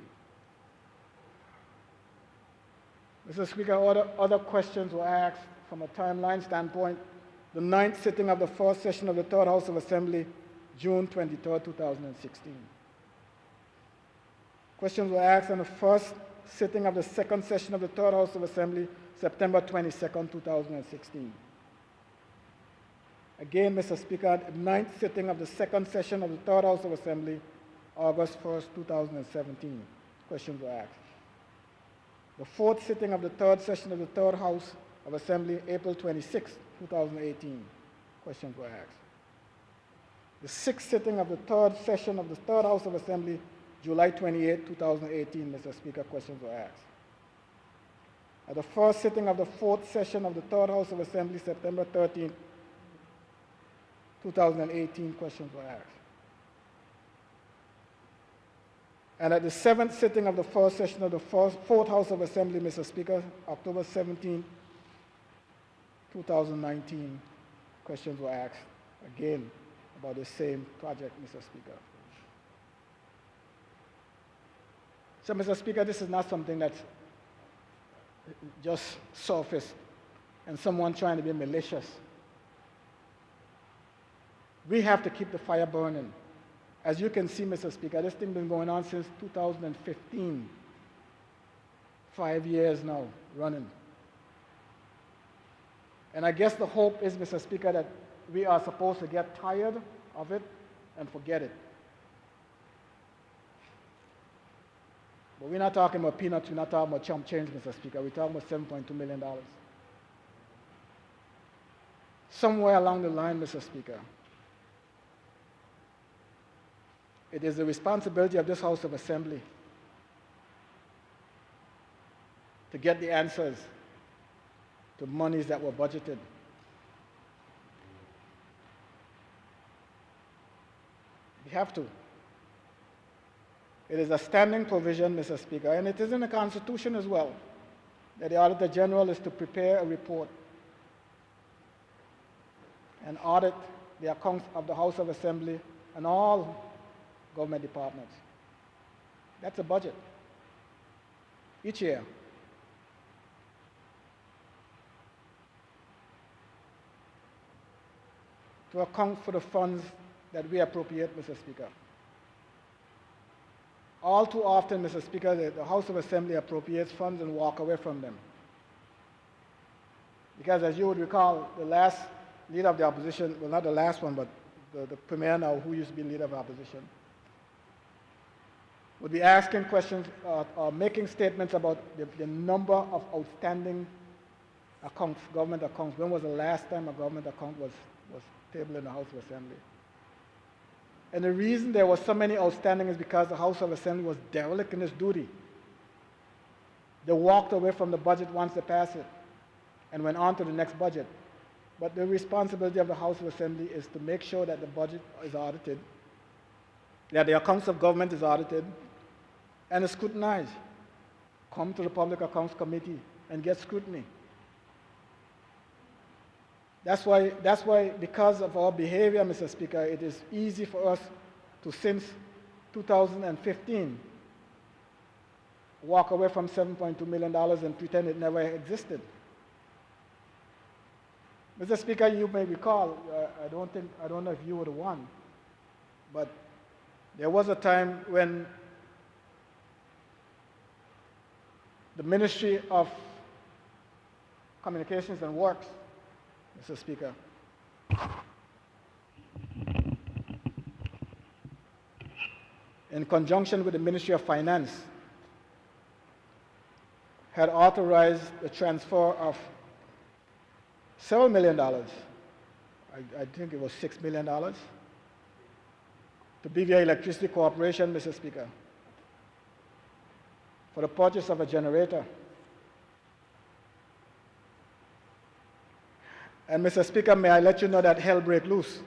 Mr. Speaker, other questions were asked from a timeline standpoint. The ninth sitting of the first session of the Third House of Assembly, June 23rd, 2016. Questions were asked on the first sitting of the second session of the Third House of Assembly, September 22nd, 2016. Again, Mr. Speaker, the ninth sitting of the second session of the Third House of Assembly, August 1st, 2017. Questions were asked. The fourth sitting of the third session of the Third House of Assembly, April 26, 2018. Questions were asked. The sixth sitting of the third session of the Third House of Assembly, July 28, 2018, Mr. Speaker, questions were asked. At the first sitting of the fourth session of the Third House of Assembly, September 13, 2018, questions were asked. And at the seventh sitting of the first session of the Fourth House of Assembly, Mr. Speaker, October 17, 2019, questions were asked again about the same project, Mr. Speaker. So, Mr. Speaker, this is not something that's just surfaced and someone trying to be malicious. We have to keep the fire burning. As you can see, Mr. Speaker, this thing has been going on since 2015. 5 years now, running. And I guess the hope is, Mr. Speaker, that we are supposed to get tired of it and forget it. But we're not talking about peanuts, we're not talking about chump change, Mr. Speaker. We're talking about $7.2 million. Somewhere along the line, Mr. Speaker, it is the responsibility of this House of Assembly to get the answers to monies that were budgeted. We have to. It is a standing provision, Mr. Speaker, and it is in the Constitution as well, that the Auditor General is to prepare a report and audit the accounts of the House of Assembly and all government departments. That's a budget each year. To account for the funds that we appropriate, Mr. Speaker. all too often, Mr. Speaker, the House of Assembly appropriates funds and walk away from them. Because as you would recall, the last leader of the opposition, well, not the last one, but the premier now, who used to be leader of the opposition, would be asking questions or making statements about the number of outstanding accounts, government accounts. When was the last time a government account was tabled in the House of Assembly? And the reason there was so many outstanding is because the House of Assembly was derelict in its duty. They walked away from the budget once they passed it and went on to the next budget. But the responsibility of the House of Assembly is to make sure that the budget is audited, that the accounts of government is audited, and is scrutinized. Come to the Public Accounts Committee and get scrutiny. That's why, because of our behavior, Mr. Speaker, it is easy for us to, since 2015, walk away from $7.2 million and pretend it never existed. Mr. Speaker, you may recall, I don't know if you were the one, but there was a time when the Ministry of Communications and Works, Mr. Speaker, in conjunction with the Ministry of Finance, had authorized the transfer of several $1 million, I think it was $6 million, to BVI Electricity Corporation, Mr. Speaker, for the purchase of a generator. And Mr. Speaker, may I let you know that hell broke loose.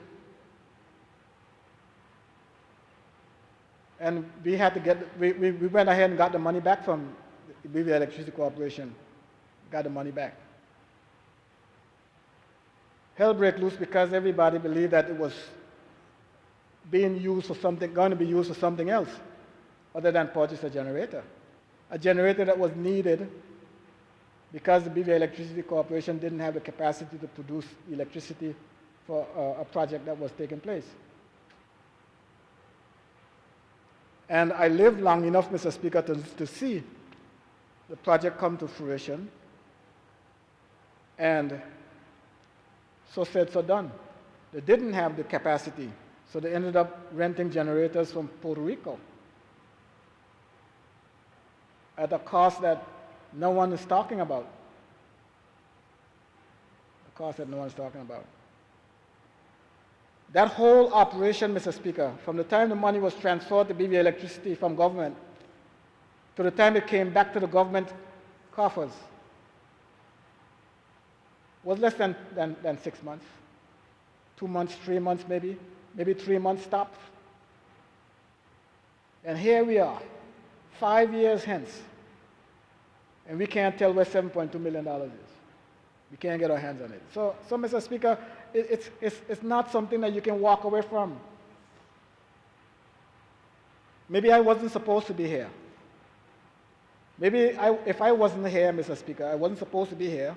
And we had to get, we went ahead and got the money back from the BVI Electricity Corporation, got the money back. Hell broke loose because everybody believed that it was being used for something, going to be used for something else other than purchase a generator. A generator that was needed because the BVI Electricity Corporation didn't have the capacity to produce electricity for a project that was taking place. And I lived long enough, Mr. Speaker, to see the project come to fruition. And so said, so done. They didn't have the capacity, so they ended up renting generators from Puerto Rico at a cost that no one is talking about. A cost that no one is talking about. That whole operation, Mr. Speaker, from the time the money was transferred to BVI Electricity from government to the time it came back to the government coffers, was less than 6 months. 2 months, 3 months maybe 3 months tops. And here we are, 5 years hence, and we can't tell where $7.2 million is. We can't get our hands on it. So Mr. Speaker, it's not something that you can walk away from. Maybe I wasn't supposed to be here. Maybe if I wasn't here, Mr. Speaker, I wasn't supposed to be here.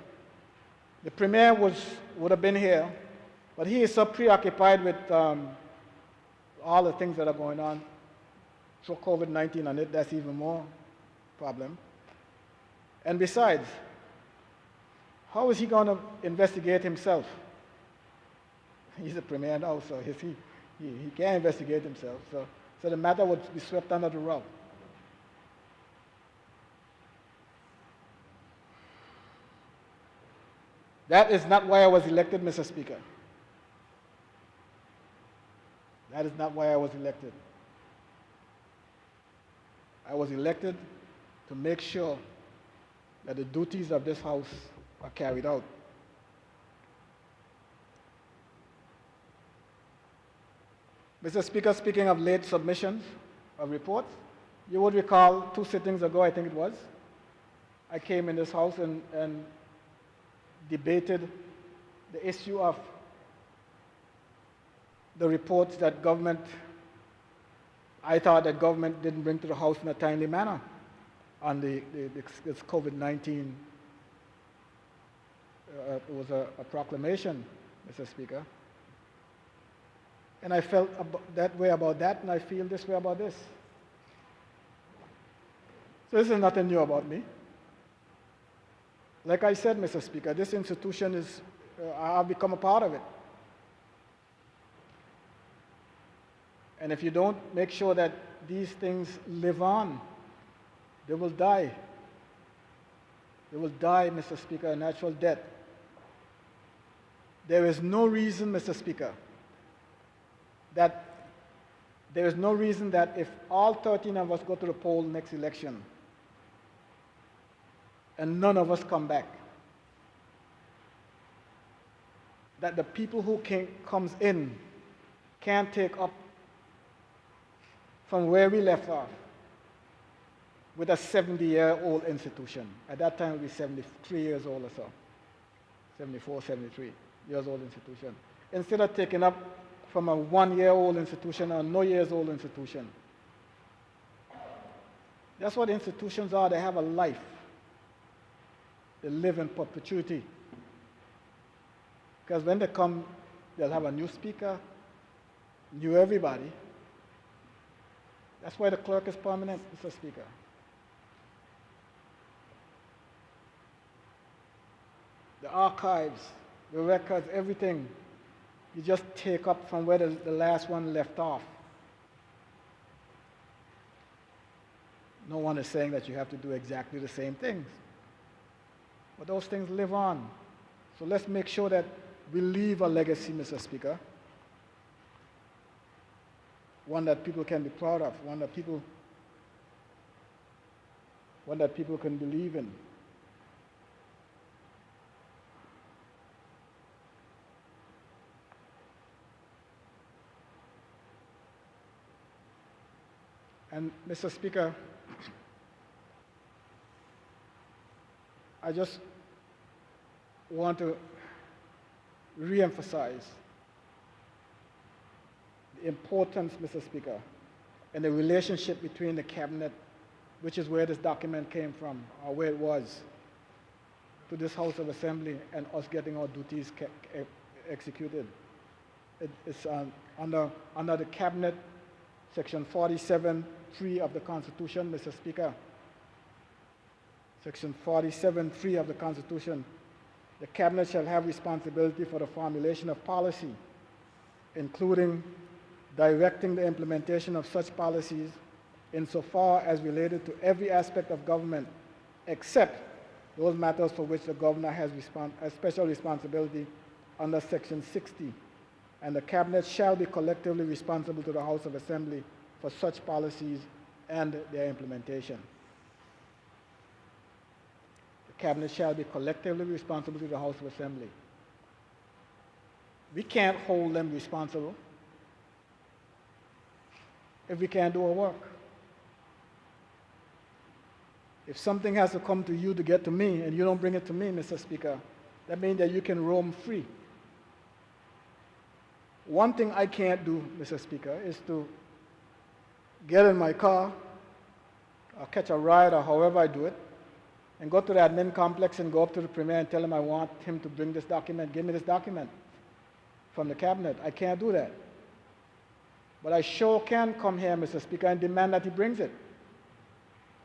The Premier would have been here, but he is so preoccupied with all the things that are going on. Throw COVID-19 on it, that's even more problem. And besides, how is he going to investigate himself? He's a Premier now, so he can't investigate himself. So the matter would be swept under the rug. That is not why I was elected, Mr. Speaker. That is not why I was elected. I was elected to make sure that the duties of this House are carried out. Mr. Speaker, speaking of late submissions of reports, you would recall 2 sittings ago, I think it was, I came in this House and debated the issue of the reports that I thought that government didn't bring to the House in a timely manner on this COVID-19. It was a proclamation, Mr. Speaker. And I felt that way about that, and I feel this way about this. So this is nothing new about me. Like I said, Mr. Speaker, this institution is, I've become a part of it. And if you don't make sure that these things live on, they will die. They will die, Mr. Speaker, a natural death. There is no reason, Mr. Speaker, that if all 13 of us go to the poll next election and none of us come back, that the people who comes in can't take up from where we left off with a 70-year-old institution. At that time, it would be 73 years old or so, 74, 73 years old institution. Instead of taking up from a 1-year-old institution or no years old institution. That's what institutions are. They have a life. They live in perpetuity. Because when they come, they'll have a new speaker, new everybody. That's why the clerk is permanent, Mr. Speaker. The archives, the records, everything, you just take up from where the last one left off. No one is saying that you have to do exactly the same things. But those things live on. So let's make sure that we leave a legacy, Mr. Speaker. One that people can be proud of, one that people can believe in. And Mr. Speaker, I just want to re-emphasize the importance, Mr. Speaker, and the relationship between the cabinet, which is where this document came from, or where it was, to this House of Assembly and us getting our duties executed. It's under the cabinet, Section 47(3) of the Constitution, Mr. Speaker. Section 47(3) of the Constitution. The cabinet shall have responsibility for the formulation of policy, including directing the implementation of such policies insofar as related to every aspect of government, except those matters for which the governor has a special responsibility under Section 60. And the cabinet shall be collectively responsible to the House of Assembly for such policies and their implementation. The cabinet shall be collectively responsible to the House of Assembly. We can't hold them responsible if we can't do our work. If something has to come to you to get to me and you don't bring it to me, Mr. Speaker, that means that you can roam free. One thing I can't do, Mr. Speaker, is to get in my car or catch a ride or however I do it and go to the admin complex and go up to the Premier and tell him I want him to bring this document, give me this document from the cabinet. I can't do that. But I sure can come here, Mr. Speaker, and demand that he brings it.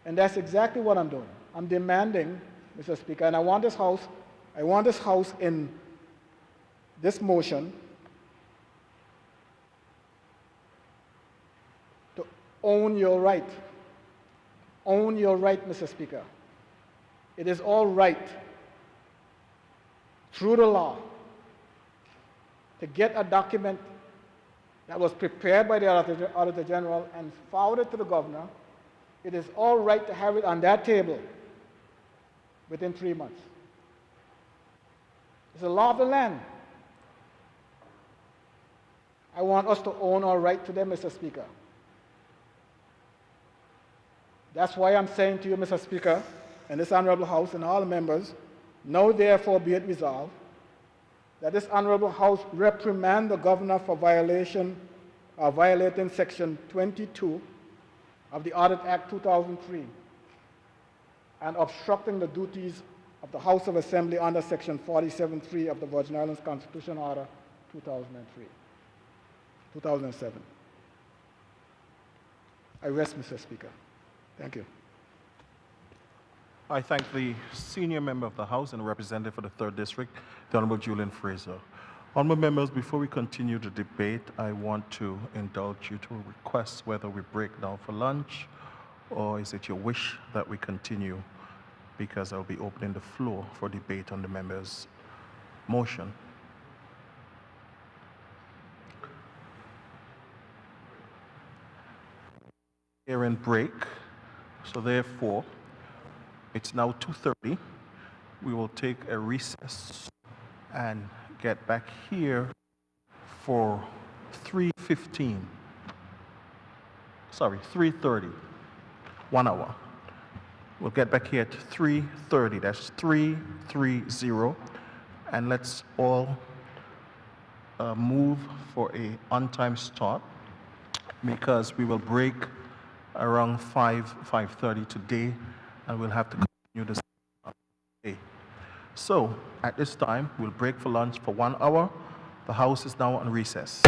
And that's exactly what I'm doing. I'm demanding, Mr. Speaker, and I want this House in this motion to own your right. Own your right, Mr. Speaker. It is all right through the law to get a document that was prepared by the Auditor General and forwarded to the governor. It is all right to have it on that table within 3 months. It's the law of the land. I want us to own our right to them, Mr. Speaker. That's why I'm saying to you, Mr. Speaker, and this Honorable House and all members, now therefore be it resolved that this Honorable House reprimand the governor for violating Section 22 of the Audit Act 2003 and obstructing the duties of the House of Assembly under Section 47(3) of the Virgin Islands Constitution Order 2007. I rest, Mr. Speaker. Thank you. I thank the senior member of the House and representative for the 3rd District, the Honorable Julian Fraser. Honorable members, before we continue the debate, I want to indulge you to request whether we break now for lunch, or is it your wish that we continue? Because I'll be opening the floor for debate on the member's motion. Hearing break, so therefore, it's now 2:30. We will take a recess and get back here for 3:15. Sorry, 3:30, 1 hour. We'll get back here at 3:30, that's 3:30, and let's all move for a on-time start because we will break around 5:30 today, and we'll have to continue this day. So, at this time, we'll break for lunch for 1 hour. The House is now on recess.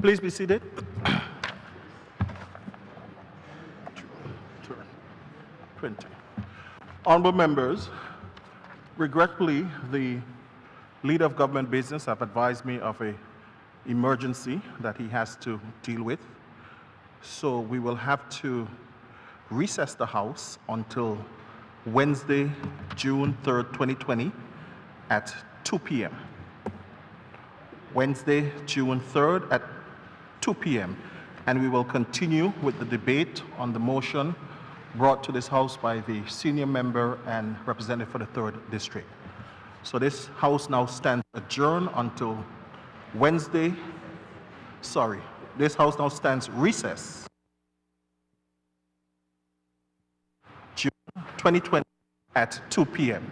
Please be seated. 20. Honorable members, regretfully, the leader of government business have advised me of an emergency that he has to deal with. So we will have to recess the House until Wednesday, June 3rd, 2020 at 2 p.m. Wednesday, June 3rd at 2 p.m. And we will continue with the debate on the motion brought to this House by the senior member and representative for the 3rd District. So this House now stands adjourned until Wednesday, this House now stands recess, June 2020 at 2 p.m.